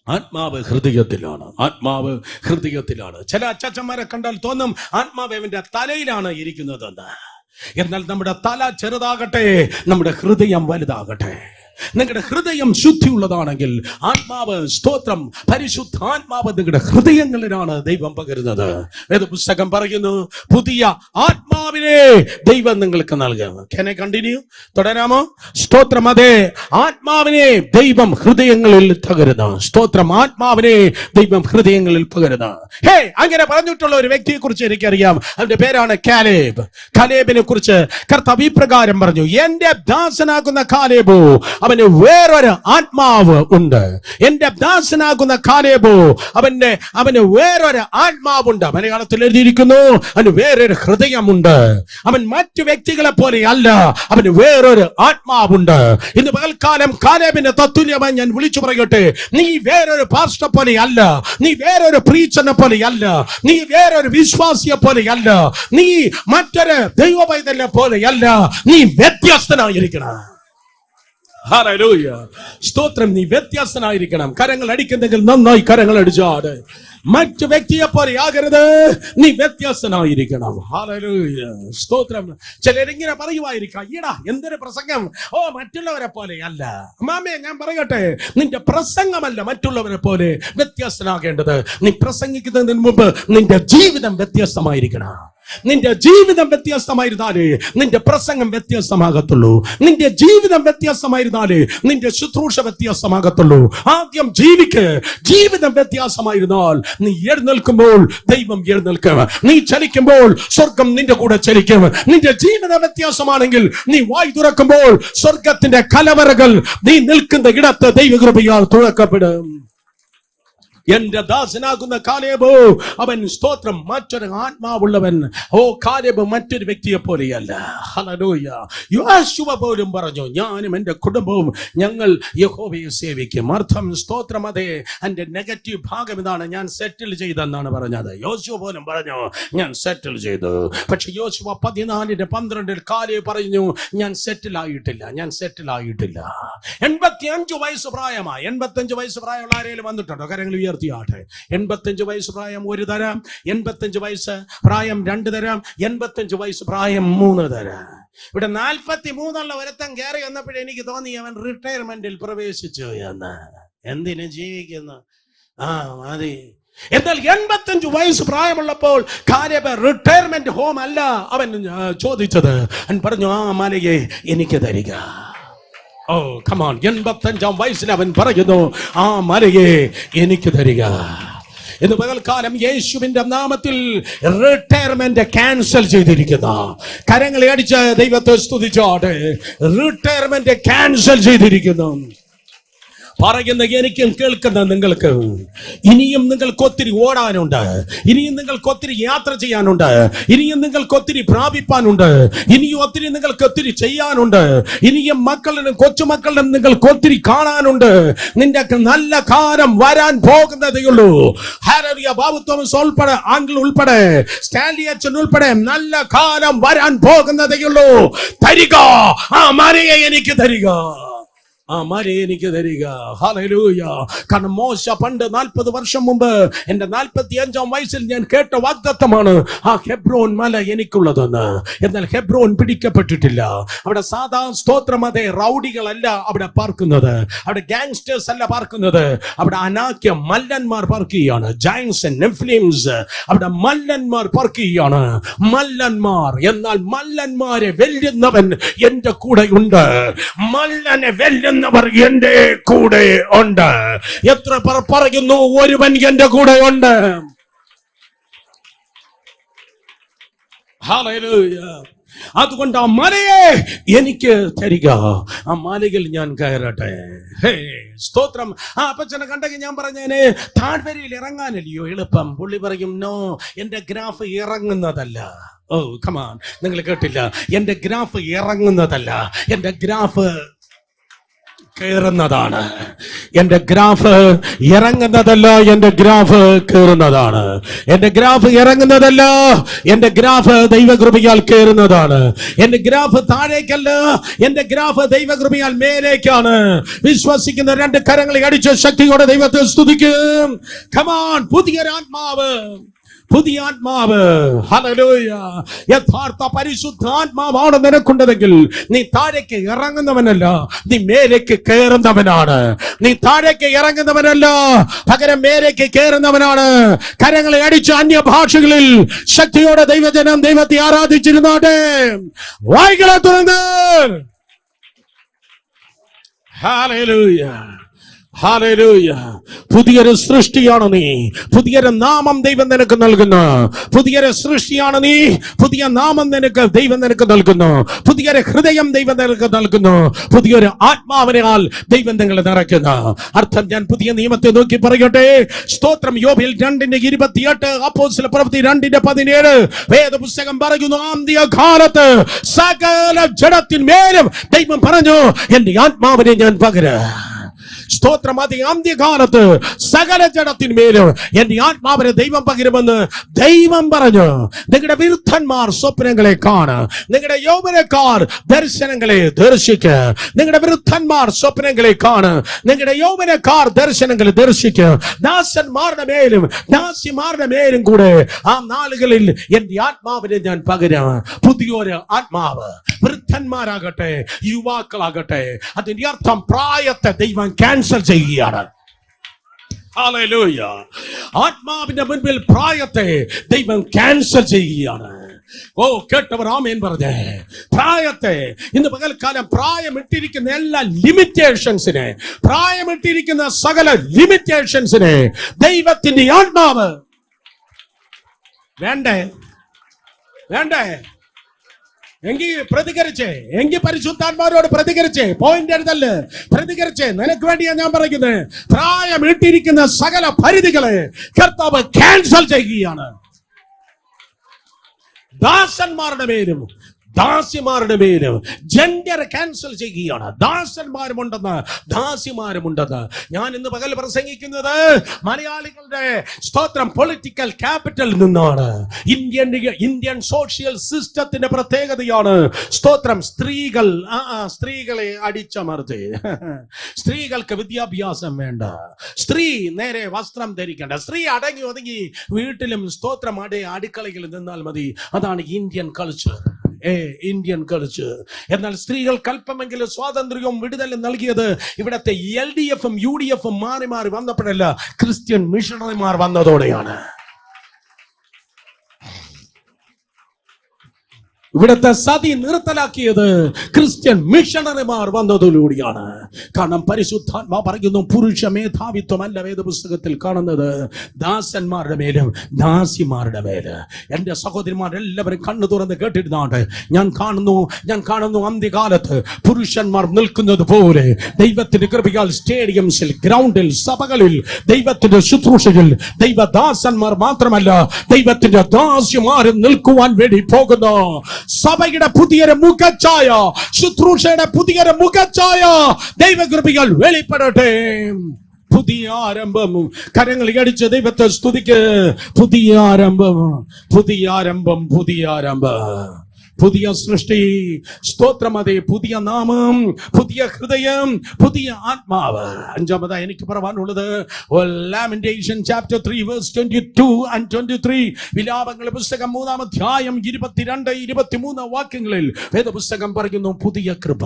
ആത്മാവ് ഹൃദയത്തിലാണ്, ആത്മാവ് ഹൃദയത്തിലാണ്. ചില അച്ചാച്ചന്മാരെ കണ്ടാൽ തോന്നും ആത്മാവ് അവന്റെ തലയിലാണ് ഇരിക്കുന്നതെന്ന്. എന്നാൽ നമ്മുടെ തല ചെറുതാകട്ടെ, നമ്മുടെ ഹൃദയം വലുതാകട്ടെ. നിങ്ങളുടെ ഹൃദയം ശുദ്ധിയുള്ളതാണെങ്കിൽ ആത്മാവ്, സ്തോത്രം, പരിശുദ്ധാത്മാവ് നിങ്ങളുടെ ഹൃദയങ്ങളിലാണ് ദൈവം പകരുന്നത്. വേദപുസ്തകം പറയുന്നു, പുതിയ ആത്മാവിനെ ദൈവം നിങ്ങൾക്ക് നൽകും. Can I continue? തുടരാമോ? സ്തോത്രം. അതെ, ആത്മാവിനെ ദൈവം ഹൃദയങ്ങളിൽ പകരുന്നു. സ്തോത്രം. ആത്മാവിനെ ദൈവം ഹൃദയങ്ങളിൽ പകരുന്നു. അങ്ങനെ പറഞ്ഞിട്ടുള്ള ഒരു വ്യക്തിയെ കുറിച്ച് എനിക്കറിയാം. അവന്റെ പേരാണ് കാലേബ്. കാലേബിനെ കുറിച്ച് കർത്താവ് ഇപ്രകാരം പറഞ്ഞു, എന്റെ ദാസനാകുന്ന കാലേബോ, അവന് വേറൊരു ആത്മാവ് ഉണ്ട്. എന്റെ ദാസനാകുന്ന കാലേബോ, അവന് വേറൊരു ആത്മാവുണ്ട്. മലയാളത്തിൽ എഴുതിയിരിക്കുന്നു, അവന് വേറൊരു ഹൃദയമുണ്ട്. അവൻ മറ്റു വ്യക്തികളെ പോലെ അല്ല, അവന് വേറൊരു ആത്മാവുണ്ട്. ഇന്ന് പകൽക്കാലം കാലേബിന്റെ തത്തുല്യമായി ഞാൻ വിളിച്ചു പറയട്ടെ, നീ വേറൊരു പാസ്റ്റർ പോലെ അല്ല, നീ വേറൊരു പ്രീച്ചറിനെ പോലെ അല്ല, നീ വേറൊരു വിശ്വാസിയെ പോലെ അല്ല, നീ മറ്റൊരു ദൈവ പൈതലിനെ പോലെ അല്ല, നീ വ്യത്യസ്തനായിരിക്കണം. ഹല്ലേലൂയ, സ്തോത്രം. നീ വ്യത്യസ്തനായിരിക്കണം. കരങ്ങൾ അടിക്കുന്നെങ്കിൽ നന്നായി കരങ്ങൾ അടിച്ചാട്. മറ്റു വ്യക്തിയെ പോലെ ആകരുത്, നീ വ്യത്യസ്തനായിരിക്കണം. ഹല്ലേലൂയ, സ്തോത്രം. ചിലരിങ്ങനെ പറയുമായിരിക്കാം, ഈടാ എന്തൊരു പ്രസംഗം, മറ്റുള്ളവരെ പോലെ അല്ല. മാമേ, ഞാൻ പറയട്ടെ, നിന്റെ പ്രസംഗമല്ല മറ്റുള്ളവരെ പോലെ വ്യത്യസ്തനാകേണ്ടത്. നീ പ്രസംഗിക്കുന്നതിന് മുമ്പ് നിന്റെ ജീവിതം വ്യത്യസ്തമായിരിക്കണം. നിന്റെ ജീവിതം വ്യത്യസ്തമായിരുന്നാലേ നിന്റെ പ്രസംഗം വ്യത്യസ്തമാകത്തുള്ളൂ. നിന്റെ ജീവിതം വ്യത്യസ്തമായിരുന്നാലേ നിന്റെ ശുശ്രൂഷ വ്യത്യസ്തമാകത്തുള്ളൂ. ആദ്യം ജീവിതം വ്യത്യാസമായിരുന്നാൽ നീ എഴുന്നേൽക്കുമ്പോൾ ദൈവം എഴുന്നേൽക്കും. നീ ചലിക്കുമ്പോൾ സ്വർഗം നിന്റെ കൂടെ ചലിക്കും. നിന്റെ ജീവിത വ്യത്യാസമാണെങ്കിൽ നീ വായ് തുറക്കുമ്പോൾ സ്വർഗത്തിന്റെ കലവറകൾ നീ നിൽക്കുന്ന ഇടത്ത് ദൈവകൃപയാൽ തുറക്കപ്പെടും. എന്റെ ദാസനാകുന്ന കാലേബോ, അവൻ, സ്തോത്രം, മറ്റൊരു ആത്മാവുള്ളവൻ. കാലേബ് മറ്റൊരു വ്യക്തിയെ പോലെയല്ല. ഹല്ലേലൂയ. യോശുവ പോലും പറഞ്ഞു, ഞാനും എന്റെ കുടുംബവും ഞങ്ങൾ യഹോവയെ സേവിക്കും. അർത്ഥം, സ്തോത്രം. അതെ, എന്റെ നെഗറ്റീവ് ഭാഗം ഇതാണ്, ഞാൻ സെറ്റിൽ ചെയ്തെന്നാണ് പറഞ്ഞത്. യോശുവ പോലും പറഞ്ഞു, ഞാൻ സെറ്റിൽ ചെയ്തു. പക്ഷെ യോശുവ 14:12 കാലേബ് പറഞ്ഞു, ഞാൻ സെറ്റിൽ ആയിട്ടില്ല. 85 വയസ്സ് പ്രായമായി. 85 വയസ്സ് പ്രായമുള്ള ആരെങ്കിലും വന്നിട്ടുണ്ടോ? കരങ്ങൾ ഉയർത്തി. 85 വയസ്സ് പ്രായം ഒരു തരം, 85 വയസ്സ് പ്രായം 2 തരം, 85 വയസ്സ് പ്രായം 3 തരം. ഇവിടെ 43 ഒരുത്തൻ കയറി വന്നപ്പോഴേ എനിക്ക് തോന്നി അവൻ റിട്ടയർമെന്റിൽ പ്രവേശിച്ചു എന്ന്. എന്തിനു ജീവിക്കുന്നു? മതി. എന്നാൽ 85 വയസ്സ് പ്രായമുള്ളപ്പോൾ കാലേബ് റിട്ടയർമെന്റ് ഹോം അല്ല അവൻ ചോദിച്ചത്. അവൻ പറഞ്ഞു, മാലികയെ എനിക്ക് തരിക. come on. 85 വയസ്സിൽ അവൻ പറയുന്നു, മലയെ എനിക്ക് തരിക. ഇന്ന് പകൽക്കാലം യേശുവിന്റെ നാമത്തിൽ റിട്ടയർമെന്റ് ക്യാൻസൽ ചെയ്തിരിക്കുന്ന കരങ്ങളെ അടിച്ച് ദൈവത്തെ സ്തുതിച്ചോട്ടെ. റിട്ടയർമെന്റ് ക്യാൻസൽ ചെയ്തിരിക്കുന്നു. പറയുന്ന എനിക്കും കേൾക്കുന്ന നിങ്ങൾക്ക് ഇനിയും നിങ്ങൾക്ക് ഒത്തിരി ഓടാനുണ്ട്, ഇനിയും നിങ്ങൾക്ക് ഒത്തിരി യാത്ര ചെയ്യാനുണ്ട്, ഇനിയും നിങ്ങൾക്ക് ഒത്തിരി പ്രാപിപ്പാനുണ്ട്, ഇനിയും നിങ്ങൾക്ക് ഒത്തിരി ചെയ്യാനുണ്ട്, ഇനിയും മക്കളിലും കൊച്ചുമക്കളിലും നിങ്ങൾക്ക് ഒത്തിരി കാണാനുണ്ട്. നിന്റെ നല്ല കാലം വരാൻ പോകുന്നതേയുള്ളൂ. ഹല്ലേലൂയ. ബാബു തോമസ് ഉൾപ്പെടെ, ആംഗിൾ ഉൾപ്പെടെ, സ്റ്റാൻലി അച്ഛൻ ഉൾപ്പെടെ നല്ല കാലം വരാൻ പോകുന്നതേയുള്ളൂ. തരിക, മരിയെ എനിക്ക് തരിക, എനിക്ക് തരിക. ഹല്ലേലൂയ. കാരണം മോശ പണ്ട് 40 വർഷം മുമ്പ് എന്റെ 45-ാം വയസ്സിൽ ഞാൻ കേട്ട വാഗ്ദത്തമാണ് ഹെബ്രോൻ മല എനിക്കുള്ളതെന്ന്. എന്നാൽ ഹെബ്രോൻ പിടിക്കപ്പെട്ടിട്ടില്ല. അവിടെ സാധാ, സ്തോത്രം, അതേ, റൗഡികളല്ല അവിടെ പാർക്കുന്നത്, അവിടെ ഗാങ്സ്റ്റേഴ്സ് അല്ല പാർക്കുന്നത്, അവിടെ അനാക്യ മല്ലന്മാർ പാർക്കുകയാണ്. ജയൻസ് ആൻഡ് നെഫ്ലിംസ്, അവിടെ മല്ലന്മാർ പാർക്കുകയാണ്. മല്ലന്മാർ. എന്നാൽ മല്ലന്മാരെ വെല്ലുന്നവൻ എന്റെ കൂടെ ഉണ്ട്. മല്ലനെ വെല്ലുന്ന എന്റെ കൂടെ ഉണ്ട്. എത്ര പേർ പറയുന്നു, ഒരുവൻ എന്റെ കൂടെ ഉണ്ട്. ഹല്ലേലൂയ. അതുകൊണ്ട് ആ മലയെ എനിക്ക് തരിക, ആ മലയിൽ ഞാൻ കയറട്ടെ. സ്തോത്രം. അപ്പച്ചനെ കണ്ടെങ്കിൽ ഞാൻ പറഞ്ഞേനെ, താഴ്വരയിൽ ഇറങ്ങാനല്ലയോ എളുപ്പം. പുള്ളി പറയും, നോ, എന്റെ ഗ്രാഫ് ഇറങ്ങുന്നതല്ല. കമാൻ, നിങ്ങൾ കേട്ടില്ല, എന്റെ ഗ്രാഫ് ഇറങ്ങുന്നതല്ല, എന്റെ ഗ്രാഫ് കയറുന്നതാണ്. എന്റെ ഗ്രാഫ് ഇറങ്ങുന്നതല്ല, എന്റെ ഗ്രാഫ് കയറുന്നതാണ്. എന്റെ ഗ്രാഫ് ഇറങ്ങുന്നതല്ല, എന്റെ ഗ്രാഫ് ദൈവകൃപയാൽ കയറുന്നതാണ്. എന്റെ ഗ്രാഫ് താഴേക്കല്ല, എന്റെ ഗ്രാഫ് ദൈവകൃപയാൽ മേലേക്കാണ്. വിശ്വസിക്കുന്ന 2 കരങ്ങളെ അടിച്ച് ശക്തിയോടെ ദൈവത്തെ സ്തുതിക്കും. കമാൻ. പുതിയൊരാത്മാവ്, പുതിയ ആത്മാവ്. ഹല്ലേലൂയ. യഥാർത്ഥ പരിശുദ്ധാത്മാവാണ് നിനക്കുണ്ടതെങ്കിൽ നീ താഴേക്ക് ഇറങ്ങുന്നവനല്ല, നീ മേലേക്ക് കയറുന്നവനാണ്. നീ താഴേക്ക് ഇറങ്ങുന്നവനല്ല, പകരം മേലേക്ക് കയറുന്നവനാണ്. കരങ്ങളെ അടിച്ച് അന്യഭാഷകളിൽ ശക്തിയോടെ ദൈവജനം ദൈവത്തെ ആരാധിച്ചിരുന്നാട്ടെ. വായ്കളെ തുറന്ന് ഹല്ലേലൂയ, ഹല്ലേലൂയ. പുതിയൊരു സൃഷ്ടിയാണ് നീ. പുതിയൊരു നാമം ദൈവം നിനക്ക് നൽകുന്നു. പുതിയൊരു സൃഷ്ടിയാണ് നീ. പുതിയ നാമം ദൈവം നിനക്ക് നൽകുന്നു. പുതിയൊരു ഹൃദയം ദൈവം നിനക്ക് നൽകുന്നു. പുതിയൊരു ആത്മാവിനാൽ ദൈവം നിങ്ങളെ നിറയ്ക്കുന്നു. അർത്ഥം ഞാൻ പുതിയ നിയമത്തെ നോക്കി പറയട്ടെ. സ്തോത്രം. യോബിൽ 2:28, അപ്പോസ്തല പ്രവൃത്തി 2:17 വേദപുസ്തകം പറയുന്നു, അന്ത്യകാലത്ത് സകല ജഡത്തിന്മേലും ദൈവം പറഞ്ഞു, എന്റെ ആത്മാവിനെ ഞാൻ പകരും. സ്തോത്രം. അതി അന്ത്യകാലത്ത് സകല ജഡത്തിന്മേലും എന്റെ ആത്മാവിനെ ദൈവം പകരുമെന്ന് ദൈവം പറഞ്ഞു. നിങ്ങളുടെ വിരുദ്ധന്മാർ സ്വപ്നങ്ങളെ കാണ്, നിങ്ങളുടെ യൗവനക്കാർ ദർശനങ്ങളെ ദർശിക്ക്. നിങ്ങളുടെ വിരുദ്ധന്മാർ സ്വപ്നങ്ങളെ കാണ്, നിങ്ങളുടെ യൗവനക്കാർ ദർശനങ്ങളെ ദർശിക്ക്. ദാസന്മാരുടെ മേലും ദാസിമാരുടെ മേലും കൂടെ ആ നാളുകളിൽ എന്റെ ആത്മാവിനെ ഞാൻ പകരാം. പുതിയൊരു ആത്മാവ്. വൃദ്ധന്മാരാകട്ടെ, യുവാക്കളാകട്ടെ, അതിന്റെ അർത്ഥം പ്രായത്തെ ദൈവം ക്യാൻസൽ ചെയ്യുകയാണ്. ഹല്ലേലൂയ. ആത്മാവിന്റെ മുൻപിൽ പ്രായത്തെ ദൈവം ക്യാൻസൽ ചെയ്യുകയാണ്. ഓ, കേട്ടവർ ആമേൻ പറഞ്ഞേ. പ്രായത്തെ ഇന്ന് പകൽക്കാലം പ്രായമിട്ടിരിക്കുന്ന എല്ലാ ലിമിറ്റേഷൻസിനെ, പ്രായമിട്ടിരിക്കുന്ന സകല ലിമിറ്റേഷൻസിനെ ദൈവത്തിന്റെ ആത്മാവ് വേണ്ടേ വേണ്ടേ എങ്കിൽ പ്രതികരിച്ചേ, എങ്കിൽ പരിശുദ്ധാത്മാരോട് പ്രതികരിച്ചേ. പോയിന്റ് എഴുതല്ലേ, പ്രതികരിച്ചേ. നിനക്ക് വേണ്ടിയാ ഞാൻ പറയുന്നത്. പ്രായം ഇട്ടിരിക്കുന്ന സകല പരിധികളെ കർത്താവ് ക്യാൻസൽ ചെയ്യുകയാണ്. ദാസന്മാരുടെ മേലും ദാസിമാരുടെ മേലും ജെൻഡർ ക്യാൻസൽ ചെയ്യുകയാണ്. ദാസന്മാരുമുണ്ടെന്ന് ദാസിമാരുമുണ്ടെന്ന്. ഞാൻ ഇന്ന് പകൽ പ്രസംഗിക്കുന്നത് മലയാളികളുടെ സ്തോത്രം പൊളിറ്റിക്കൽ ക്യാപിറ്റലിൽ നിന്നാണ്. ഇന്ത്യൻ സോഷ്യൽ സിസ്റ്റത്തിന്റെ പ്രത്യേകതയാണ് സ്തോത്രം സ്ത്രീകളെ അടിച്ചമർത്തി. സ്ത്രീകൾക്ക് വിദ്യാഭ്യാസം വേണ്ട, സ്ത്രീ നേരെ വസ്ത്രം ധരിക്കേണ്ട, സ്ത്രീ അടങ്ങി ഒതുങ്ങി വീട്ടിലും സ്തോത്രം അടുക്കളയിൽ നിന്നാൽ മതി. അതാണ് ഇന്ത്യൻ കൾച്ചർ. Indian culture. എന്നാൽ സ്ത്രീകൾക്ക് അല്പമെങ്കിലും സ്വാതന്ത്ര്യവും വിടുതലും നൽകിയത് ഇവിടത്തെ LDFും UDFും മാറി മാറി വന്നപ്പോഴല്ല, ക്രിസ്ത്യൻ മിഷണറിമാർ വന്നതോടെയാണ്. ഇവിടുത്തെ സതി നിർത്തലാക്കിയത് ക്രിസ്ത്യൻ മിഷണറിമാർ വന്നതിലൂടെയാണ്. കാരണം പരിശുദ്ധാത്മാ പറയുന്നു, പുരുഷ മേധാവിത്വമല്ല വേദപുസ്തകത്തിൽ കാണുന്നത്, ദാസന്മാരുടെ മേലും ദാസിമാരുടെ മേല്. എന്റെ സഹോദരിമാരെല്ലാവരും കണ്ണു തുറന്ന് കേട്ടിരുന്നാണ്ട് ഞാൻ കാണുന്നു അന്ത്യകാലത്ത് പുരുഷന്മാർ നിൽക്കുന്നത് പോലെ ദൈവത്തിന്റെ കൃപയാൽ സ്റ്റേഡിയംസിൽ, ഗ്രൗണ്ടിൽ, സഭകളിൽ, ദൈവത്തിന്റെ ശുശ്രൂഷയിൽ ദൈവദാസന്മാർ മാത്രമല്ല ദൈവത്തിന്റെ ദാസിമാരും നിൽക്കുവാൻ വേണ്ടി പോകുന്നു. സഭയുടെ പുതിയൊരു മുഖച്ഛായ, ശുശ്രൂഷയുടെ പുതിയൊരു മുഖച്ഛായ ദൈവകൃപയാൽ വെളിപ്പെടട്ടെ. പുതിയ ആരംഭം. കരങ്ങൾ അടിച്ച് ദൈവത്തെ സ്തുതിക്ക്. പുതിയ ആരംഭം, പുതിയ ആരംഭം, പുതിയ ആരംഭം, പുതിയ സൃഷ്ടി. സ്തോത്രം. അതെ, പുതിയ നാമം, പുതിയ ഹൃദയം, പുതിയ ആത്മാവ്. അഞ്ചാമതായി എനിക്ക് പറയാനുള്ളത് Lamentation chapter 3 verse 22 and 23. വിലാപങ്ങളുടെ പുസ്തകം 3-ാം അധ്യായം 22-23 വാക്യങ്ങളിൽ വേദപുസ്തകം പറയുന്നു പുതിയ കൃപ.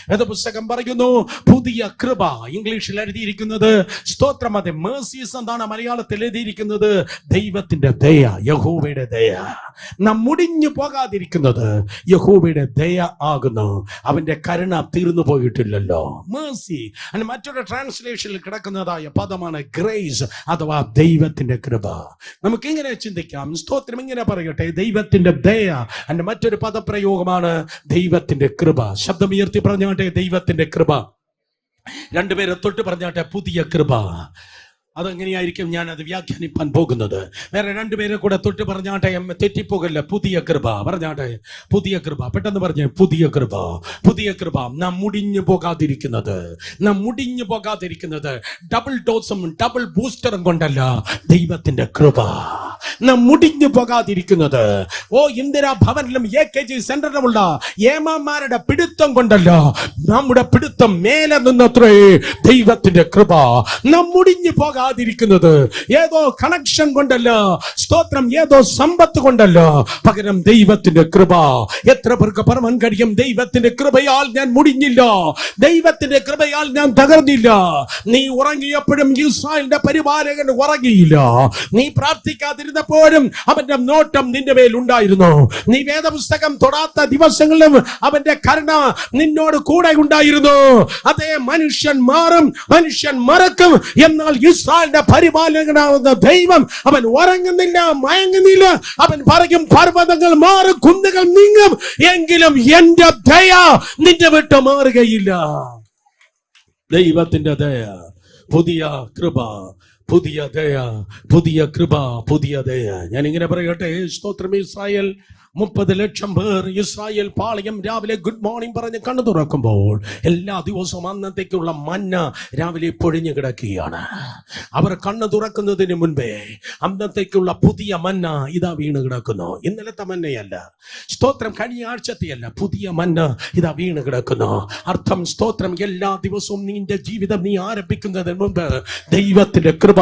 വേദപുസ്തകം പറയുന്നു പുതിയ കൃപ. ഇംഗ്ലീഷിൽ എഴുതിയിരിക്കുന്നത് സ്തോത്രം. അതെ, mercies എന്നാണ് മലയാളത്തിൽ എഴുതിയിരിക്കുന്നത്. ദൈവത്തിന്റെ ദയ, യഹോവയുടെ ദയ. നാം മുടിഞ്ഞു പോകാതിരിക്കുന്നത് യഹോവയുടെ ദയ ആകുന്നു. അവന്റെ കരുണ തീർന്നു പോയിട്ടില്ലല്ലോ. മേഴ്സി. മറ്റൊരു ട്രാൻസ്ലേഷനിൽ കിടക്കുന്നതായ പദമാണ് ഗ്രേസ് അഥവാ ദൈവത്തിന്റെ കൃപ. നമുക്ക് ഇങ്ങനെ ചിന്തിക്കാം. സ്തോത്രം. ഇങ്ങനെ പറയട്ടെ, ദൈവത്തിന്റെ ദയ. അതിന്റെ മറ്റൊരു പദപ്രയോഗമാണ് ദൈവത്തിന്റെ കൃപ. ശബ്ദമുയർത്തി പറഞ്ഞാട്ടെ, ദൈവത്തിന്റെ കൃപ. രണ്ടുപേരെ തൊട്ട് പറഞ്ഞാട്ടെ, പുതിയ കൃപ. അതെങ്ങനെയായിരിക്കും ഞാൻ അത് വ്യാഖ്യാനിപ്പാൻ പോകുന്നത്. വേറെ രണ്ടുപേരെ കൂടെ തൊട്ട് പറഞ്ഞാട്ടെ, തെറ്റിപ്പോകല്ല. പുതിയ കൃപ പറഞ്ഞാട്ടെ, പുതിയ കൃപ. പെട്ടെന്ന് പറഞ്ഞേ, പുതിയ കൃപ, പുതിയ കൃപ. നാം മുടിഞ്ഞു പോകാതിരിക്കുന്നത്, നാം മുടിഞ്ഞു പോകാതിരിക്കുന്നത് ഡബിൾ ഡോസും ഡബിൾ ബൂസ്റ്ററും കൊണ്ടല്ല, ദൈവത്തിന്റെ കൃപ. നാം മുടിഞ്ഞു പോകാതിരിക്കുന്നത്? ഓ, ഇന്ദിരാ ഭവനിലും AKG സെന്ററിലുമുള്ള ഏമാന്മാരുടെ പിടുത്തം കൊണ്ടല്ല, നമ്മുടെ പിടുത്തം മേലെ നിന്നത്രേ ദൈവത്തിന്റെ കൃപ. നാം മുടിഞ്ഞു പോകാതിരിക്കുന്നത് ഏതോ കണക്ഷൻ കൊണ്ടല്ല, സ്തോത്രം, ഏതോ സമ്പത്ത് കൊണ്ടല്ല, പകരം ദൈവത്തിന്റെ കൃപ. എത്ര പേർക്ക് പറയാൻ കഴിയും, ദൈവത്തിന്റെ കൃപയാൽ ഞാൻ മുടിഞ്ഞില്ല, ദൈവത്തിന്റെ കൃപയാൽ ഞാൻ തകർന്നില്ല. നീ ഉറങ്ങിയപ്പോഴും ഇസ്രായേലിന്റെ പരിപാലകൻ ഉറങ്ങിയില്ല. നീ പ്രാർത്ഥിക്കാതിരുന്നപ്പോഴും അവന്റെ നോട്ടം നിന്റെ മേൽ ഉണ്ടായിരുന്നു. നീ വേദപുസ്തകം തൊടാത്ത ദിവസങ്ങളിലും അവന്റെ കരുണ നിന്നോട് കൂടെ ഉണ്ടായിരുന്നു. അതേ, മനുഷ്യൻ മാറും, മനുഷ്യൻ മറക്കും, എന്നാൽ ഇസ്രായേലിന്റെ പരിപാലകനാവുന്ന ദൈവം അവൻ ഉറങ്ങുന്നില്ല, മയങ്ങുന്നില്ല. അവൻ പറയും, പർവ്വതങ്ങൾ മാറും, കുന്നുകൾ നീങ്ങും, എങ്കിലും എന്റെ ദയ നിന്റെ വിട്ട് മാറുകയില്ല. ദൈവത്തിന്റെ ദയ, പുതിയ കൃപ, പുതിയ ദയ, പുതിയ കൃപ, പുതിയ ദയ. ഞാൻ ഇങ്ങനെ പറയട്ടെ, സ്തോത്രം, ഇസ്രായേൽ 30 ലക്ഷം പേർ ഇസ്രായേൽ പാളയം രാവിലെ ഗുഡ് മോർണിംഗ് പറഞ്ഞ് കണ്ണു തുറക്കുമ്പോൾ എല്ലാ ദിവസവും അന്നത്തേക്കുള്ള മന്ന രാവിലെ പൊഴിഞ്ഞു കിടക്കുകയാണ്. അവർ കണ്ണു തുറക്കുന്നതിന് മുൻപേ അന്നത്തേക്കുള്ള പുതിയ മന്ന ഇതാ വീണ് കിടക്കുന്നു. ഇന്നലത്തെ മന്നയല്ല, സ്തോത്രം, കഴിഞ്ഞ ആഴ്ചത്തെയല്ല, പുതിയ മന്ന ഇതാ വീണ് കിടക്കുന്നു. അർത്ഥം, സ്തോത്രം, എല്ലാ ദിവസവും നിന്റെ ജീവിതം നീ ആരംഭിക്കുന്നതിന് മുൻപ് ദൈവത്തിന്റെ കൃപ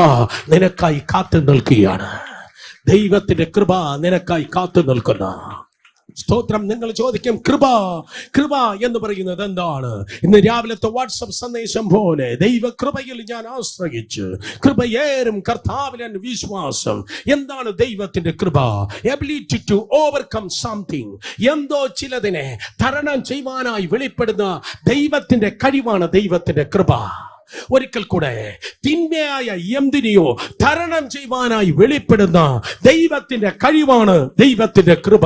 നിനക്കായി കാത്തു നിൽക്കുകയാണ്. ദൈവത്തിന്റെ കൃപ നിനക്കായി കാത്തു നിൽക്കുന്ന, സ്തോത്രം. നിങ്ങൾ ചോദിക്കും, കൃപ, കൃപ എന്ന് പറയുന്നത് എന്താണ്? ഇന്ന് രാവിലത്തെ വാട്സപ്പ് സന്ദേശം പോലെ ദൈവകൃപയിൽ ഞാൻ ആശ്രയിച്ച് കൃപയേറും കർത്താവിൽ വിശ്വാസം. എന്താണ് ദൈവത്തിന്റെ കൃപ? Ability to overcome something. എന്തോ ചിലതിനെ തരണം ചെയ്യുവാനായി വെളിപ്പെടുന്ന ദൈവത്തിന്റെ കഴിവാണ് ദൈവത്തിന്റെ കൃപ. ഒരിക്കൽ കൂടെ, തിന്മയായ എന്തിനെയോ തരണം ചെയ്യുവാനായി വെളിപ്പെടുന്ന ദൈവത്തിന്റെ കഴിവാണ് ദൈവത്തിന്റെ കൃപ.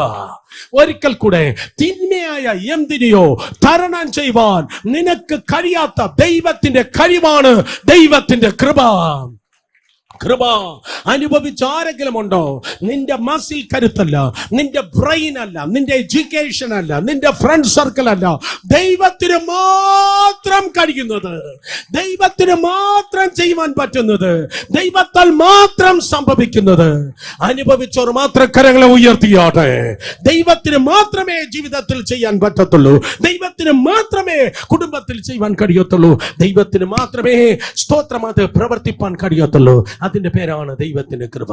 ഒരിക്കൽ കൂടെ, തിന്മയായ എന്തിനെയോ തരണം ചെയ്യുവാൻ നിനക്ക് കഴിയാത്ത ദൈവത്തിന്റെ കഴിവാണ് ദൈവത്തിന്റെ കൃപ. കൃപ അനുഭവിച്ച ആരെങ്കിലും ഉണ്ടോ? നിന്റെ മസിൽ കരുത്തല്ല, നിന്റെ ബ്രെയിൻ അല്ല, നിന്റെ എഡ്യൂക്കേഷൻ അല്ല, നിന്റെ ഫ്രണ്ട് സർക്കിൾ അല്ല, ദൈവത്തിന് മാത്രം കഴിയുന്നത്, ദൈവത്തിന് മാത്രം ചെയ്യുവാൻ പറ്റുന്നത്, ദൈവത്താൽ മാത്രം സംഭവിക്കുന്നത് അനുഭവിച്ചവർ മാത്രം കരങ്ങളെ ഉയർത്തിയാട്ടെ. ദൈവത്തിന് മാത്രമേ ജീവിതത്തിൽ ചെയ്യാൻ പറ്റത്തുള്ളൂ, ദൈവത്തിന് മാത്രമേ കുടുംബത്തിൽ ചെയ്യുവാൻ കഴിയത്തുള്ളൂ, ദൈവത്തിന് മാത്രമേ, സ്തോത്രം, അത് പ്രവർത്തിപ്പാൻ കഴിയത്തുള്ളൂ. അതിന്റെ പേരാണ് ദൈവത്തിന്റെ കൃപ.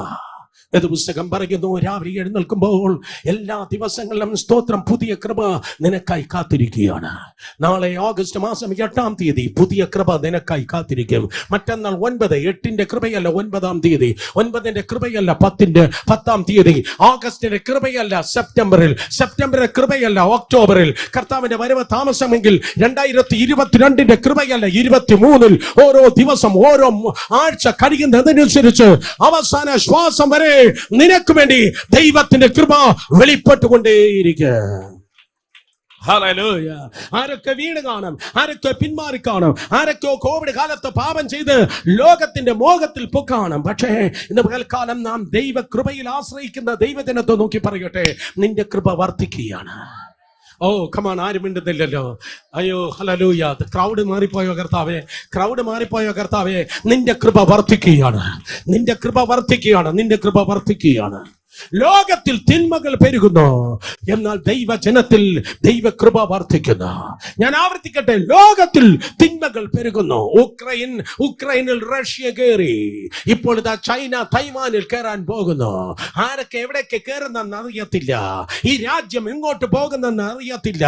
വേദപുസ്തകം പറയുന്നു, രാവിലെ എഴുന്നേൽക്കുമ്പോൾ എല്ലാ ദിവസങ്ങളിലും, സ്തോത്രം, പുതിയ കൃപ നിനക്കായി കാത്തിരിക്കുകയാണ്. നാളെ ഓഗസ്റ്റ് മാസം 8-ാം തീയതി പുതിയ കൃപ നിനക്കായി കാത്തിരിക്കും. മറ്റന്നാൾ 9-8 കൃപയല്ല 9-ാം തീയതി, 9 കൃപയല്ല 10-ാം തീയതി, ഓഗസ്റ്റിന്റെ കൃപയല്ല സെപ്റ്റംബറിലെ കൃപയല്ല ഒക്ടോബറിൽ, കർത്താവിന്റെ വരവ് താമസമെങ്കിൽ 2022 കൃപയല്ല 23. ഓരോ ദിവസം, ഓരോ ആഴ്ച കഴിയുന്നതനുസരിച്ച് അവസാന ശ്വാസം വരെ നിനക്ക് വേണ്ടി ദൈവത്തിന്റെ കൃപ വെളിപ്പെട്ടുകൊണ്ടേയിരിക്കുക. ഹല്ലേലൂയ. ആരൊക്കെ വീണ് കാണും, ആരൊക്കെ പിന്മാറി കാണും, ആരൊക്കെ കോവിഡ് കാലത്ത് പാപം ചെയ്ത് ലോകത്തിന്റെ മോഹത്തിൽ പൊക്കാണും. പക്ഷേ ഇന്ന് പകൽക്കാലം നാം ദൈവകൃപയിൽ ആശ്രയിക്കുന്ന ദൈവജനത്തെ നോക്കി പറയട്ടെ, നിന്റെ കൃപ വർദ്ധിക്കുകയാണ്. ഓ കമാൺ, ആരും മിണ്ടുന്നില്ലല്ലോ. അയ്യോ ഹല്ലേലൂയ. ക്രൗഡ് മാറിപ്പോയോ കർത്താവേ, ക്രൗഡ് മാറിപ്പോയോ കർത്താവേ. നിന്റെ കൃപ വർദ്ധിക്കുകയാണ്, നിന്റെ കൃപ വർദ്ധിക്കുകയാണ്, നിന്റെ കൃപ വർദ്ധിക്കുകയാണ്. ലോകത്തിൽ തിന്മകൾ പെരുകുന്നു, എന്നാൽ ദൈവജനത്തിൽ ദൈവകൃപ വർദ്ധിക്കുന്നു. ഞാൻ ആവർത്തിക്കട്ടെ, ലോകത്തിൽ തിന്മകൾ പെരുകുന്നു. ഉക്രൈനിൽ റഷ്യ കയറി, ഇപ്പോൾ ഇതാ ചൈന തൈവാനിൽ കയറാൻ പോകുന്നു. ആരൊക്കെ എവിടേക്ക് കയറുന്നെന്ന് അറിയത്തില്ല, ഈ രാജ്യം എങ്ങോട്ട് പോകുന്നെന്ന് അറിയത്തില്ല.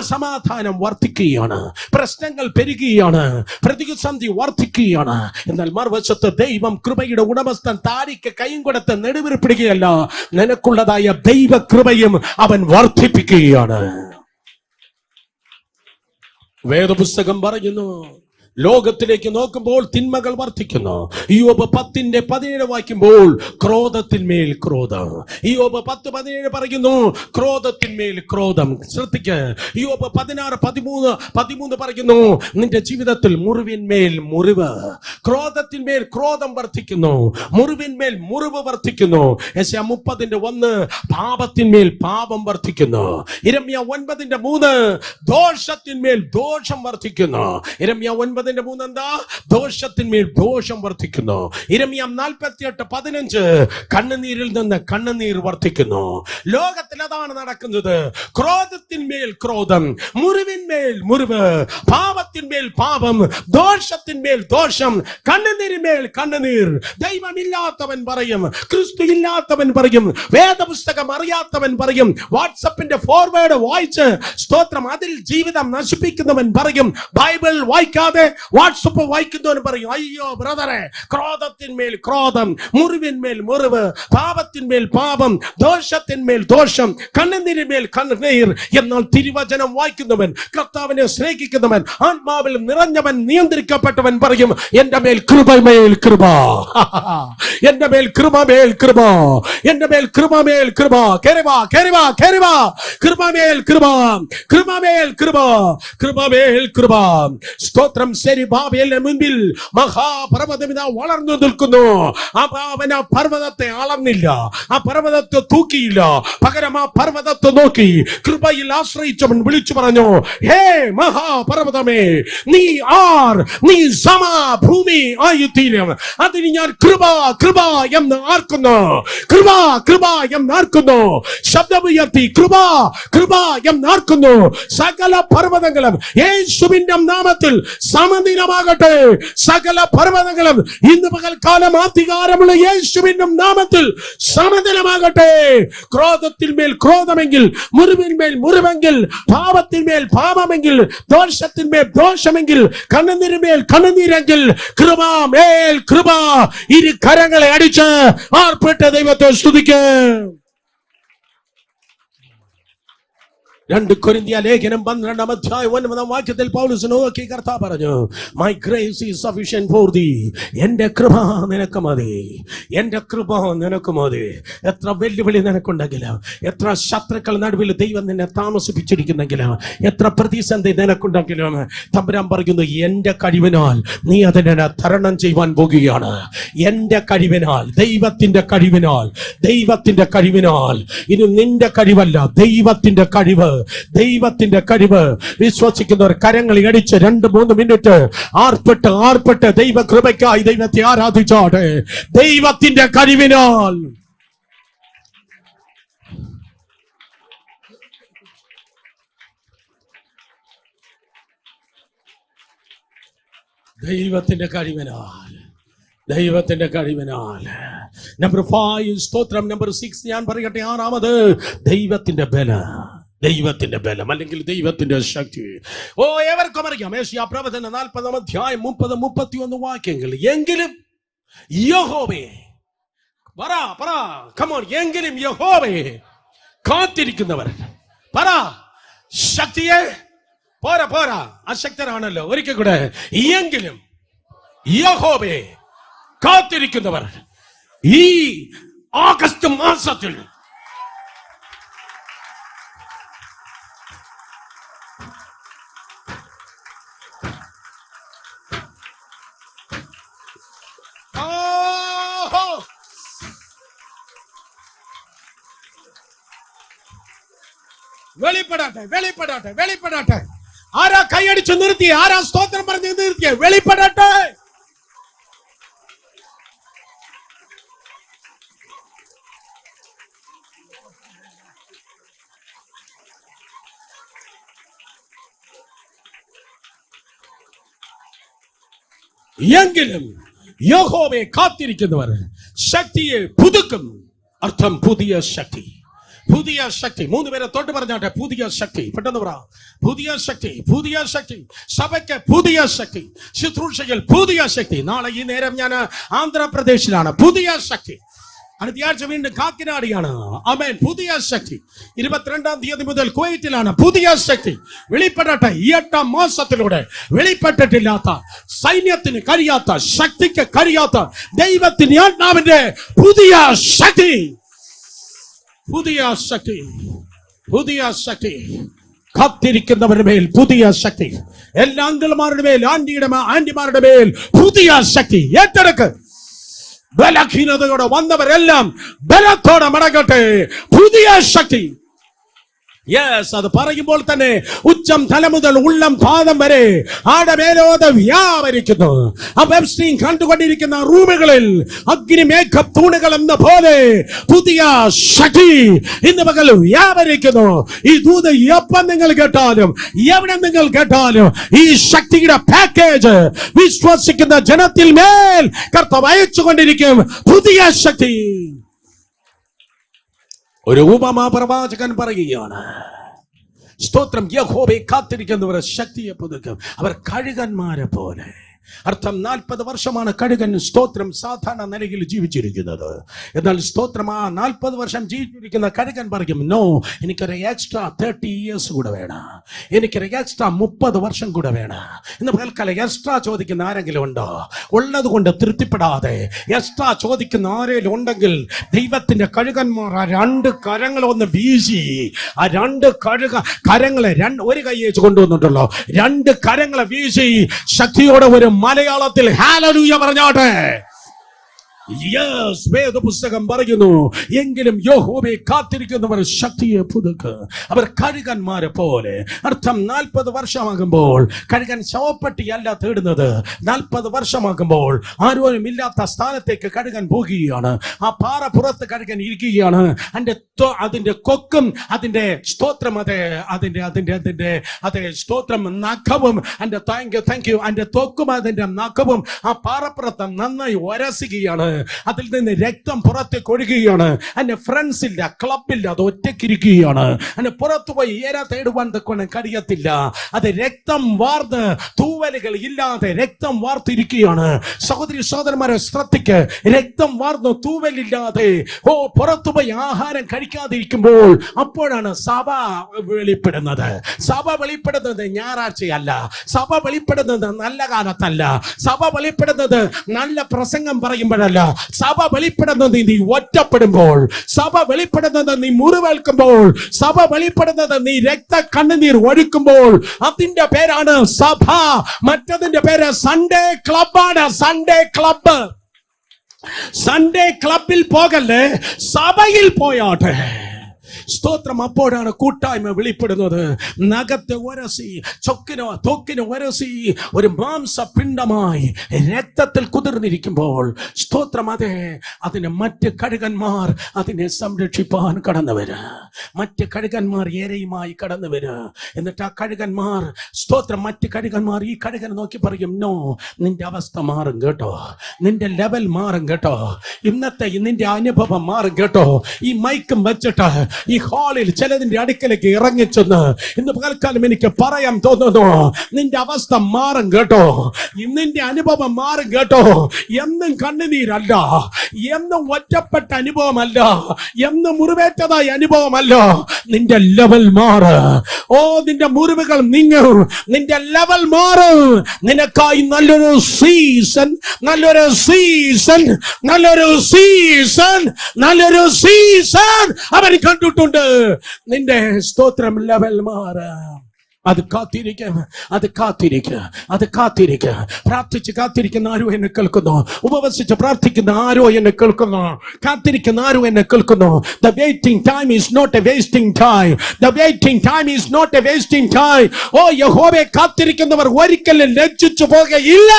അസമാധാനം വർദ്ധിക്കുകയാണ്, പ്രശ്നങ്ങൾ പെരുകുകയാണ്, പ്രതിസന്ധി വർദ്ധിക്കുകയാണ്. എന്നാൽ മറുവശത്ത് ദൈവം കൃപയുടെ ഉടമസ്ഥൻ താരിക്ക് കൈയും കൊടുത്ത് നെടുവിരിപ്പിടുകയല്ല, നിനക്കുള്ളതായ ദൈവകൃപയും അവൻ വർദ്ധിപ്പിക്കുകയാണ്. വേദപുസ്തകം പറയുന്നു, ലോകത്തിലേക്ക് നോക്കുമ്പോൾ തിന്മകൾ വർദ്ധിക്കുന്നു. യോബ് 10:17 വായിക്കുമ്പോൾ ക്രോധത്തിന്മേൽ ക്രോധം. യോബ് 10:17 പറയുന്നു, ക്രോധത്തിന്മേൽ ക്രോധം. ശ്രദ്ധിക്ക്, യോബ് 16:13 പറയുന്നു, നിന്റെ ജീവിതത്തിൽ മുറിവിന്മേൽ മുറിവ്. ക്രോധത്തിന്മേൽ ക്രോധം വർദ്ധിക്കുന്നു, മുറിവിന്മേൽ മുറിവ് വർദ്ധിക്കുന്നു. യെശയ്യാ 30:1 പാപത്തിന്മേൽ പാപം വർദ്ധിക്കുന്നു. യിരെമ്യാ 9:3 ദോഷത്തിന്മേൽ ദോഷം വർദ്ധിക്കുന്നു. യിരെമ്യാ 9 30:3 എന്താ? ദോഷത്തിന്മേൽ ദോഷം വർദ്ധിക്കുന്നു. യിരെമ്യാ 48:15 കണ്ണുനീരിൽ നിന്ന് കണ്ണുനീർ വർദ്ധിക്കുന്നു. ലോകത്തിൽ അതാണ് നടക്കുന്നത്. ക്രോധത്തിന്മേൽ ക്രോധം, മുറിവിന്മേൽ മുറിവ്, പാപത്തിന്മേൽ പാപം, ദോഷത്തിന്മേൽ ദോഷം, കണ്ണുനീരിന്മേൽ കണ്ണുനീർ. ദൈവമില്ലാത്തവൻ പറയും, ക്രിസ്തു ഇല്ലാത്തവൻ പറയും, വേദപുസ്തകം അറിയാത്തവൻ പറയും, വാട്സപ്പിന്റെ ഫോർവേഡ് വായിച്ച് സ്തോത്രം അതിൽ ജീവിതം നശിപ്പിക്കുന്നവൻ പറയും, ബൈബിൾ വായിക്കാതെ വാട്സപ്പ് വായിക്കുന്നവൻ പറയും, അയ്യോ ബ്രദറെ, ക്രോധത്തിന്മേൽ ക്രോധം, മുറിവിന്മേൽ മുറിവ്, പാപത്തിന്മേൽ പാപം, ദോഷത്തിന്മേൽ ദോഷം, കണ്ണുനീരിന്മേൽ കണ്ണുനീർ. എന്നാൽ തിരുവചനം വായിക്കുന്നവൻ, കർത്താവിനെ സ്നേഹിക്കുന്നവൻ, ആത്മാവിൽ നിറഞ്ഞവൻ, നിയന്ത്രിക്കപ്പെട്ടവൻ പറയും, എന്റെ മേൽ കൃപമേൽ കൃപ, എന്റെ മേൽ കൃപമേൽ കൃപ, എന്റെ മേൽ കൃപമേൽ കൃപ, കേറിവാ കേറിവാ കേറിവാ, കൃപമേൽ കൃപ, കൃപമേൽ കൃപ, കൃപമേൽ കൃപ. സ്തോത്രം. സെരുബ്ബാബേലിന്റെ മുൻപിൽ മഹാപർവ്വതം ഇതാ വളർന്നു നിൽക്കുന്നു. അവൻ ആ പർവ്വതത്തെ അളന്നില്ല, ആ പർവ്വതത്തെ തൂക്കിയില്ല, പകരം ആ പർവ്വതത്തെ നോക്കി കൃപയിൽ ആശ്രയിച്ചവൻ വിളിച്ചു പറഞ്ഞു, ഹേ മഹാപർവ്വതമേ, നീ ആർ, നീ സമഭൂമി ആയിത്തീരും. അതിന് ഞാൻ കൃപ കൃപ എന്ന് ആർക്കുന്നു, കൃപ കൃപ എന്ന് ആർക്കുന്നു. ശബ്ദമുയർത്തി കൃപ കൃപ എന്ന് ആർക്കുന്നു. സകല പർവ്വതങ്ങളും യേശുവിന്റെ നാമത്തിൽ സമനിലമാകട്ടെ. സകല പർവ്വതങ്ങളും ഇന്ന് പകൽക്കാലം അധികാരമുള്ള യേശുവിന്റെ നാമത്തിൽ സമനിലമാകട്ടെ. ക്രോധത്തിന്മേൽ ക്രോധമെങ്കിൽ, മുറിവിന്മേൽ മുറിവെങ്കിൽ, പാപത്തിന്മേൽ പാപമെങ്കിൽ, ദോഷത്തിന്മേൽ ദോഷമെങ്കിൽ, കണ്ണുനീരിന്മേൽ കണ്ണുനീരെങ്കിൽ, കൃപമേൽ കൃപ. ഇരു കരങ്ങളെ അടിച്ച് ആർപ്പിട്ട് ദൈവത്തെ സ്തുതിക്കും. 2 കൊരിന്ത്യർ ലേഖനം 12:9 പൗലോസ് നോക്കി കർത്താവ് പറഞ്ഞു, my grace is sufficient for thee. എന്റെ കൃപ നിനക്ക് മതി, എന്റെ കൃപ നിനക്ക് മതി. എത്ര വെല്ലുവിളി നിനക്കുണ്ടെങ്കിലും, എത്ര ശത്രുക്കൾ നടുവിൽ ദൈവം നിന്നെ താമസിപ്പിച്ചിരിക്കുന്നെങ്കിലും, എത്ര പ്രതിസന്ധി നിനക്കുണ്ടെങ്കിലും, തമ്പുരാൻ പറയുന്നു, എന്റെ കഴിവിനാൽ നീ അതിനെ തരണം ചെയ്യുവാൻ പോകുകയാണ്. എന്റെ കഴിവിനാൽ, ദൈവത്തിന്റെ കഴിവിനാൽ, ദൈവത്തിന്റെ കഴിവിനാൽ. ഇനി നിന്റെ കഴിവല്ല, ദൈവത്തിന്റെ കഴിവ്, ദൈവത്തിന്റെ കഴിവ്. വിശ്വസിക്കുന്നവർ കരങ്ങൾ അടിച്ച് 2-3 മിനിറ്റ് ആർപ്പിട്ട് ആർപ്പിട്ട് ദൈവ കൃപയ്ക്കായി ദൈവത്തെ ആരാധിച്ചോട്ടെ. ദൈവത്തിന്റെ കഴിവിനാൽ, ദൈവത്തിന്റെ കഴിവിനാൽ, ദൈവത്തിന്റെ കഴിവിനാൽ. നമ്പർ 5 സ്തോത്രം. നമ്പർ 6 ഞാൻ പറയട്ടെ, 6ാമത് ദൈവത്തിന്റെ ബലം. ദൈവത്തിന്റെ ബലം അല്ലെങ്കിൽ ദൈവത്തിന്റെ ശക്തി. ഏവർക്കും അറിയാം, യെശയ്യാ പ്രവചനം 40:30-31 വാക്യങ്ങൾ. എങ്കിലും യഹോവേ, പറ പറ, കമോൺ, എങ്കിലും യഹോവേ കാത്തിരിക്കുന്നവർ, പറ, ശക്തിയെ, പോരാ പോരാ, അശക്തരാണല്ലോ, ഒരിക്കൽ കൂടെ, എങ്കിലും യഹോവേ കാത്തിരിക്കുന്നവർ ഈ ആഗസ്റ്റ് മാസത്തിൽ വെളിപ്പെടട്ടെ, വെളിപ്പെടട്ടെ, വെളിപ്പെടട്ടെ. ആരാ കൈയടിച്ച് നിർത്തി, ആരാ സ്തോത്രം പറഞ്ഞ് നിർത്തിയ, വെളിപ്പെടട്ടെ. എങ്കിലും യഹോവയെ കാത്തിരിക്കുന്നവർ ശക്തിയെ പുതുക്കും. അർത്ഥം പുതിയ ശക്തി, പുതിയ ശക്തി. 3 പേരെ തൊട്ട് പറഞ്ഞാട്ടെ, പുതിയ ശക്തി. പെട്ടെന്ന് പറ, പുതിയ ശക്തി, പുതിയ ശക്തി. സഭയ്ക്ക് പുതിയ ശക്തി, ശുശ്രൂഷയിൽ പുതിയ ശക്തി. നാളെ ഈ നേരം ഞാൻ ആന്ധ്രാപ്രദേശിലാണ്, പുതിയ ശക്തി. അടുത്ത ആഴ്ച വീണ്ടും കാക്കിനാടിയാണ്, ആമേൻ, പുതിയ ശക്തി. 22-ാം തീയതി മുതൽ കുവൈറ്റിലാണ്, പുതിയ ശക്തി. വെളിപ്പെടട്ടെ. ഈ 8ാം മാസത്തിലൂടെ വെളിപ്പെട്ടിട്ടില്ലാത്ത, സൈന്യത്തിന് കഴിയാത്ത, ശക്തിക്ക് കഴിയാത്ത ദൈവത്തിന്റെ ആത്മാവിന്റെ പുതിയ ശക്തി, പുതിയ ശക്തി, പുതിയ ശക്തി. കാത്തിരിക്കുന്നവരുടെ മേൽ പുതിയ ശക്തി. എല്ലാ അങ്കിൾമാരുടെ മേൽ, ആന്റിമാരുടെ മേൽ പുതിയ ശക്തി. ഏറ്റെടുക്ക്. ബലഹീനതയോടെ വന്നവരെല്ലാം ബലത്തോടെ മടങ്ങട്ടെ. പുതിയ ശക്തി. യെസ്, അത് പറയുമ്പോൾ തന്നെ ഉച്ചം തല മുതൽ ഉള്ളം പാദം വരെ ആടമേലോത വ്യാപരിക്കുന്നു. ആ വെബ്സ്റ്റീൻ കണ്ടുകൊണ്ടിരിക്കുന്ന റൂമുകളിൽ അഗ്നിമേഘ തൂണുകൾ എന്ന പോലെ പുതിയ ശക്തി ഇന്ന് പകൽ വ്യാപരിക്കുന്നു. ഈ ദൂത് എപ്പം നിങ്ങൾ കേട്ടാലും എവിടെ നിങ്ങൾ കേട്ടാലും ഈ ശക്തിയുടെ പാക്കേജ് വിശ്വസിക്കുന്ന ജനത്തിൽ മേൽ കർത്താവ് അയച്ചുകൊണ്ടിരിക്കും. പുതിയ ശക്തി. ഒരു ഉപമാ പ്രവാചകൻ പറയുകയാണ്, സ്തോത്രം, യഹോവയെ കാത്തിരിക്കുന്നവർ ശക്തിയെ പുതുക്കും. അവർ കഴുകന്മാരെ പോലെ. അർത്ഥം 40 വർഷമാണ് കഴുകൻ സ്തോത്രം സാധാരണ നിലയിൽ ജീവിച്ചിരിക്കുന്നത്. എന്നാൽ സ്തോത്രം ആ 40 വർഷം ജീവിച്ചിരിക്കുന്ന കഴുകൻ പറയും, നോ, എനിക്കൊരു എക്സ്ട്രാ 30 ഇയേഴ്സ് കൂടെ വേണം, എനിക്കൊരു എക്സ്ട്രാ 30 വർഷം കൂടെ വേണം. ഇന്ന് പകൽക്കാലം എക്സ്ട്രാ ചോദിക്കുന്ന ആരെങ്കിലും ഉണ്ടോ? ഉള്ളത് കൊണ്ട് തൃപ്തിപ്പെടാതെ എക്സ്ട്രാ ചോദിക്കുന്ന ആരെങ്കിലും ഉണ്ടെങ്കിൽ ദൈവത്തിന്റെ കഴുകന്മാർ ആ 2 കരങ്ങളൊന്ന് വീശി, ആ 2 കരങ്ങളെ ഒരു കൈ വെച്ച് കൊണ്ടുവന്നിട്ടുള്ളൂ, 2 കരങ്ങളെ വീശി ശക്തിയോടെ ഒരു മലയാളത്തിൽ ഹല്ലേലൂയ പറഞ്ഞാട്ടെ. യെസ്, വേദപുസ്തകം പറയുന്നു, എങ്കിലും യഹോവയെ കാത്തിരിക്കുന്നവർ ശക്തിയെ പുതുക്കും. അവർ കഴുകന്മാരെ പോലെ. അർത്ഥം 40 വർഷമാകുമ്പോൾ കഴുകൻ ശവപ്പെട്ടിയല്ല തേടുന്നത്. 40 വർഷമാകുമ്പോൾ ആരോരും ഇല്ലാത്ത സ്ഥാനത്തേക്ക് കഴുകൻ പോകുകയാണ്. ആ പാറപ്പുറത്ത് കഴുകൻ ഇരിക്കുകയാണ്. അതിന്റെ കൊക്കും അതിന്റെ സ്തോത്രം അതിന്റെ സ്തോത്രം നഖവും താങ്ക് യു അതിന്റെ തൊക്കും അതിന്റെ നഖവും ആ പാറപ്പുറത്ത് നന്നായി ഒരസുകയാണ്. അതിൽ നിന്ന് രക്തം പുറത്തേക്ക് ഒഴുകുകയാണ്. അതിന്റെ ഫ്രണ്ട്സ് ഇല്ല, ക്ലബില്ല, അത് ഒറ്റയ്ക്കിരിക്കുകയാണ്. അതിന് പുറത്തു പോയി ഏര തേടുവാൻ കഴിയത്തില്ല. അത് രക്തം വാർന്ന് തൂവലുകൾ ഇല്ലാതെ രക്തം വാർത്തിരിക്കുകയാണ്. സഹോദരി സഹോദരന്മാരെ ശ്രദ്ധിക്ക്, രക്തം വാർന്ന് തൂവലില്ലാതെ പുറത്തുപോയി ആഹാരം കഴിക്കാതിരിക്കുമ്പോൾ അപ്പോഴാണ് സഭ വെളിപ്പെടുന്നത്. സഭ വെളിപ്പെടുന്നത് ഞായറാഴ്ചയല്ല, സഭ വെളിപ്പെടുന്നത് നല്ല കാലത്തല്ല, സഭ വെളിപ്പെടുന്നത് നല്ല പ്രസംഗം പറയുമ്പോഴല്ല, സഭ വെളിപ്പെടുന്നത് നീ ഒറ്റപ്പെടുമ്പോൾ, സഭ വെളിപ്പെടുന്നത് നീ മുറിവേൽക്കുമ്പോൾ, സഭ വെളിപ്പെടുന്നത് നീ കണ്ണുനീർ ഒഴുക്കുമ്പോൾ. അതിന്റെ പേരാണ് സഭ. മറ്റതിന്റെ പേര് സൺഡേ ക്ലബാണ്. Sunday club. സൺഡേ ക്ലബിൽ പോകല്ലേ, സഭയിൽ പോയാട്ടെ. സ്തോത്രം. അപ്പോഴാണ് കൂട്ടായ്മ വെളിപ്പെടുന്നത്. നഖത്തെ ഉരസി, തൊക്കിന് ഉരസി ഒരു മാംസപിണ്ഡമായി രക്തത്തിൽ കുതിർന്നിരിക്കുമ്പോൾ സ്തോത്രം, അതിന് മറ്റ് കഴുകന്മാർ അതിനെ സംരക്ഷിപ്പാൻ കടന്നു വരിക. മറ്റ് കഴുകന്മാർ ഏരയുമായി കടന്നു വരിക. എന്നിട്ട് ആ കഴുകന്മാർ സ്തോത്രം, മറ്റ് കഴുകന്മാർ ഈ കഴുകനെ നോക്കി പറയും, നോ, നിന്റെ അവസ്ഥ മാറും കേട്ടോ, നിന്റെ ലെവൽ മാറും കേട്ടോ, ഇന്നത്തെ നിന്റെ അനുഭവം മാറും കേട്ടോ. ഈ മൈക്കും വെച്ചിട്ട് ഈ ഹാളിൽ ചിലതിന്റെ അടുക്കലേക്ക് ഇറങ്ങിച്ചെന്ന് ഇന്ന് പകൽക്കാലം എനിക്ക് പറയാൻ തോന്നുന്നു, നിന്റെ അവസ്ഥ മാറും കേട്ടോ, നിന്റെ അനുഭവം മാറും കേട്ടോ. എന്നും കണ്ണുനീരല്ല, എന്നും ഒറ്റപ്പെട്ട അനുഭവമല്ല, എന്നും മുറിവേറ്റതായ അനുഭവമല്ല. നിന്റെ ലെവൽ മാറ്. നിന്റെ മുറിവുകൾ നീങ്ങും, നിന്റെ ലെവൽ മാറും. നിനക്കായി നല്ലൊരു സീസൺ, നല്ലൊരു സീസൺ, നല്ലൊരു സീസൺ, നല്ലൊരു സീസൺ അവൻ കണ്ടിട്ടുണ്ട്. നിന്റെ സ്തോത്രം ലെവൽ മാറാം. അത് കാത്തിരിക്കുക, അത് കാത്തിരിക്കുക, അത് കാത്തിരിക്കുക. പ്രാർത്ഥിച്ച് കാത്തിരിക്കുന്ന ആരോ എന്നെ കേൾക്കുന്നു, ഉപവസിച്ച് പ്രാർത്ഥിക്കുന്ന ആരോ എന്നെ കേൾക്കുന്നു, കാത്തിരിക്കുന്ന ആരോ എന്നെ കേൾക്കുന്നു. The waiting time is not a wasting time. The waiting time is not a wasting time. യഹോവയെ കാത്തിരിക്കുന്നവർ ഒരിക്കലും ലജ്ജിച്ചു പോകുകയില്ല.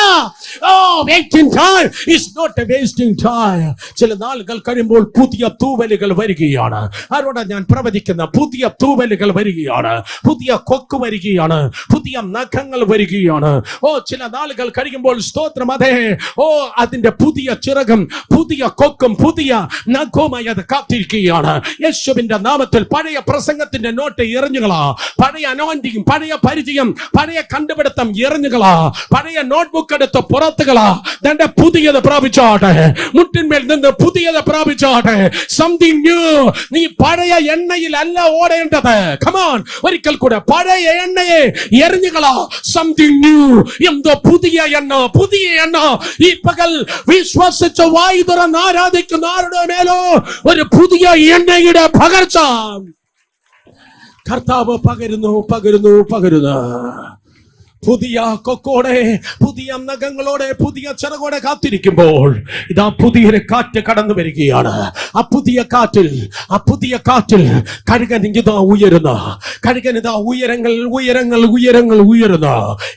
Waiting time is not a wasting time. ചില നാളുകൾ കഴിയുമ്പോൾ പുതിയ തൂവലുകൾ വരികയാണ്. ആരോടാ ഞാൻ പ്രവചിക്കുന്ന? പുതിയ തൂവലുകൾ വരികയാണ്, പുതിയ കൊക്ക് വരികയാണ്, പുതിയ നഖങ്ങൾ വരികയാണ്. ചില നാളുകൾ കഴിയുമ്പോൾ സ്തോത്രം, അതിന്റെ പുതിയ ചിറകും പുതിയ കൊക്കും പുതിയ നഖവുമായി അത് കാത്തിരിക്കുകയാണ്. യേശുവിന്റെ നാമത്തിൽ പഴയ പ്രസംഗത്തിന്റെ നോട്ട് എറിഞ്ഞുകളാ, പഴയ അനോയിന്റിങ്, പഴയ പരിചയം, പഴയ കണ്ടുപിടുത്തം എറിഞ്ഞുകളാ, പഴയ നോട്ട്ബുക്ക് എടുത്ത് പുറത്തുകളാ. തന്റെ പുതിയത് പ്രാപിച്ചാട്ടെ, മുട്ടിന്മേൽ നിന്ന് പുതിയത് പ്രാപിച്ചാട്ടെ. Something new. നീ പഴയ എണ്ണയിൽ അല്ല ഓടേണ്ടത്. കമോൺ, ഒരിക്കൽ കൂടെ പഴയ എണ്ണയെ എറിഞ്ഞുകളാ. Something new. എന്തോ പുതിയ എണ്ണ, പുതിയ എണ്ണ. ഈ പകൽ വിശ്വസിച്ച് വായി തുറന്ന് ആരാധിക്കുന്ന ആരുടെ മേലോ ഒരു പുതിയ എണ്ണയുടെ പകർച്ച കർത്താവ് പകരുന്നു, പകരുന്നു, പകരുന്നു. പുതിയ കൊക്കോടെ, പുതിയ നഖങ്ങളോടെ, പുതിയ ചിറകോടെ കാത്തിരിക്കുമ്പോൾ ഇതാ പുതിയൊരു കാറ്റ് കടന്നു വരികയാണ്. ആ പുതിയ കാറ്റിൽ കഴുകൻ ഇതാ ഉയരുന്ന, കഴുകൻ ഇതാ ഉയരുന്ന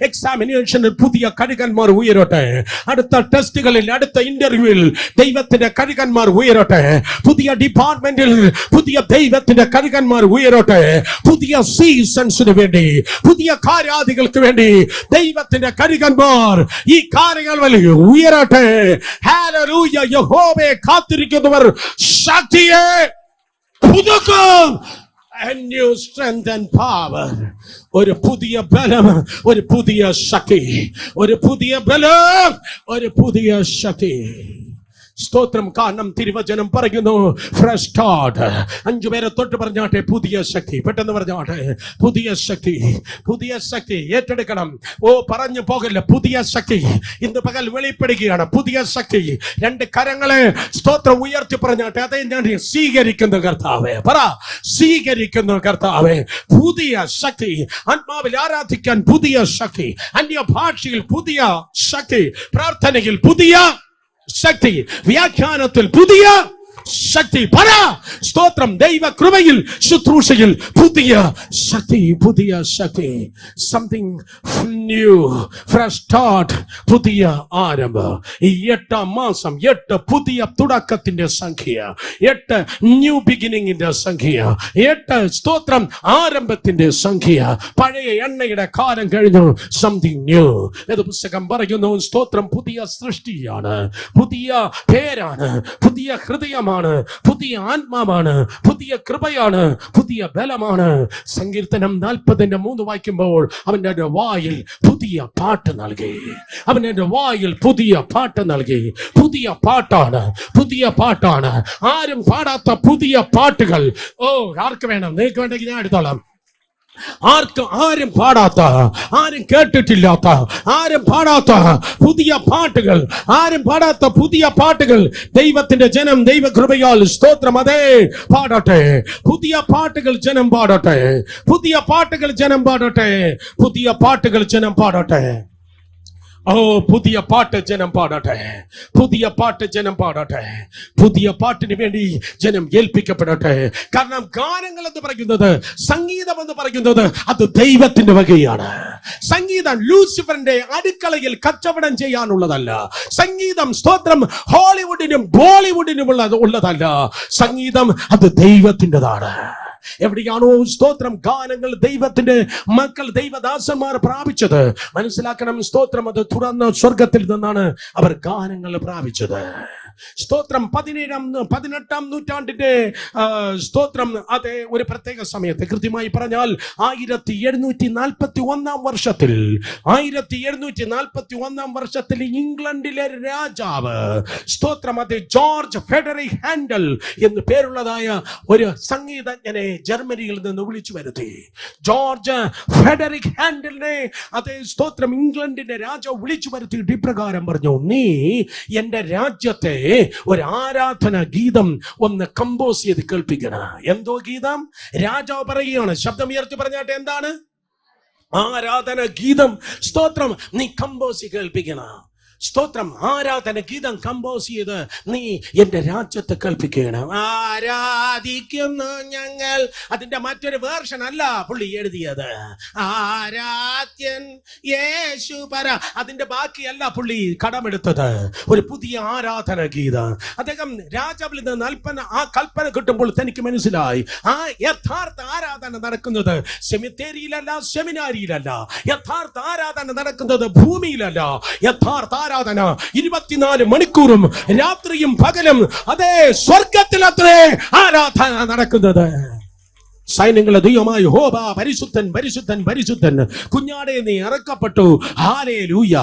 എക്സാമിനേഷനിൽ പുതിയ കഴുകന്മാർ ഉയരട്ടെ. അടുത്ത ടെസ്റ്റുകളിൽ, അടുത്ത ഇന്റർവ്യൂവിൽ ദൈവത്തിന്റെ കഴുകന്മാർ ഉയരട്ടെ. പുതിയ ഡിപ്പാർട്ട്മെന്റിൽ പുതിയ ദൈവത്തിന്റെ കഴുകന്മാർ ഉയരട്ടെ. പുതിയ സീസൺസിന് വേണ്ടി, പുതിയ കാര്യാദികൾക്ക് വേണ്ടി ദൈവത്തിന്റെ കഴുകന്മാർ ഈ കാര്യങ്ങൾ വലിയ ഉയരട്ടെ. ഹല്ലേലൂയ. യഹോവയെ കാത്തിരിക്കുന്നവർ ശക്തിയെ പുതുക്കും. A new strength and power. ഒരു പുതിയ ബലം, ഒരു പുതിയ ശക്തി, ഒരു പുതിയ ബലം, ഒരു പുതിയ ശക്തി. സ്തോത്രം. കാരണം തിരുവചനം പറയുന്നു ഫ്രഷ് സ്റ്റാർട്ട്. 5 പേരെ തൊട്ട് പറഞ്ഞാട്ടെ പുതിയ ശക്തി. പെട്ടെന്ന് പറഞ്ഞാട്ടെ പുതിയ ശക്തി. പുതിയ ശക്തി ഏറ്റെടുക്കണം. പറഞ്ഞു പോകല്ല. പുതിയ ശക്തി ഇന്ന് പകൽ വെളിപ്പെടുകയാണ്. പുതിയ ശക്തി. 2 കരങ്ങളെ സ്തോത്രം ഉയർത്തി പറഞ്ഞാട്ടെ അതേ ഞാൻ സ്വീകരിക്കുന്ന കർത്താവേ. പറ, സ്വീകരിക്കുന്ന കർത്താവേ. പുതിയ ശക്തി. ആത്മാവിൽ ആരാധിക്കാൻ പുതിയ ശക്തി, അന്യഭാഷയിൽ പുതിയ ശക്തി, പ്രാർത്ഥനയിൽ പുതിയ ശക്തി, വ്യാഖ്യാനത്തിൽ പുതിയ ശക്തി. പറ, സ്തോത്രം. ദൈവ കൃപയിൽ, ശുശ്രൂഷയിൽ പുതിയ ശക്തി, പുതിയ ശക്തി. സംതിങ് ന്യൂ, ഫ്രഷ് സ്റ്റാർട്ട്, പുതിയ ആരംഭം. ഈ 8 മാസം 8 പുതിയ തുടക്കത്തിന്റെ സംഖ്യ, 8 ന്യൂ ബിഗിനിങ്ങിന്റെ സംഖ്യ, 8 സ്തോത്രം ആരംഭത്തിന്റെ സംഖ്യ. പഴയ എണ്ണയുടെ കാലം കഴിഞ്ഞു. Something new. ഏത് പുസ്തകം പറയുന്നു? സ്തോത്രം. പുതിയ സൃഷ്ടിയാണ്, പുതിയ പേരാണ്, പുതിയ ഹൃദയമാണ്, പുതിയ ആത്മാവാണ്, പുതിയ കൃപയാണ്, പുതിയ ബലമാണ്. സങ്കീർത്തനം 40:3 വായിക്കുമ്പോൾ അവന്റെ വായിൽ പുതിയ പാട്ട് നൽകി. അവന്റെ വായിൽ പുതിയ പാട്ട് നൽകി. പുതിയ പാട്ടാണ്, പുതിയ പാട്ടാണ്. ആരും പാടാത്ത പുതിയ പാട്ടുകൾ. ആർക്ക് വേണം? നിങ്ങൾക്ക് വേണ്ടെങ്കിൽ ഞാൻ എടുത്തോളാം. ആരും പാടാത്ത, ആരും കേട്ടിട്ടില്ലാത്ത, ആരും പാടാത്ത പുതിയ പാട്ടുകൾ, ആരും പാടാത്ത പുതിയ പാട്ടുകൾ ദൈവത്തിന്റെ ജനം ദൈവകൃപയാൽ സ്തോത്രം അതേ പാടട്ടെ. പുതിയ പാട്ടുകൾ ജനം പാടട്ടെ. പുതിയ പാട്ടുകൾ ജനം പാടട്ടെ. പുതിയ പാട്ടുകൾ ജനം പാടട്ടെ. പുതിയ പാട്ട് ജനം പാടട്ടെ. പുതിയ പാട്ട് ജനം പാടട്ടെ. പുതിയ പാട്ടിന് വേണ്ടി ജനം ഏൽപ്പിക്കപ്പെടട്ടെ. കാരണം ഗാനങ്ങൾ എന്ന് പറയുന്നത്, സംഗീതം എന്ന് പറയുന്നത് അത് ദൈവത്തിന്റെ വകയാണ്. സംഗീതം ലൂസിഫറിന്റെ അടുക്കളയിൽ കച്ചവടം ചെയ്യാനുള്ളതല്ല. സംഗീതം സ്തോത്രം ഹോളിവുഡിനും ബോളിവുഡിനും ഉള്ളതല്ല. സംഗീതം അത് ദൈവത്തിൻ്റെതാണ്. എവിടെയാണോ സ്തോത്രം ഗാനങ്ങൾ ദൈവത്തിന്റെ മക്കൾ, ദൈവദാസന്മാർ പ്രാപിച്ചത്, മനസ്സിലാക്കണം. സ്തോത്രം അത് തുറന്ന സ്വർഗത്തിൽ നിന്നാണ് അവർ ഗാനങ്ങൾ പ്രാപിച്ചത്. സ്തോത്രം 18ാം നൂറ്റാണ്ടിന്റെ സ്തോത്രം അതെ ഒരു പ്രത്യേക സമയത്ത്, കൃത്യമായി പറഞ്ഞാൽ 1741 വർഷത്തിൽ, 1741 വർഷത്തിൽ ഇംഗ്ലണ്ടിലെ രാജാവ് സ്തോത്രം അത് ജോർജ് ഫെഡറിക് ഹാൻഡൽ എന്ന് പേരുള്ളതായ ഒരു സംഗീതജ്ഞനെ ജർമ്മനിയിൽ നിന്ന് വിളിച്ചു വരുത്തി. ജോർജ് ഫെഡറിക് ഹാൻഡലിനെ അതേ സ്തോത്രം ഇംഗ്ലണ്ടിന്റെ രാജാവ് വിളിച്ചു വരുത്തിയിട്ട് ഇപ്രകാരം പറഞ്ഞു, നീ എന്റെ രാജ്യത്തെ ഒരു ആരാധന ഗീതം ഒന്ന് കമ്പോസ് ചെയ്ത് കേൾപ്പിക്കണം. എന്തോ ഗീതം? രാജാവ് പറയുകയാണ്. ശബ്ദം ഉയർത്തി പറഞ്ഞാട്ടെ, എന്താണ്? ആരാധന ഗീതം. സ്തോത്രം നീ കമ്പോസ് കേൾപ്പിക്കണം. സ്തോത്രം ആരാധന ഗീതം കമ്പോസ് ചെയ്ത് നീ എന്റെ രാജ്യത്തെ കൽപ്പിക്കണം. ആരാധിക്കുന്നു ഞങ്ങൾ. അതിന്റെ മറ്റൊരു വേർഷൻ അല്ല പുള്ളി എഴുതിയത്. ആരാധ്യൻ യേശു പര. അതിന്റെ ബാക്കിയല്ല പുള്ളി കടമെടുത്തത്. ഒരു പുതിയ ആരാധന ഗീതം അദ്ദേഹം രാജാവിൽ നിന്ന് ആ കൽപ്പന കിട്ടുമ്പോൾ തനിക്ക് മനസ്സിലായി, ആ യഥാർത്ഥ ആരാധന നടക്കുന്നത് സെമിത്തേരിയിലല്ല, സെമിനാരിയിലല്ല. യഥാർത്ഥ ആരാധന നടക്കുന്നത് ഭൂമിയിലല്ല. യഥാർത്ഥ ആരാധന 24 മണിക്കൂറും രാത്രിയും പകലും അതേ സ്വർഗത്തിലത്രേ ആരാധന നടക്കുന്നത്. സൈന്യങ്ങളുടെ ദൈവമായ യഹോവ പരിശുദ്ധൻ, പരിശുദ്ധൻ, പരിശുദ്ധൻ. കുഞ്ഞാടെ നീ ഇറക്കപ്പെട്ടു. ഹല്ലേലൂയ.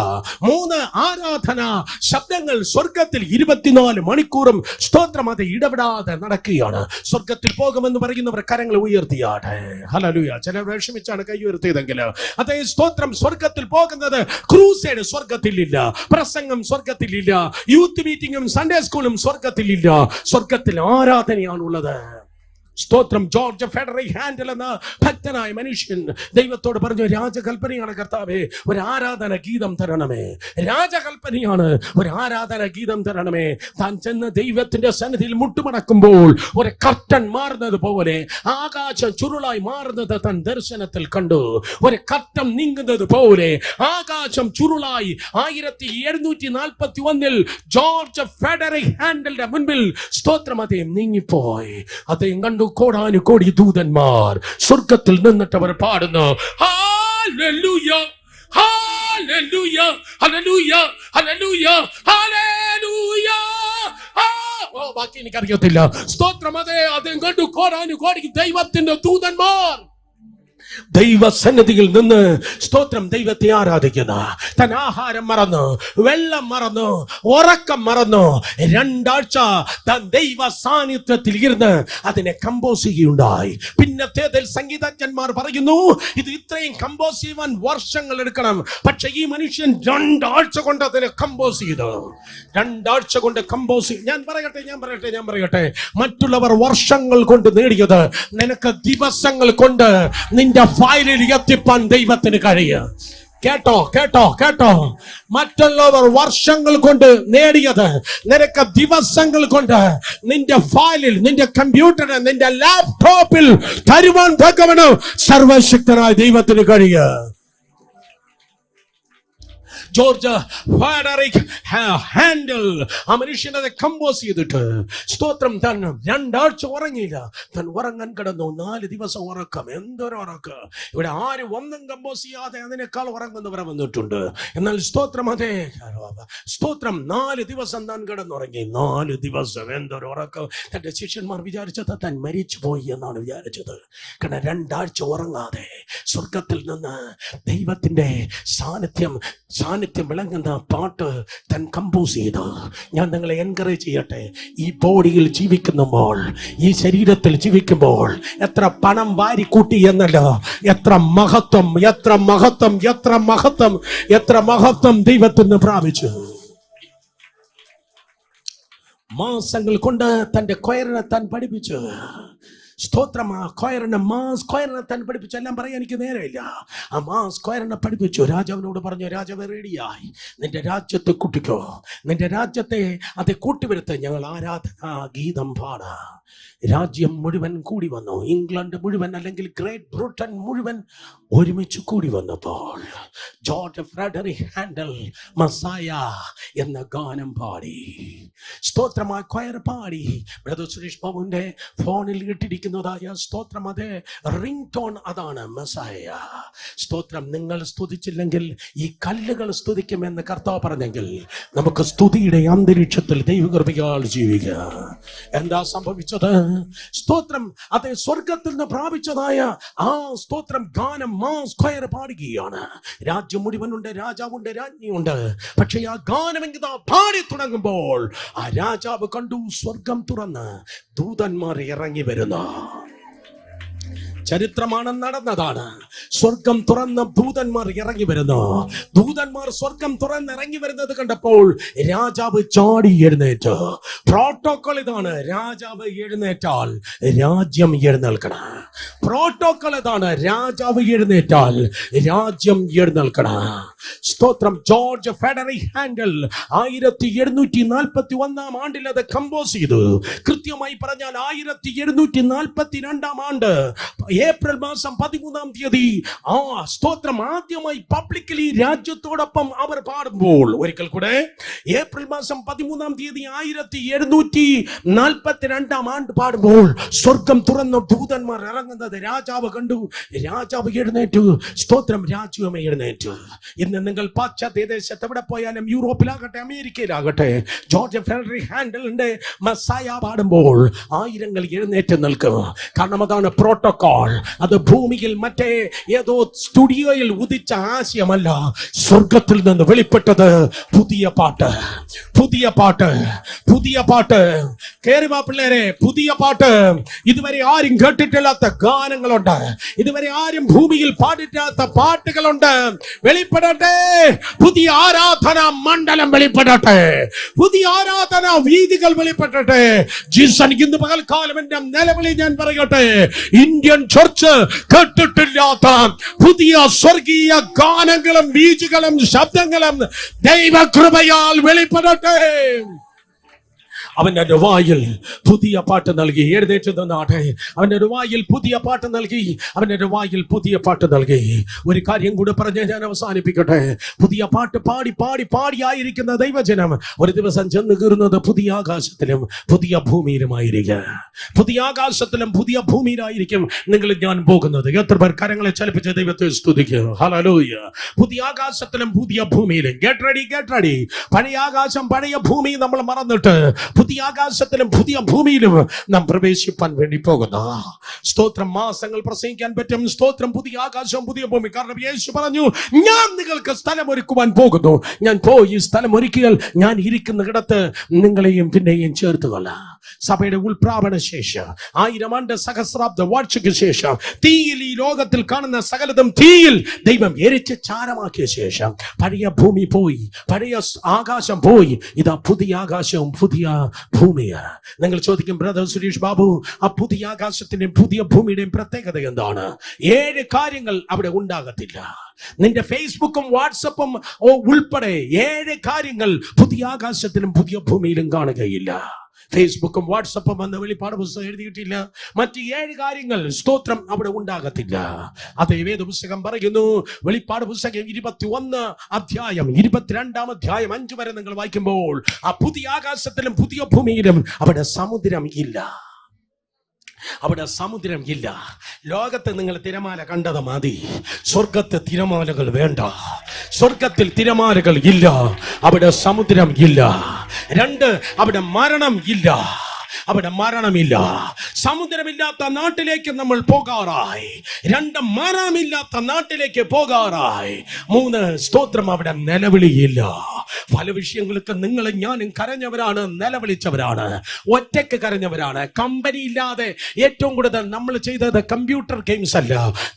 3 ആരാധന ശബ്ദങ്ങൾ സ്വർഗത്തിൽ 24 മണിക്കൂറും സ്തോത്രം അത് ഇടപെടാതെ നടക്കുകയാണ്. സ്വർഗത്തിൽ പോകുമെന്ന് പറയുന്നവർ കരങ്ങൾ ഉയർത്തിയാട്ടെ. ഹല്ലേലൂയ. ചിലർ വിഷമിച്ചാണ് കൈ ഉയർത്തിയതെങ്കിൽ അതേ സ്തോത്രം സ്വർഗത്തിൽ പോകുന്നത്. ക്രൂസേഡ് സ്വർഗത്തിലില്ല, പ്രസംഗം സ്വർഗത്തിലില്ല, യൂത്ത് മീറ്റിംഗും സൺഡേ സ്കൂളും സ്വർഗത്തിലില്ല. സ്വർഗത്തിൽ ആരാധനയാണുള്ളത്. സ്തോത്രം. ജോർജ് ഫെഡറിക് ഹാൻഡൽ എന്ന ഭക്തനായ മനുഷ്യൻ ദൈവത്തോട് പറഞ്ഞു, രാജകൽപ്പനയാണ് കർത്താവേ, ഒരു ആരാധന ഗീതം തരണമേ. രാജകൽപ്പനയാണ്, ഒരു ആരാധന ഗീതം തരണമേ. താൻ ചെന്ന് ദൈവത്തിന്റെ സന്നിധിയിൽ മുട്ടുമടക്കുമ്പോൾ ഒരു കർട്ടൻ മാറുന്നത് പോലെ ആകാശം ചുരുളായി മാറുന്നത് താൻ ദർശനത്തിൽ കണ്ടു. ഒരു കർട്ടൻ നീങ്ങുന്നത് പോലെ ആകാശം ചുരുളായി 1741 ജോർജ് ഫെഡറിക് ഹാൻഡലിന്റെ മുൻപിൽ സ്തോത്രം അദ്ദേഹം നീങ്ങിപ്പോയി. അദ്ദേഹം കണ്ടു കോടാനുകോടി ദൂതന്മാർ സ്വർഗത്തിൽ നിന്നിട്ട് അവർ പാടുന്നു, hallelujah hallelujah hallelujah hallelujah hallelujah. ബാക്കി എനിക്കറിയത്തില്ല. സ്തോത്രം. അദ്ദേഹം കണ്ടു കോടാനുകോടി ദൈവത്തിന്റെ ദൂതന്മാർ ദൈവസന്നിധിയിൽ നിന്ന് സ്തോത്രം ദൈവത്തെ ആരാധിക്കുന്ന, തൻ ആഹാരം മറന്നു, വെള്ളം മറന്നു, ഉറക്കം മറന്നു, 2 ആഴ്ച താൻ ദൈവ സാന്നിധ്യത്തിൽ ഇരുന്ന് അതിനെ കമ്പോസ് ചെയ്യുകയുണ്ടായി. പിന്നത്തേതിൽ സംഗീതജ്ഞന്മാർ പറയുന്നു, ഇത് ഇത്രയും കമ്പോസ് ചെയ്യുവാൻ വർഷങ്ങൾ എടുക്കണം. പക്ഷെ ഈ മനുഷ്യൻ 2 ആഴ്ച കൊണ്ട് അതിനെ കമ്പോസ് ചെയ്തു. 2 ആഴ്ച കൊണ്ട് കമ്പോസ് ചെയ്തു. ഞാൻ പറയട്ടെ, മറ്റുള്ളവർ വർഷങ്ങൾ കൊണ്ട് നേടിയത് നിനക്ക് ദിവസങ്ങൾ കൊണ്ട് നിന്റെ ഫയലിൽ എത്തിപ്പാൻ ദൈവത്തിന് കഴിയും. കേട്ടോ. മറ്റുള്ളവർ വർഷങ്ങൾ കൊണ്ട് നേടിയത് നിനക്ക് ദിവസങ്ങൾ കൊണ്ട് നിന്റെ ഫയലിൽ, നിന്റെ കമ്പ്യൂട്ടറിൽ, നിന്റെ ലാപ്ടോപ്പിൽ തരുവാൻ തക്കവണ്ണം സർവശക്തനായ ദൈവത്തിന് കഴിയും. ജോർജ് ഫെഡറിക് ഹാൻഡൽ ആ മനുഷ്യനെ കമ്പോസ് ചെയ്തിട്ട് സ്തോത്രം താൻ 2 ആഴ്ച ഉറങ്ങിയില്ല. താൻ ഉറങ്ങാൻ കിടന്നു. 4 ദിവസം ഉറക്കം. എന്തൊരു ഉറക്കം! ഇവിടെ ആരും ഒന്നും കമ്പോസ് ചെയ്യാതെ അതിനേക്കാൾ ഉറങ്ങുന്നവരെ വന്നിട്ടുണ്ട്. എന്നാൽ സ്തോത്രം, 4 ദിവസം താൻ കിടന്നുറങ്ങി. 4 ദിവസം. എന്തൊരു ഉറക്കം! തന്റെ ശിഷ്യന്മാർ വിചാരിച്ചത് താൻ മരിച്ചു പോയി എന്നാണ് വിചാരിച്ചത്. കാരണം 2 ആഴ്ച ഉറങ്ങാതെ സ്വർഗത്തിൽ നിന്ന് ദൈവത്തിന്റെ സാന്നിധ്യം വിളങ്ങുന്ന പാട്ട് താൻ കമ്പോസ് ചെയ്ത്. ഞാൻ നിങ്ങളെ എൻകറേജ് ചെയ്യട്ടെ, ഈ ബോഡിയിൽ ജീവിക്കുമ്പോൾ, ഈ ശരീരത്തിൽ ജീവിക്കുമ്പോൾ എത്ര പണം വാരിക്കൂട്ടി എന്നല്ല, എത്ര മഹത്വം ദൈവത്തിന് പ്രാപിച്ചു. മാസങ്ങൾ കൊണ്ട് തന്റെ കൊയറിനെ താൻ പഠിപ്പിച്ചു. സ്തോത്രം. ആ കൊയറിനെ താൻ പഠിപ്പിച്ചു. എല്ലാം പറയാൻ എനിക്ക് നേരമില്ല. ആ കൊയറിനെ പഠിപ്പിച്ചു. രാജാവിനോട് പറഞ്ഞു, രാജാവ് റെഡിയായി, നിന്റെ രാജ്യത്തെ കൂട്ടിക്കോ, നിന്റെ രാജ്യത്തെ അത് കൂട്ടിവരുത്ത്, ഞങ്ങൾ ആരാധനാ ഗീതം പാടാ. രാജ്യം മുഴുവൻ കൂടി വന്നു. ഇംഗ്ലണ്ട് മുഴുവൻ, അല്ലെങ്കിൽ ഗ്രേറ്റ് ബ്രിട്ടൻ മുഴുവൻ ഒരുമിച്ച് കൂടി വന്നപ്പോൾ ജോർജ് ഫെഡറിക് ഹാൻഡൽ മസായ എന്ന ഗാനം പാടി. സ്തോത്രമായ കൊയർ പാടി. ബ്രദർ സുരേഷ് ബാബുവിന്റെ ഫോണിൽ ഇട്ടിരിക്കുന്നതായ സ്തോത്രം, അത് റിംഗ് ടോൺ, അതാണ് മസായ. സ്തോത്രം. നിങ്ങൾ സ്തുതിച്ചില്ലെങ്കിൽ ഈ കല്ലുകൾ സ്തുതിക്കുമെന്ന് കർത്താവ് പറഞ്ഞെങ്കിൽ നമുക്ക് സ്തുതിയുടെ അന്തരീക്ഷത്തിൽ ദൈവകൃപയാൽ ജീവിക്കുക. എന്താ സംഭവിച്ചത്? സ്തോത്രം. അത് സ്വർഗത്തിൽ നിന്ന് പ്രാപിച്ചതായ ആ സ്തോത്രം ഗാനം സ്ക്വയർ പാടുകയാണ്. രാജ്യം മുഴുവനുണ്ട്, രാജാവുണ്ട്, രാജ്ഞിയുണ്ട്. പക്ഷെ ആ ഗാനം എങ്കിൽ പാടി തുടങ്ങുമ്പോൾ ആ രാജാവ് കണ്ടു സ്വർഗം തുറന്ന് ദൂതന്മാർ ഇറങ്ങി വരുന്നു. ചരിത്രമാണ്, നടന്നതാണ്. സ്വർഗം തുറന്ന ദൂതന്മാർ ഇറങ്ങി വരുന്നു. ദൂതന്മാർ സ്വർഗം തുറന്നിറങ്ങി വരുന്നത് കണ്ടപ്പോൾ രാജാവ് ചാടി എഴുന്നേറ്റ്. പ്രോട്ടോകോൾ ഇതാണ്, രാജാവ് എഴുന്നേറ്റാൽ രാജ്യം എഴുന്നേൽക്കണം. പ്രോട്ടോകോൾ ഇതാണ്, രാജാവ് എഴുന്നേറ്റാൽ രാജ്യം എഴുന്നേൽക്കണം. സ്തോത്രം. ജോർജ് ഫെഡറിക് ഹാൻഡൽ 1741 ആണ്ടിൽ അത് കമ്പോസ് ചെയ്തു. കൃത്യമായി പറഞ്ഞാൽ 1742 ആണ്ട് ഏപ്രിൽ മാസം 13 തീയതി ആ സ്തോത്രം ആദ്യമായി പബ്ലിക്കലി രാജ്യത്തോടൊപ്പം അവർ പാടുമ്പോൾ, ഒരിക്കൽ കൂടെ, ഏപ്രിൽ മാസം 13 തീയതി 1742 ആണ്ട് പാടുമ്പോൾ സ്വർഗം തുറന്ന ദൂതന്മാർ ഇറങ്ങുന്നത് രാജാവ് കണ്ടു. രാജാവ് എഴുന്നേറ്റു. സ്തോത്രം. രാജ്യമേ എഴുന്നേറ്റു. ഇന്ന് നിങ്ങൾ പാശ്ചാത്യ ദേശത്ത് എവിടെ പോയാലും, യൂറോപ്പിലാകട്ടെ, അമേരിക്കയിലാകട്ടെ, ജോർജ് ഫെഡറിക് ഹാൻഡലിന്റെ മസായ പാടുമ്പോൾ ആയിരങ്ങൾ എഴുന്നേറ്റ് നിൽക്കും. കാരണം അതാണ് പ്രോട്ടോകോൾ. അത് ഭൂമിയിൽ മറ്റേ ഏതോ സ്റ്റുഡിയോയിൽ ഉദിച്ച ആശയമല്ല, സ്വർഗത്തിൽ നിന്ന് വെളിപ്പെട്ടത് പുതിയ പാട്ട്. കേറുവാ പിള്ളേരെ. പുതിയ പാട്ട്, ഇതുവരെ ആരും കേട്ടിട്ടില്ലാത്ത ഗാനങ്ങളുണ്ട്, ഇതുവരെ ആരും ഭൂമിയിൽ പാടില്ലാത്ത പാട്ടുകളുണ്ട്. വെളിപ്പെടട്ടെ, പുതിയ ആരാധന മണ്ഡലം വെളിപ്പെടട്ടെ, പുതിയ ആരാധന വീതികൾ വെളിപ്പെടട്ടെ. ജീസൺ ഇന്ന് പകൽക്കാലം എന്റെ നിലവിളി ഞാൻ പറയട്ടെ, ഇന്ത്യൻ ചർച്ച് കേട്ടിട്ടില്ലാത്ത പുതിയ സ്വർഗീയ ഗാനങ്ങളും ബീജുകളും ശബ്ദങ്ങളും ദൈവകൃപയാൽ വെളിപ്പെടട്ടെ. അവന്റെ വായിൽ പുതിയ പാട്ട് നൽകി. എഴുന്നേറ്റ് നിന്നാട്ടെ. അവന്റെ വായിൽ പുതിയ പാട്ട് നൽകി, അവന്റെ വായിൽ പുതിയ പാട്ട് നൽകി. ഒരു കാര്യം കൂടെ പറഞ്ഞ് ഞാൻ അവസാനിപ്പിക്കട്ടെ. പുതിയ പാട്ട് പാടി പാടി പാടിയായിരിക്കുന്ന ദൈവജനം ഒരു ദിവസം ചെന്ന് കീറുന്നത് പുതിയ ആകാശത്തിലും പുതിയ ഭൂമിയിലുമായിരിക്കും. പുതിയ ആകാശത്തിലും പുതിയ ഭൂമിയിലായിരിക്കും നിങ്ങൾ ഞാൻ പോകുന്നത്. എത്ര പേർ കരങ്ങളെ ചലിപ്പിച്ച് ദൈവത്തെ സ്തുതിക്കും. ഹല്ലേലൂയ. പുതിയ ആകാശത്തിലും പുതിയ ഭൂമിയിലും. Get ready, get ready. പഴയ ആകാശം പഴയ ഭൂമി നമ്മൾ മറന്നിട്ട് പുതിയ ആകാശത്തിലും പുതിയ ഭൂമിയിലും നാം പ്രവേശിപ്പാൻ വേണ്ടി പോകുന്നു. സ്തോത്രം. മാസങ്ങൾ പ്രസംഗിക്കാൻ പറ്റും. സ്തോത്രം. പുതിയ ആകാശവും പുതിയ ഭൂമി. കാരണം യേശു പറഞ്ഞു, ഞാൻ നിങ്ങൾക്ക് സ്ഥലം ഒരുക്കുവാൻ പോകുന്നു. ഞാൻ പോയി സ്ഥലം ഒരുക്കിയാൽ ഞാൻ ഇരിക്കുന്ന ഇടത്ത് നിങ്ങളെയും പിന്നെയും ചേർത്ത് കൊള്ളാം. സഭയുടെ ഉൾപ്രാപണ ശേഷം 1000 ആണ്ട് സഹസ്രാബ്ദ വാഴ്ചയ്ക്ക് ശേഷം തീയിൽ ഈ ലോകത്തിൽ കാണുന്ന സകലതും തീയിൽ ദൈവം എരിച്ച് ചാരമാക്കിയ ശേഷം പഴയ ഭൂമി പോയി, പഴയ ആകാശം പോയി. ഇതാ പുതിയ ആകാശവും പുതിയ ഭൂമിയാണ്. നിങ്ങൾ ചോദിക്കും, ബ്രദർ സുരേഷ് ബാബു, ആ പുതിയ ആകാശത്തിന്റെയും പുതിയ ഭൂമിയുടെയും പ്രത്യേകത എന്താണ്? 7 കാര്യങ്ങൾ അവിടെ ഉണ്ടാകത്തില്ല. നിന്റെ ഫേസ്ബുക്കും വാട്സപ്പും ഉൾപ്പെടെ 7 കാര്യങ്ങൾ പുതിയ ആകാശത്തിലും പുതിയ ഭൂമിയിലും കാണുകയില്ല. ഫേസ്ബുക്കും വാട്സപ്പും എന്ന വെളിപ്പാട് പുസ്തകം എഴുതിയിട്ടില്ല. മറ്റ് 7 കാര്യങ്ങൾ സ്തോത്രം അവിടെ ഉണ്ടാകത്തില്ല. അത് വേദപുസ്തകം പറയുന്നു. വെളിപ്പാട് പുസ്തകം 21 അധ്യായം 22 അധ്യായം 5 വരെ നിങ്ങൾ വായിക്കുമ്പോൾ ആ പുതിയ ആകാശത്തിലും പുതിയ ഭൂമിയിലും അവിടെ സമുദ്രം ഇല്ല. അവിടെ സമുദ്രം ഇല്ല. ലോകത്ത് നിങ്ങൾ തിരമാല കണ്ടത് മതി, സ്വർഗത്തെ തിരമാലകൾ വേണ്ട. സ്വർഗത്തിൽ തിരമാലകൾ ഇല്ല, അവിടെ സമുദ്രം ഇല്ല. 2, അവിടെ മരണം ഇല്ല, അവിടെ മരണമില്ല. സമുദ്രമില്ലാത്ത നാട്ടിലേക്ക് നമ്മൾ പോകാറായി. 2, മരണമില്ലാത്ത നാട്ടിലേക്ക് പോകാറായി. 3, സ്തോത്രം, അവിടെ നിലവിളിയില്ല. പല വിഷയങ്ങൾക്ക് നിങ്ങൾ ഞാനും കരഞ്ഞവരാണ്, നിലവിളിച്ചവരാണ്, ഒറ്റയ്ക്ക് കരഞ്ഞവരാണ്. കമ്പനി ഇല്ലാതെ ഏറ്റവും കൂടുതൽ നമ്മൾ ചെയ്തത് കമ്പ്യൂട്ടർ ഗെയിംസ് അല്ല,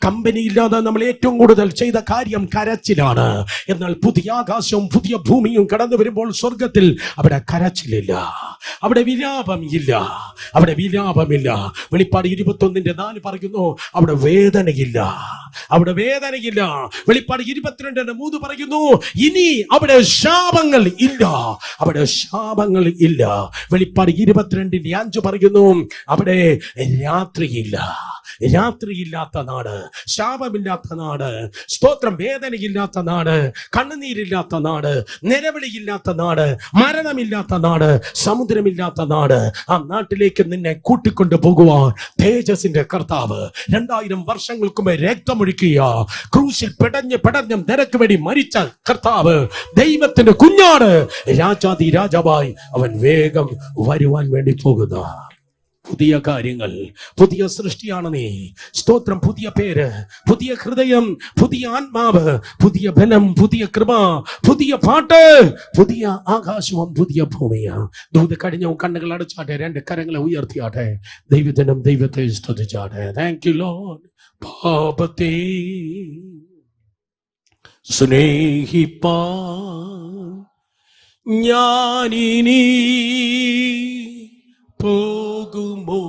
കമ്പനി ഇല്ലാതെ നമ്മൾ ഏറ്റവും കൂടുതൽ ചെയ്ത കാര്യം കരച്ചിലാണ്. എന്നാൽ പുതിയ ആകാശവും പുതിയ ഭൂമിയും കടന്നു വരുമ്പോൾ സ്വർഗത്തിൽ അവിടെ കരച്ചിലില്ല, അവിടെ വിലാപം ഇല്ല, അവിടെ വിലാപമില്ല. വെളിപ്പാട് 21:4 പറയുന്നു, അവിടെ വേദനയില്ല, അവിടെ വേദനയില്ല. വെളിപ്പാട് 22:3 പറയുന്നു, ഇനി അവിടെ ശാപങ്ങൾ ഇല്ല, അവിടെ ശാപങ്ങൾ ഇല്ല. വെളിപ്പാട് 22:5 പറയുന്നു, അവിടെ രാത്രിയില്ല, രാത്രിയില്ലാത്ത നാട്, ശാപമില്ലാത്ത നാട്, സ്തോത്രം, വേദനയില്ലാത്ത നാട്, കണ്ണുനീരില്ലാത്ത നാട്, നിലവിളിയില്ലാത്ത നാട്, മരണമില്ലാത്ത നാട്, സമുദ്രമില്ലാത്ത നാട്. ആ നാട്ടിലേക്ക് നിന്നെ കൂട്ടിക്കൊണ്ടു പോകുവാൻ തേജസിന്റെ കർത്താവ് 2000 വർഷങ്ങൾക്ക് മുമ്പ് രക്തമൊഴുക്കിയ ക്രൂശിൽ പെടഞ്ഞും നിനക്ക് വേണ്ടി മരിച്ച കർത്താവ്, ദൈവത്തിന്റെ കുഞ്ഞാട്, രാജാതി രാജാവായി അവൻ വേഗം വരുവാൻ വേണ്ടി പോകുന്നു. പുതിയ കാര്യങ്ങൾ, പുതിയ സൃഷ്ടിയാണ് നീ. സ്തോത്രം. പുതിയ പേര്, പുതിയ ഹൃദയം, പുതിയ ആത്മാവ്, പുതിയ ബലം, പുതിയ കൃപ, പുതിയ പാട്ട്, പുതിയ ആകാശവും പുതിയ ഭൂമിയാണ്. ദൂത് കഴിഞ്ഞവും കണ്ണുകൾ അടച്ചാട്ടെ, 2 കരങ്ങളെ ഉയർത്തിയാട്ടെ, ദൈവജനം ദൈവത്തെ സ്തുതിച്ചാട്ടെ. Thank you Lord. പാപത്തെ സ്നേഹിപ്പാ ഞാനിനി പോകുമോ?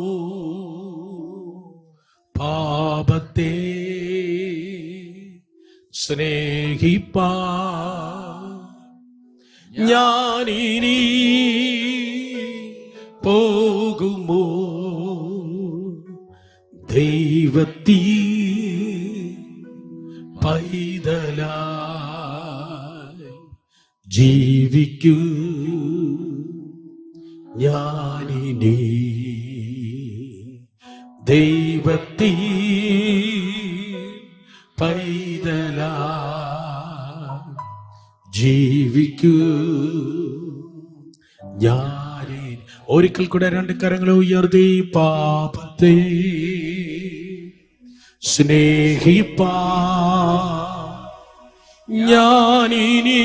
പാപത്തെ സ്നേഹിപ്പാ ഞാനിനി പോകുമോ? ദൈവത്തീ പൈതലായി ജീവിക്കൂ ഞാനിനി. ദൈവത്തീ പൈതലായി ജീവിക്കൂ ഞാനി. ഒരിക്കൽ കൂടെ 2 കരങ്ങൾ ഉയർത്തി, പാപത്തെ സ്നേഹിപ്പാ ഞാനിനി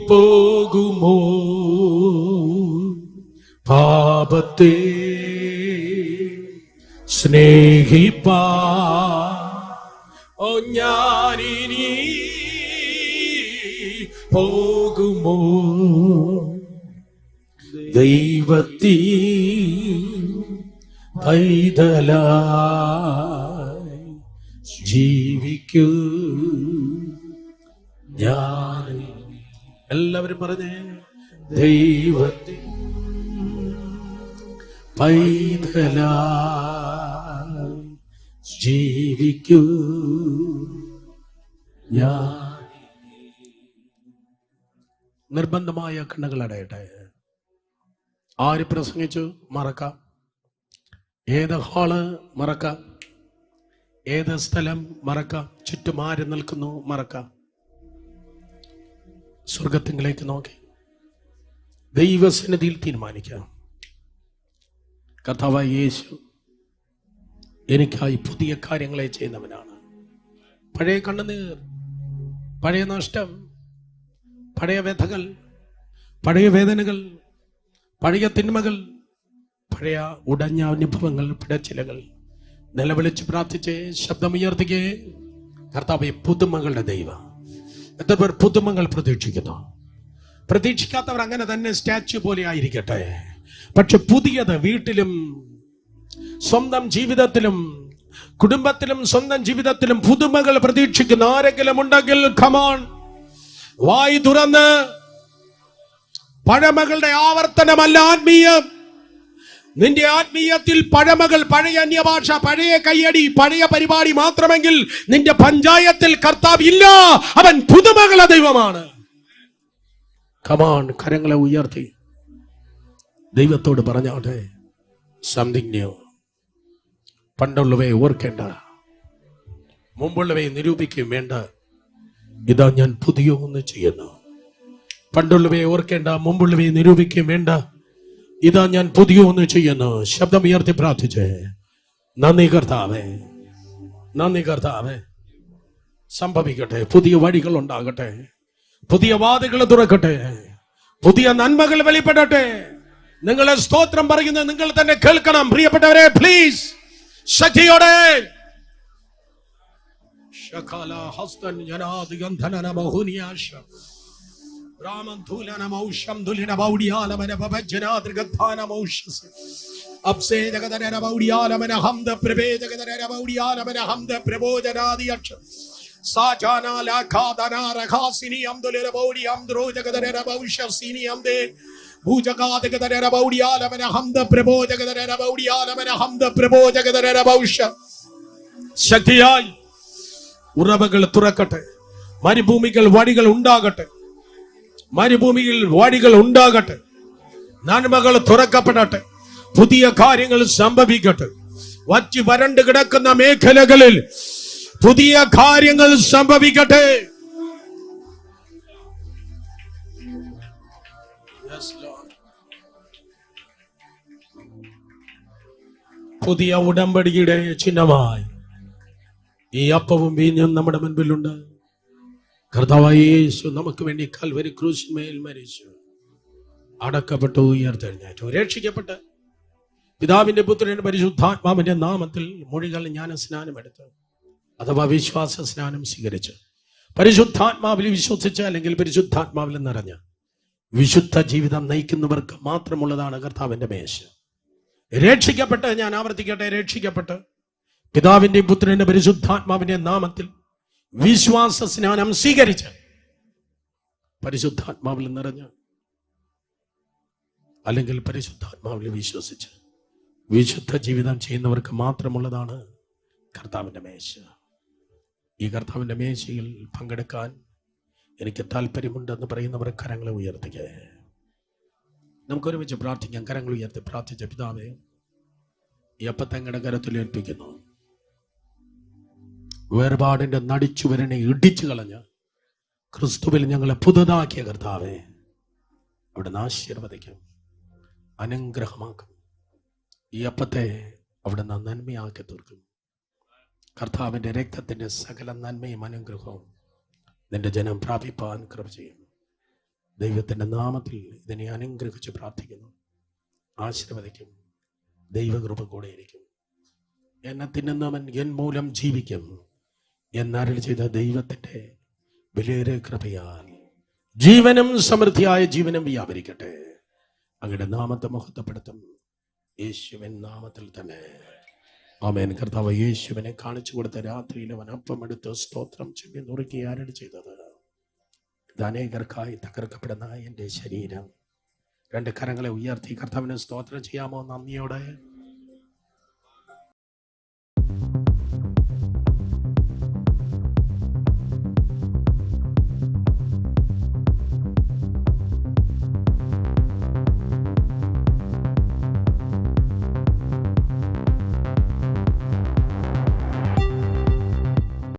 പോകുമോ? പാപത്തെ സ്നേഹിപ്പാ ഓ ഞാനിനി പോകുമോ ദൈവത്തീ പൈതലായി ജീവിക്കൂ ഞാൻ. എല്ലാവരും പറഞ്ഞേ, ദൈവത്തീ പൈതലായി ജീവിക്കൂ ഞാൻ. നിർബന്ധമായ കണ്ണുകൾ അടയട്ടെ. ആര് പ്രസംഗിച്ചു മറക്കാം, ഏത് ഹാള് മറക്കാം, ഏത് സ്ഥലം മറക്കാം, ചുറ്റും ആര് നിൽക്കുന്നു മറക്കാം. സ്വർഗത്തിലേക്ക് നോക്കി ദൈവസന്നിധിയിൽ തീരുമാനിക്കാം, കർത്താവായ യേശു എനിക്കായി പുതിയ കാര്യങ്ങളെ ചെയ്യുന്നവനാണ്. പഴയ കണ്ണുനീർ, പഴയ നഷ്ടം, പഴയ വ്യഥകൾ, പഴയ വേദനകൾ, പഴയ തിന്മകൾ, പഴയ ഉടഞ്ഞ അനുഭവങ്ങൾ, പിടച്ചിലകൾ നിലവിളിച്ച് പ്രാർത്ഥിച്ച് ശബ്ദമുയർത്തിക്കേ. കർത്താവേ, പുതുമകളുടെ ദൈവം. എത്ര പേർ പുതുമകൾ പ്രതീക്ഷിക്കുന്നു? പ്രതീക്ഷിക്കാത്തവർ അങ്ങനെ തന്നെ സ്റ്റാച്യു പോലെ ആയിരിക്കട്ടെ. പക്ഷെ പുതിയത് വീട്ടിലും സ്വന്തം ജീവിതത്തിലും കുടുംബത്തിലും സ്വന്തം ജീവിതത്തിലും പുതുമകൾ പ്രതീക്ഷിക്കുന്ന ആരെങ്കിലും ഉണ്ടെങ്കിൽ കമോൺ, വായി തുറന്ന്. പഴമകളുടെ ആവർത്തനമല്ല ആത്മീയം. നിന്റെ ആത്മീയത്തിൽ പഴമകൾ, പഴയ അന്യഭാഷ, പഴയ കയ്യടി, പഴയ പരിപാടി മാത്രമെങ്കിൽ നിന്റെ പഞ്ചായത്തിൽ കർത്താവ് ഇല്ല. അവൻ പുതുമകളുടെ ദൈവമാണ്. കമോൺ, കരങ്ങളെ ഉയർത്തി ദൈവത്തോട് പറഞ്ഞാട്ടെ, സംതിങ് ന്യൂ. പണ്ടുള്ളവയെ ഓർക്കേണ്ട, മുമ്പുള്ളവയെ നിരൂപിക്കുകയും വേണ്ട. ഇതാ ഞാൻ പുതിയ ഒന്ന് ചെയ്യുന്നു. പണ്ടുള്ളവയെ ഓർക്കേണ്ട, മുമ്പുള്ളവയെ നിരൂപിക്കുകയും വേണ്ട. ഇതാ ഞാൻ പുതിയ ഒന്ന് ചെയ്യുന്നു. ശബ്ദം ഉയർത്തി പ്രാർത്ഥിച്ചേ. നന്ദി കർത്താവേ, നന്ദി കർത്താവേ. സംഭവിക്കട്ടെ, പുതിയ വഴികൾ ഉണ്ടാകട്ടെ, പുതിയ വാതികൾ തുറക്കട്ടെ, പുതിയ നന്മകൾ വെളിപ്പെടട്ടെ. നിങ്ങളെ സ്തോത്രം പറയുന്നത് നിങ്ങൾ തന്നെ കേൾക്കണം. പ്രിയപ്പെട്ടവരെ, പ്ലീസ് ശക്തിയോടെ ശക്തിയായി ഉറവകൾ തുറക്കട്ടെ. മരുഭൂമികൾ വഴികൾ ഉണ്ടാകട്ടെ, മരുഭൂമിയിൽ വഴികൾ ഉണ്ടാകട്ടെ. നന്മകൾ തുറക്കപ്പെടട്ടെ, പുതിയ കാര്യങ്ങൾ സംഭവിക്കട്ടെ. വറ്റി വരണ്ട് കിടക്കുന്ന മേഖലകളിൽ പുതിയ കാര്യങ്ങൾ സംഭവിക്കട്ടെ. പുതിയ ഉടമ്പടിയുടെ ചിഹ്നമായി ഈ അപ്പവും വീഞ്ഞും നമ്മുടെ മുൻപിലുണ്ട്. കർത്താവായ യേശു നമുക്ക് വേണ്ടി കൽവരി ക്രൂശിന്മേൽ മരിച്ചു, അടക്കപ്പെട്ടു, ഉയർത്തെഴുന്നേറ്റു, രക്ഷിക്കപ്പെട്ട് പിതാവിന്റെ പുത്രന്റെ പരിശുദ്ധാത്മാവിന്റെ നാമത്തിൽ മൊഴികൾ ജ്ഞാനസ്നാനം എടുത്ത്, അഥവാ വിശ്വാസ സ്നാനം സ്വീകരിച്ച്, പരിശുദ്ധാത്മാവിൽ വിശ്വസിച്ച് അല്ലെങ്കിൽ പരിശുദ്ധാത്മാവിൽ നിറഞ്ഞ് വിശുദ്ധ ജീവിതം നയിക്കുന്നവർക്ക് മാത്രമുള്ളതാണ് കർത്താവിന്റെ മേശ. രക്ഷിക്കപ്പെട്ട്, ഞാൻ ആവർത്തിക്കട്ടെ, രക്ഷിക്കപ്പെട്ട് പിതാവിന്റെയും പുത്രന്റെ പരിശുദ്ധാത്മാവിന്റെ നാമത്തിൽ വിശ്വാസ സ്നാനം സ്വീകരിച്ച് പരിശുദ്ധാത്മാവിൽ നിറഞ്ഞ് അല്ലെങ്കിൽ പരിശുദ്ധാത്മാവിൽ വിശ്വസിച്ച് വിശുദ്ധ ജീവിതം ചെയ്യുന്നവർക്ക് മാത്രമുള്ളതാണ് കർത്താവിന്റെ മേശ. ഈ കർത്താവിന്റെ മേശയിൽ പങ്കെടുക്കാൻ എനിക്ക് താല്പര്യമുണ്ടെന്ന് പറയുന്നവർ കരങ്ങളെ ഉയർത്തിക്കേ. നമുക്കൊരുമിച്ച് പ്രാർത്ഥിക്കാം. കരങ്ങൾ ഉയർത്തി പ്രാർത്ഥിച്ച പിതാവേ, ഈ അപ്പത്തങ്ങയുടെ കരത്തിൽ ഏൽപ്പിക്കുന്നു. വേർപാടിന്റെ നടിച്ചുവരനെ ഇടിച്ചു കളഞ്ഞ് ക്രിസ്തുവിൽ ഞങ്ങളെ പുതുതാക്കിയ കർത്താവേ, അവിടുന്ന് ആശീർവദിക്കും, അനുഗ്രഹമാക്കും. ഈ അപ്പത്തെ അവിടുന്ന് നന്മയാക്കി തീർക്കും. കർത്താവിന്റെ രക്തത്തിന്റെ സകല നന്മയും അനുഗ്രഹവും നിന്റെ ജനം പ്രാപിപ്പാൻ കൃപ ചെയ്യും. ദൈവത്തിന്റെ നാമത്തിൽ ഇതിനെ അനുഗ്രഹിച്ച് പ്രാർത്ഥിക്കുന്നു. ആശീർവദിക്കും. ദൈവകൃപ കൂടെ ഇരിക്കും. എന്നെ തിന്നുന്നവൻ എൻ മൂലം ജീവിക്കും എന്നരുൾ ചെയ്ത ദൈവത്തിന്റെ വലിയ കൃപയാൽ ജീവനും സമൃദ്ധിയായ ജീവനും വ്യാപരിക്കട്ടെ. അങ്ങയുടെ നാമത്തെ മഹത്വപ്പെടുത്തും യേശുവിൻ നാമത്തിൽ തന്നെ. ആമേൻ. കർത്താവ് യേശുവിനെ കാണിച്ചു കൊടുത്ത രാത്രിയിൽ അവൻ അപ്പം എടുത്ത് സ്തോത്രം ചൊല്ലി നുറുക്കി അരുളി ചെയ്തത്, ഇത് അനേകർക്കായി തകർക്കപ്പെടുന്ന എൻ്റെ ശരീരം. രണ്ട് കരങ്ങളെ ഉയർത്തി കർത്താവിനെ സ്തോത്രം ചെയ്യാമോ? നന്ദിയോടെ